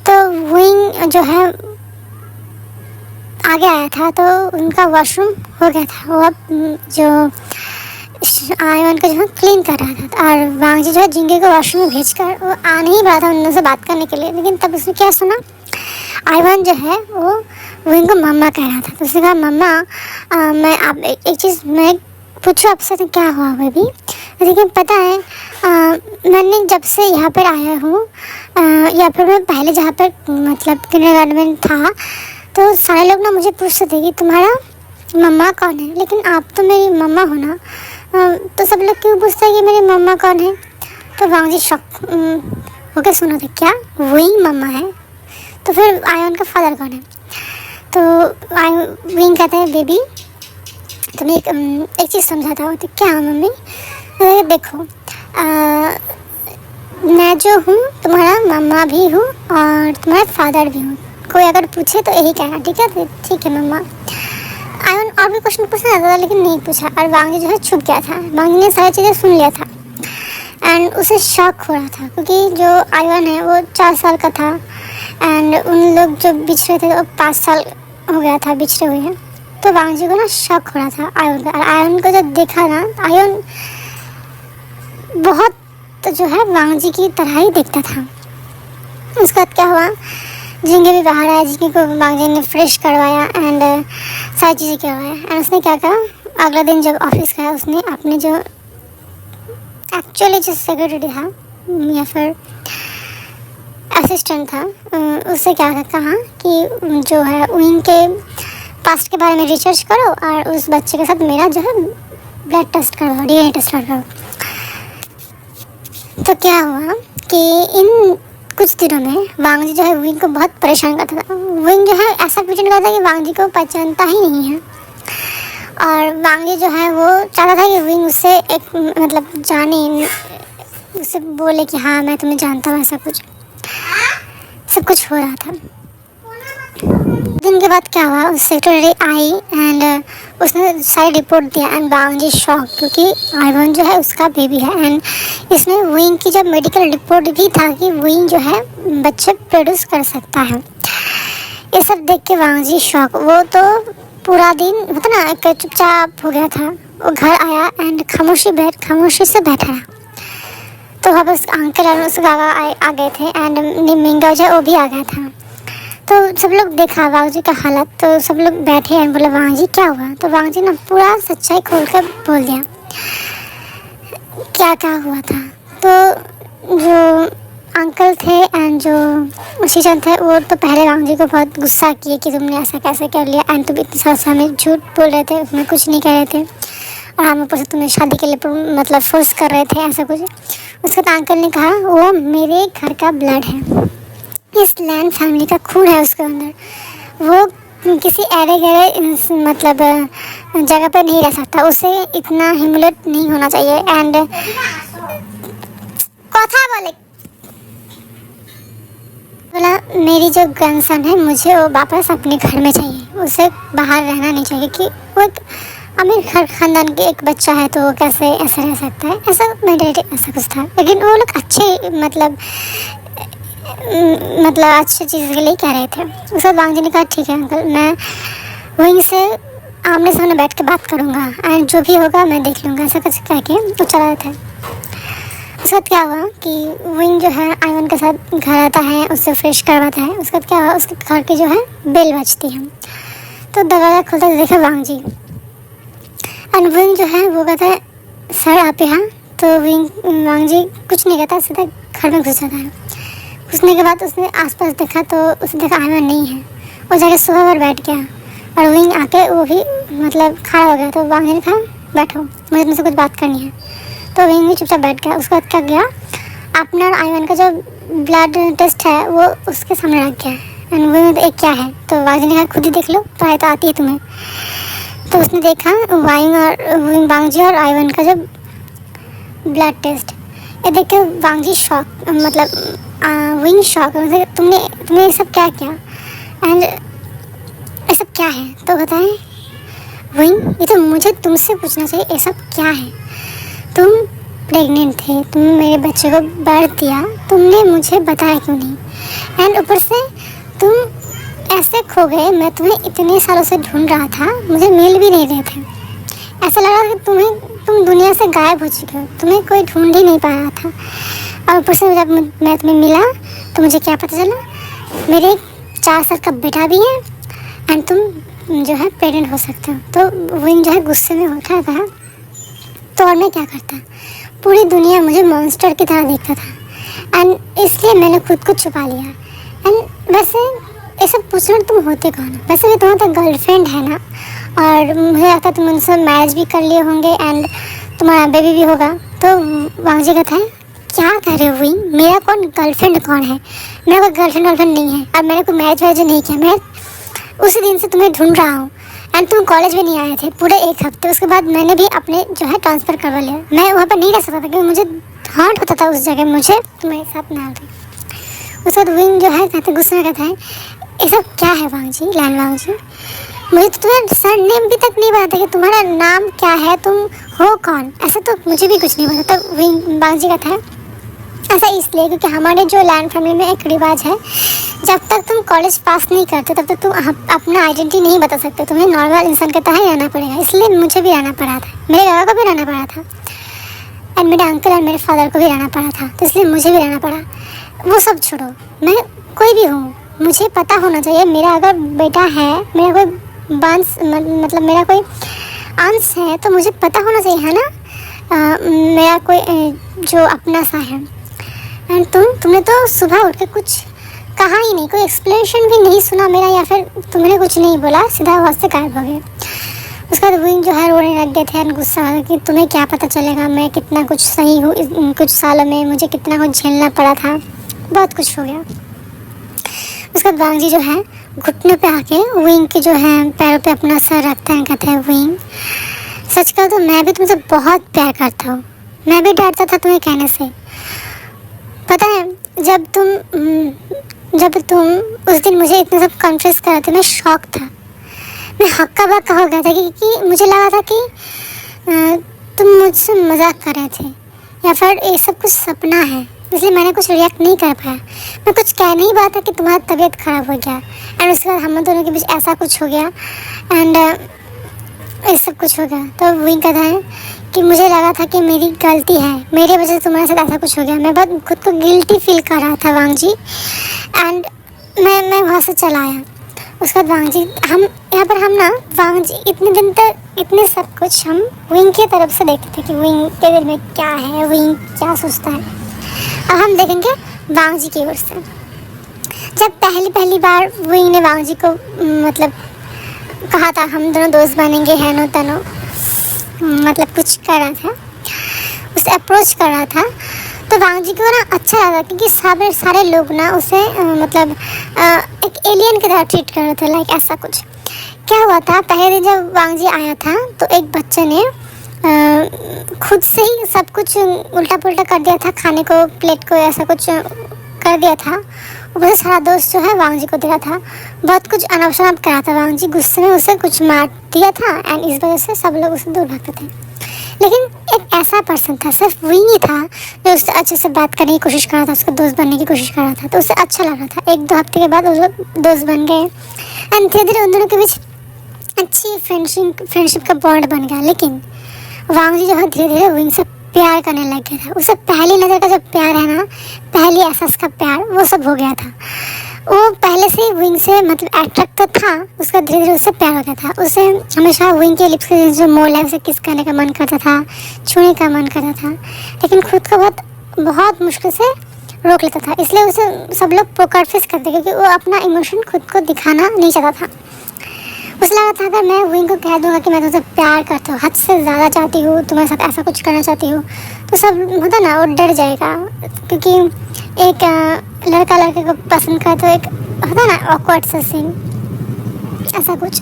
तो विंग जो है आगे आया था, तो उनका वॉशरूम हो गया था, वो अब जो आईवान को जो है क्लीन कर रहा था, और वांग जी जो है जिंगे को वॉशरूम में भेजकर वो आ नहीं रहा था उनसे बात करने के लिए। लेकिन तब उसने क्या सुना, आईवान जो है वो विंग को मम्मा कह रहा था। तो उसने कहा मम्मा मैं आप एक चीज़ मैं पूछूँ आपसे, तो क्या हुआ बेबी। लेकिन पता है मैंने जब से यहाँ पर आया हूँ, या फिर मैं पहले जहाँ पर मतलब किंडरगार्टन में था, तो सारे लोग ना मुझे पूछते थे कि तुम्हारा मम्मा कौन है, लेकिन आप तो मेरी मम्मा हो ना। तो सब लोग क्यों पूछते हैं कि मेरी मम्मा कौन है। तो वांग जी शॉक होकर सुना था, क्या वही मम्मा है, तो फिर आयन का फादर कौन है। तो विंग कहते हैं, बेबी तुम्हें एक चीज़ समझाता हूँ। तो क्या मम्मी। देखो मैं जो हूँ तुम्हारा मम्मा भी हूँ और तुम्हारा फादर भी हूँ, कोई अगर पूछे तो यही कहना, ठीक है। ठीक है मम्मा। आयन और भी क्वेश्चन पूछना चाहता था लेकिन नहीं पूछा, और वांग जी जो है छुप गया था। वांग जी ने सारी चीज़ें सुन लिया था एंड उसे शॉक हो रहा था, क्योंकि जो आयन है वो 4 साल का था एंड उन लोग जो बिछड़े थे वो 5 साल हो गया था बिछड़े हुए। तो वांग जी को ना शॉक हो रहा था आयन का। और आयन को जब देखा ना, आयन बहुत जो है वांग जी की तरह ही दिखता था। उसके बाद क्या हुआ, झींगे भी बाहर आया, झींगे को वांग जी ने फ्रेश करवाया एंड सारी चीज़ें करवाया। एंड उसने क्या कहा, अगला दिन जब ऑफिस गया उसने अपने जो एक्चुअली जो सेक्रेटरी था या फिर असिस्टेंट था उससे क्या कहा कि जो है विंग के पास्ट के बारे में रिसर्च करो और उस बच्चे के साथ मेरा जो है ब्लड टेस्ट करो, डीएनए टेस्ट करो। तो क्या हुआ कि इन कुछ दिनों में वांग जी जो है विंग को बहुत परेशान करता था। विंग जो है ऐसा प्रिटेंड करता था कि वांग जी को पहचानता ही नहीं है, और वांग जी जो है वो चाहता था कि विंग उससे एक मतलब जाने, उससे बोले कि हाँ मैं तुम्हें जानता हूँ। ऐसा कुछ सब कुछ हो रहा था। दिन के बाद क्या हुआ, उस सेक्रेटरी आई एंड उसने सारी रिपोर्ट दिया एंड वांग जी शॉक, क्योंकि आयवन जो है उसका बेबी है एंड इसमें विंग की जब मेडिकल रिपोर्ट भी था कि विंग जो है बच्चे प्रोड्यूस कर सकता है। ये सब देख के वांग जी शॉक। वो तो पूरा दिन होता ना एक चुपचाप हो गया था। वो घर आया एंड खामोशी से बैठा रहा। तो वहाँ पर अंकल और उसका आ गए थे एंड मिंगा जो है वो भी आ गया था। तो सब लोग देखा वांग जी का हालत, तो सब लोग बैठे एंड बोले वांग जी क्या हुआ। तो वांग जी ना पूरा सच्चाई खोल कर बोल दिया क्या क्या हुआ था। तो जो अंकल थे एंड जो शीशन थे वो तो पहले वांग जी को बहुत गुस्सा किए कि तुमने ऐसा कैसे कर लिया एंड तुम इतने साल से हमें झूठ बोल रहे थे, उसमें कुछ नहीं कह रहे थे और हम ऊपर से तुम्हें शादी के लिए मतलब फोर्स कर रहे थे ऐसा कुछ। उसके बाद अंकल ने कहा वो मेरे घर का ब्लड है, इस लैंड फैमिली का खून है उसके अंदर, वो किसी अरे गहरे मतलब जगह पर नहीं रह सकता, उसे इतना ह्यूमिलेट नहीं होना चाहिए। एंड कथा बोला मेरी जो ग्रैंडसन है मुझे वो वापस अपने घर में चाहिए, उसे बाहर रहना नहीं चाहिए कि वो एक अमीर खानदान के एक बच्चा है तो वो कैसे ऐसा रह सकता है, ऐसा मेंटेलिटी ऐसा कुछ था। लेकिन वो लोग अच्छे मतलब अच्छी चीज़ के लिए कह रहे थे। उसके बाद वांग जी ने कहा ठीक है अंकल, मैं वहीं से आमने सामने बैठ के बात करूँगा एंड जो भी होगा मैं देख लूँगा, ऐसा कुछ कह के वो चला रहा था। उसके बाद क्या हुआ कि विंग जो है आयवन के साथ घर आता है, उससे फ्रेश करवाता है। उसके बाद क्या हुआ, उसके घर की जो है बेल बजती है, तो दरवाज़ा खुलता है, देखा वांग जी एंड विंग जो है वो कहता है सर आप यहाँ। तो वांग जी कुछ नहीं कहता, सीधा घर में घुस जाता है। घुसने के बाद उसने आसपास देखा तो उसने देखा आयवन नहीं है। वो जाके सोफा पर बैठ गया और विंग आके वो भी मतलब खड़ा हो गया। तो वांग जी ने कहा बैठो मुझे तुमसे कुछ बात करनी है। तो विंग भी चुपचाप बैठ गया। उसके बाद क्या गया, अपना आयवन का जो ब्लड टेस्ट है वो उसके सामने रख गया एंड विंग एक क्या है। तो वांग जी ने कहा खुद ही देख लो, पढ़ाई तो आती है तुम्हें। तो उसने देखा वांग जी और आयवन का जो ब्लड टेस्ट, ये देख के वांग जी शॉक मतलब विंग शॉक, तुमने ये सब क्या किया एंड ये सब क्या है। तो बताएं विंग, ये तो मुझे तुमसे पूछना चाहिए ये सब क्या है। तुम प्रेग्नेंट थे, तुमने मेरे बच्चे को बर्थ दिया, तुमने मुझे बताया क्यों नहीं। एंड ऊपर से तुम ऐसे खो गए, मैं तुम्हें इतने सालों से ढूंढ रहा था, मुझे मिल भी नहीं रहे थे। ऐसा लगा कि तुम दुनिया से गायब हो चुके हो, तुम्हें कोई ढूंढ ही नहीं पा रहा था। और ऊपर से जब मैं तुम्हें मिला तो मुझे क्या पता चला, मेरे 4 साल का बेटा भी है एंड तुम जो है प्रेग्नेंट हो सकते हो। तो विंग जो है गुस्से में उठा था। तो और मैं क्या करता, पूरी दुनिया मुझे मॉन्स्टर की तरह देखता था एंड इसलिए मैंने खुद को छुपा लिया। एंड वैसे ये सब पूछना तुम होते कौन हो, वैसे भी तुम्हारा तो गर्लफ्रेंड है ना, और मुझे लगता है तुम उनसे मैरिज भी कर लिए होंगे एंड तुम्हारा बेबी भी होगा। तो वांग जी कहता है क्या कह रहे हो वही, मेरा कौन गर्लफ्रेंड कौन है, मेरा कोई गर्लफ्रेंड नहीं है और मैंने कोई मैरिज वैरिज नहीं किया। मैं उसी दिन से तुम्हें ढूंढ रहा हूँ एंड तुम कॉलेज भी नहीं आए थे पूरे 1 हफ्ते। उसके बाद मैंने भी अपने जो है ट्रांसफ़र करवा लिया। मैं वहाँ पर नहीं रह सकता था क्योंकि मुझे हॉन्ट होता था उस जगह, मुझे तुम्हारे साथ ना आते। उसके बाद विंग जो है कहते गुस्से में कहता है ये सब क्या है वांग जी, लैन वांग जी, मुझे तो तुम्हारा सर नेम भी तक नहीं पता कि तुम्हारा नाम क्या है, तुम हो कौन, ऐसा तो मुझे भी कुछ नहीं पता। तो विंग वांग जी कहता है ऐसा इसलिए क्योंकि हमारे जो लैंड फैमिली में एक रिवाज है, जब तक तुम कॉलेज पास नहीं करते तब तक तुम अपना आइडेंटिटी नहीं बता सकते, तुम्हें नॉर्मल इंसान के तरह ही रहना पड़ेगा। इसलिए मुझे भी रहना पड़ा था, मेरे बाबा को भी रहना पड़ा था एंड मेरे अंकल और मेरे फादर को भी रहना पड़ा था, तो इसलिए मुझे भी रहना पड़ा। वो सब छोड़ो, मैं कोई भी हूँ, मुझे पता होना चाहिए मेरा अगर बेटा है, मेरा कोई वंश मतलब मेरा कोई अंश है तो मुझे पता होना चाहिए है ना, मेरा कोई जो अपना सा है। एंड तुमने तो सुबह उठ के कुछ कहा ही नहीं, कोई एक्सप्लेनेशन भी नहीं सुना मेरा, या फिर तुमने कुछ नहीं बोला, सीधा वहाँ से गायब हो गए। उसके बाद विंग जो है रोने लग गए थे एंड गुस्सा आ गया कि तुम्हें क्या पता चलेगा मैं कितना कुछ सही हूँ, कुछ सालों में मुझे कितना कुछ झेलना पड़ा था, बहुत कुछ हो गया। उसके बाद वांग जी जो है घुटने पे आके विंग के जो है पैरों पे अपना सर रखते हैं, कहते हैं विंग सच कहो तो मैं भी तुमसे बहुत प्यार करता हूँ, मैं भी डरता था तुम्हें कहने से। पता है जब तुम उस दिन मुझे इतना सब कन्फ्यूज़ कर रहे थे, मैं शॉक था, मैं हक्का बक्का हो गया था क्योंकि मुझे लगा था कि तुम मुझसे मजाक कर रहे थे या फिर ये सब कुछ सपना है, इसलिए मैंने कुछ रिएक्ट नहीं कर पाया। मैं कुछ कह नहीं पाया था कि तुम्हारी तबीयत ख़राब हो गया एंड उसके बाद हम दोनों के बीच ऐसा कुछ हो गया एंड ये सब कुछ हो गया। तो विंग कहता है कि मुझे लगा था कि मेरी गलती है, मेरी वजह से तुम्हारे साथ ऐसा कुछ हो गया, मैं बहुत खुद को गिल्टी फील कर रहा था वांग जी एंड मैं वहाँ से चला आया। उसके बाद वांग जी हम यहाँ पर हम ना वांग जी इतने दिन तक इतने सब कुछ हम विंग की तरफ से देखते थे कि विंग के दिल में क्या है, विंग क्या सोचता है। अब हम देखेंगे वांग जी की ओर से। जब पहली बार विंग ने वांग जी को मतलब कहा था हम दोनों दोस्त बनेंगे हैनो तनो, मतलब कुछ कर रहा था, उसे अप्रोच कर रहा था, तो वांग जी को ना अच्छा लगा क्योंकि सारे लोग ना उसे मतलब एक एलियन की तरह ट्रीट कर रहे थे, लाइक ऐसा कुछ। क्या हुआ था पहले दिन जब वांग जी आया था तो एक बच्चे ने खुद से ही सब कुछ उल्टा पुल्टा कर दिया था, खाने को प्लेट को ऐसा कुछ कर दिया था। ऊपर सारा दोस्त जो है वांग जी को दे रहा था, बहुत कुछ अनवसर करा था। वांग जी गुस्से में उसे कुछ मार दिया था एंड इस वजह से सब लोग उसे दूर भागते थे। लेकिन एक ऐसा पर्सन था, सिर्फ वही ही था जो उससे अच्छे से बात करने की कोशिश कर रहा था, उसका दोस्त बनने की कोशिश कर रहा था, तो उसे अच्छा लग रहा था। 1-2 हफ्ते के बाद वो लोग दोस्त बन गए एंड धीरे धीरे उन दोनों के बीच अच्छी फ्रेंडशिप का बॉन्ड बन गया। लेकिन वांग जी जो है धीरे धीरे विंग से प्यार करने लग गया था। उसे पहली नज़र का जो प्यार है ना, पहली एहसास का प्यार, वो सब हो गया था। वो पहले से विंग से मतलब अट्रैक्ट तो था, उसका धीरे धीरे उससे प्यार हो गया था। उसे हमेशा विंग के लिप्स के जो मोल है उसे किस करने का मन करता था, छूने का मन करता था, लेकिन खुद को बहुत मुश्किल से रोक लेता था। इसलिए उसे सब लोग पोकर फेस करते क्योंकि वो अपना इमोशन खुद को दिखाना नहीं चाहता था। उसे लगा था अगर मैं विंग को कह दूंगा कि मैं तुमसे प्यार करता हूँ, हद से ज़्यादा चाहती हूँ, तुम्हारे साथ ऐसा कुछ करना चाहती हूँ, तो सब होता ना वो डर जाएगा। क्योंकि एक लड़का लड़के को पसंद करे तो एक होता ना ऑकवर्ड सा सीन, ऐसा कुछ।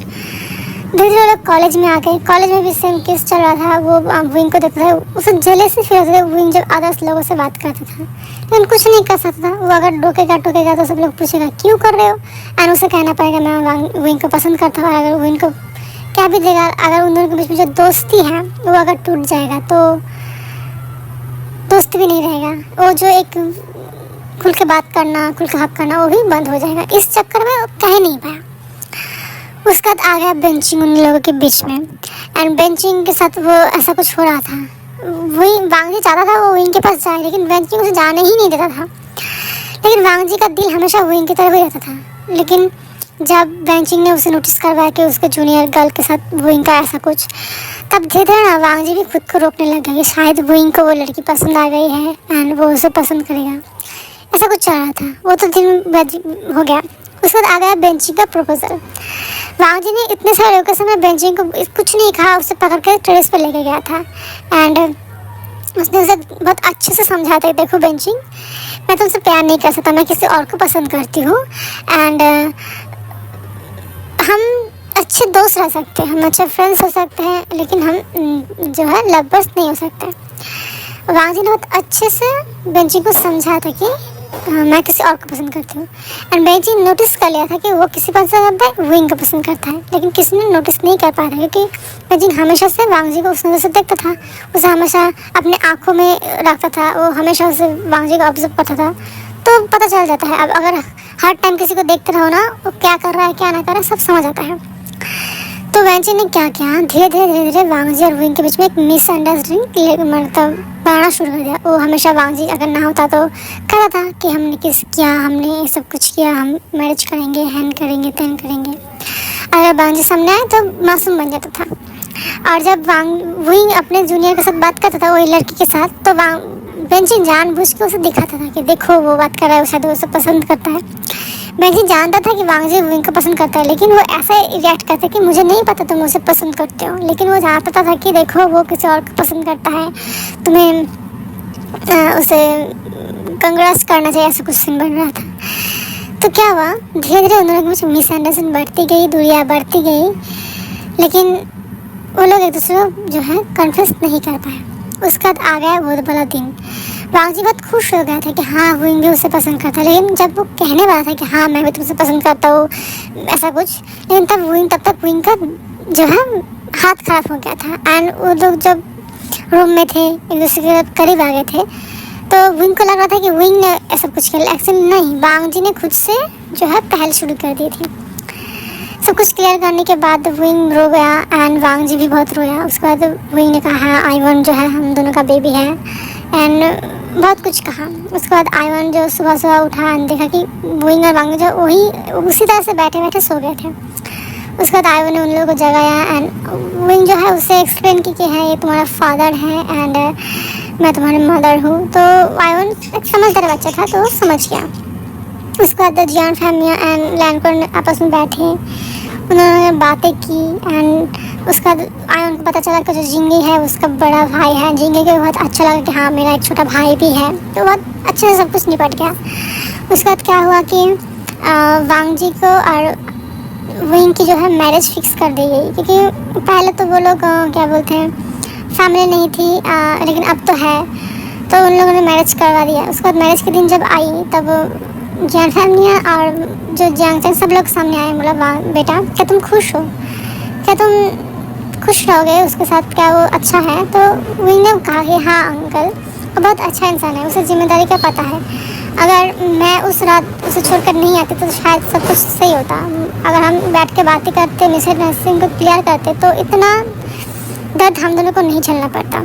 धीरे धीरे लोग कॉलेज में आ गए, कॉलेज में भी सेम केस चल रहा था। वो विंग को देखता था, उसे जेलसी फील होता था विंग जब अदर्स लोगों से बात करता था, लेकिन कुछ नहीं कर सकता था। वो अगर टोकेगा तो सब लोग पूछेगा क्यों कर रहे हो, एंड उसे कहना पड़ेगा मैं विंग को पसंद करता हूँ। अगर विंग को क्या भी देगा, अगर उन दोनों के बीच में जो दोस्ती है वो अगर टूट जाएगा तो दोस्ती भी नहीं रहेगा, वो जो एक खुल के बात करना, खुल के हक करना, वो भी बंद हो जाएगा। इस चक्कर में वो कह नहीं पाया। उसके बाद आ गया बेंचिंग उन लोगों के बीच में एंड बेंचिंग के साथ वो ऐसा कुछ हो रहा था। वही वांग जी चाहता था वो विंग के पास जाए, लेकिन बेंचिंग उसे जाने ही नहीं देता था। लेकिन वांग जी का दिल हमेशा विंग की तरफ ही रहता था। लेकिन जब बेंचिंग ने उसे नोटिस करवाया कि उसके जूनियर गर्ल के साथ विंग का ऐसा कुछ, तब धीरे धीरे ना वांग जी भी खुद को रोकने लग गया कि शायद विंग को वो लड़की पसंद आ गई है एंड वो उसे पसंद करेगा, ऐसा कुछ चल रहा था। वो तो दिन हो गया। उसके बाद आ गया बेंचिंग का प्रपोजल। वांग जी ने इतने सारे लोगों के सामने बेंचिंग को कुछ नहीं कहा, उसे पकड़ कर टेरेस पर लेके गया था एंड उसने उसे बहुत अच्छे से समझाया था, देखो बेंचिंग, मैं तुमसे प्यार नहीं कर सकता, मैं किसी और को पसंद करती हूँ एंड हम अच्छे दोस्त रह सकते हैं, हम अच्छे फ्रेंड्स हो सकते हैं, लेकिन हम जो है लवर्स नहीं हो सकते। वांग जी ने बहुत अच्छे से बेंचिंग को समझा था कि मैं किसी और को पसंद करती हूँ एंड बेंचिंग नोटिस कर लिया था कि वो किसी पसंद करता है, विंग को पसंद करता है, लेकिन किसी ने नोटिस नहीं कर पाया था क्योंकि बेंचिंग हमेशा से वांग जी को उस नज़र से देखता था, उसे हमेशा अपने आँखों में रखता था, वो हमेशा उसे वांग जी को ऑब्जर्व करता था, तो पता चल जाता है। अब अगर हर टाइम किसी को देखते रहो ना, वो क्या कर रहा है क्या ना कर रहा है सब समझ आता है। तो वेंची ने क्या किया, धीरे धीरे वांग जी और विंग के बीच में एक मिसअंडरस्टैंडिंग मतलब बढ़ना शुरू कर दिया। वो हमेशा वांग जी अगर ना होता तो कहता था कि हमने किस किया, हमने ये सब कुछ किया, हम मैरिज करेंगे, हैन करेंगे, तैन करेंगे। अगर वांग जी सामने आए तो मासूम बन जाता था। और जब विंग अपने जूनियर के साथ बात करता था वही लड़की के साथ, तो बेंची जानबूझ के उसे दिखाता था कि देखो वो बात कर रहा है, शायद वो उसे पसंद करता है। बेंची जानता था कि वांग जी विंग को पसंद करता है, लेकिन वो ऐसा रिएक्ट करता है कि मुझे नहीं पता तुम उसे पसंद करते हो, लेकिन वो जानता था कि देखो वो किसी और को पसंद करता है, तुम्हें उसे कंग्रेस करना चाहिए, ऐसा कुछ सीन बन रहा था। तो क्या हुआ, धीरे धीरे उन लोगों के बीच मिसअंडरस्टैंडिंग बढ़ती गई, दूरियाँ बढ़ती गई, लेकिन वो लोग एक दूसरे को जो है कन्फ्यूज नहीं कर पाए। उसके बाद आ गया वो वाला दिन। वांग जी बहुत खुश हो गया था कि हाँ विंग भी उसे पसंद करता है, लेकिन जब वो कहने वाला था कि हाँ मैं भी तुमसे पसंद करता हूँ ऐसा कुछ, लेकिन तब तक विंग का जो है हाथ खराब हो गया था एंड वो लोग जब रूम में थे एक दूसरे के करीब आ गए थे, तो विंग को लग रहा था कि विंग ने ऐसा कुछ किया, एक्चुअली नहीं, वांग जी ने खुद से जो है पहल शुरू कर दी थी। सब कुछ क्लियर करने के बाद विंग रो गया एंड वांग जी भी बहुत रोया। उसके बाद विंग ने कहा हाँ आईवन जो है हम दोनों का बेबी है एंड बहुत कुछ कहा। उसके बाद आईवन जो सुबह सुबह उठा एंड देखा कि विंग और वांग जो वही उसी तरह से बैठे बैठे सो गए थे। उसके बाद आईवन ने उन लोगों को जगाया एंड विंग जो है उससे एक्सप्लेन की कि है ये तुम्हारा फादर है एंड मैं तुम्हारी मदर हूँ। तो आईवन एक समझदार बच्चा था तो समझ गया। उसके बाद जियान फैमिया एंड लैंडकोन आपस में बैठे, उन्होंने बातें की एंड उसका आयन को पता चला कि जो जिंगी है उसका बड़ा भाई है। जिंगी को बहुत अच्छा लगा कि हाँ मेरा एक छोटा भाई भी है, तो बहुत अच्छे से सब कुछ निपट गया। उसके बाद क्या हुआ कि वांग जी को और विंग की जो है मैरिज फिक्स कर दी गई, क्योंकि पहले तो वो लोग क्या बोलते हैं फैमिली नहीं थी, लेकिन अब तो है, तो उन लोगों ने मैरिज करवा दिया। उसके बाद मैरिज के दिन जब आई तब जियान फैमिलियाँ और जो जियांग सब लोग सामने आए, बोला वाह बेटा क्या तुम खुश हो, क्या तुम खुश रहोगे उसके साथ, क्या वो अच्छा है। तो विंग ने कहा कि हाँ अंकल वो बहुत अच्छा इंसान है, उसे जिम्मेदारी का पता है, अगर मैं उस रात उसे छोड़कर नहीं आती तो शायद सब कुछ सही होता। अगर हम बैठ के बातें करते, मिसअंडरस्टैंडिंग को क्लियर करते तो इतना दर्द हम दोनों को नहीं झेलना पड़ता।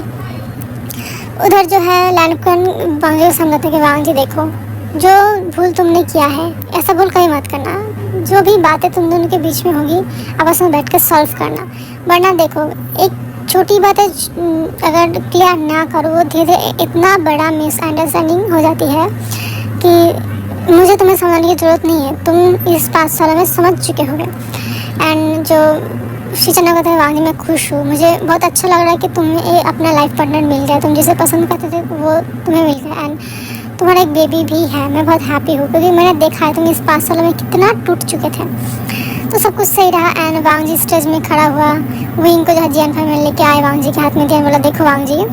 उधर जो है लैंडकन वांग जी को समझाते कि वांग जी देखो जो भूल तुमने किया है ऐसा भूल कहीं मत करना, जो भी बातें तुम दोनों के बीच में होगी आपस में बैठ कर सॉल्व करना, वरना देखो एक छोटी बातें अगर क्लियर ना करो वो धीरे धीरे इतना बड़ा मिसअंडरस्टैंडिंग हो जाती है कि मुझे तुम्हें समझाने की ज़रूरत नहीं है, तुम इस 5 सालों में समझ चुके होगे। एंड जो शीचना कहते हैं वांग जी मैं खुश हूँ, मुझे बहुत अच्छा लग रहा है कि तुम्हें अपना लाइफ पार्टनर मिल गया, तुम जिसे पसंद करते थे वो तुम्हें मिल गया एंड तुम्हारा एक बेबी भी है, मैं बहुत हैप्पी हूँ क्योंकि मैंने देखा है तुम इस 5 सालों में कितना टूट चुके थे। तो सब कुछ सही रहा एंड वांग जी स्टेज में खड़ा हुआ, विंग को जो है जियान फैमिली लेके आए, वांग जी के हाथ में दिया, बोला देखो वांग जी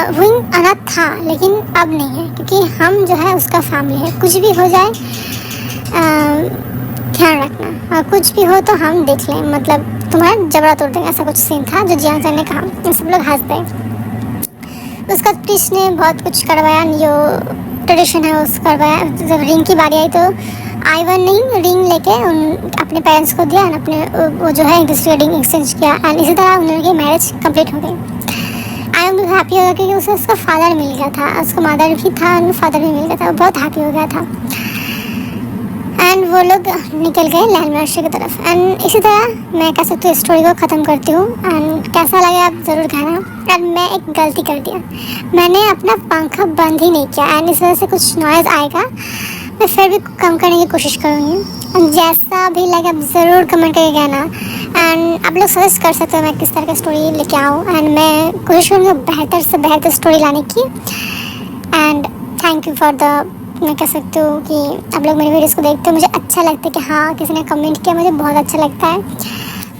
विंग अनाथ था लेकिन अब नहीं है, क्योंकि हम जो है उसका फैमिली है, कुछ भी हो जाए ध्यान रखना, कुछ भी हो तो हम देख लें, मतलब तुम्हारा जबड़ा तोड़ देंगे, ऐसा कुछ सीन था जो जियान सर ने कहा। सब लोग हंस गए। उसका प्रीस्ट ने बहुत कुछ करवाया, जो ट्रेडिशन है उस करवाया। जब रिंग की बारी आई तो आईवन ने रिंग लेके अपने पेरेंट्स को दिया, अपने वो जो है एक दूसरे रिंग एक्सचेंज किया एंड इसी तरह उन लोगों की मैरिज कंप्लीट हो गई। आईवन भी हैप्पी हो गया क्योंकि उसे उसका फादर मिल गया था, उसका मदर भी था और फादर भी मिल गया था, वो बहुत हैप्पी हो गया था। एंड वो लोग निकल गए लैंड मार्शल की तरफ। एंड इसी तरह मैं कह सकती हूँ स्टोरी को ख़त्म करती हूँ एंड कैसा लगे आप ज़रूर कहना। एंड मैं एक गलती कर दिया, मैंने अपना पंखा बंद ही नहीं किया एंड इस वजह से कुछ नॉइज़ आएगा, मैं फिर भी कम करने की कोशिश करूँगी। एंड जैसा भी लगे आप ज़रूर कमेंट करके कहना। एंड आप लोग सजेस्ट कर सकते हो मैं किस तरह की स्टोरी लेके आऊँ, एंड मैं कोशिश करूँगी बेहतर से बेहतर स्टोरी लाने की। And thank you for the, मैं कह सकती हूँ कि आप लोग मेरी वीडियोस को देखते हो, मुझे अच्छा लगता है कि हाँ किसी ने कमेंट किया, मुझे बहुत अच्छा लगता है।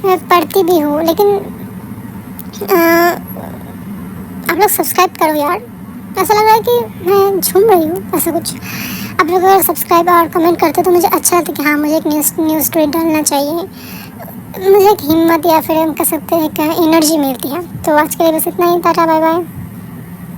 मैं पढ़ती भी हूँ, लेकिन आप लोग सब्सक्राइब करो यार। ऐसा लग रहा है कि मैं झूम रही हूँ, ऐसा कुछ। आप लोग अगर सब्सक्राइब और कमेंट करते तो मुझे अच्छा लगता है कि हाँ मुझे एक न्यूज़ स्टोरी डालना चाहिए, मुझे एक हिम्मत या फिर हम कह सकते हैं एक एनर्जी मिलती है। तो आज के लिए बस इतना ही, टाटा बाय बाय।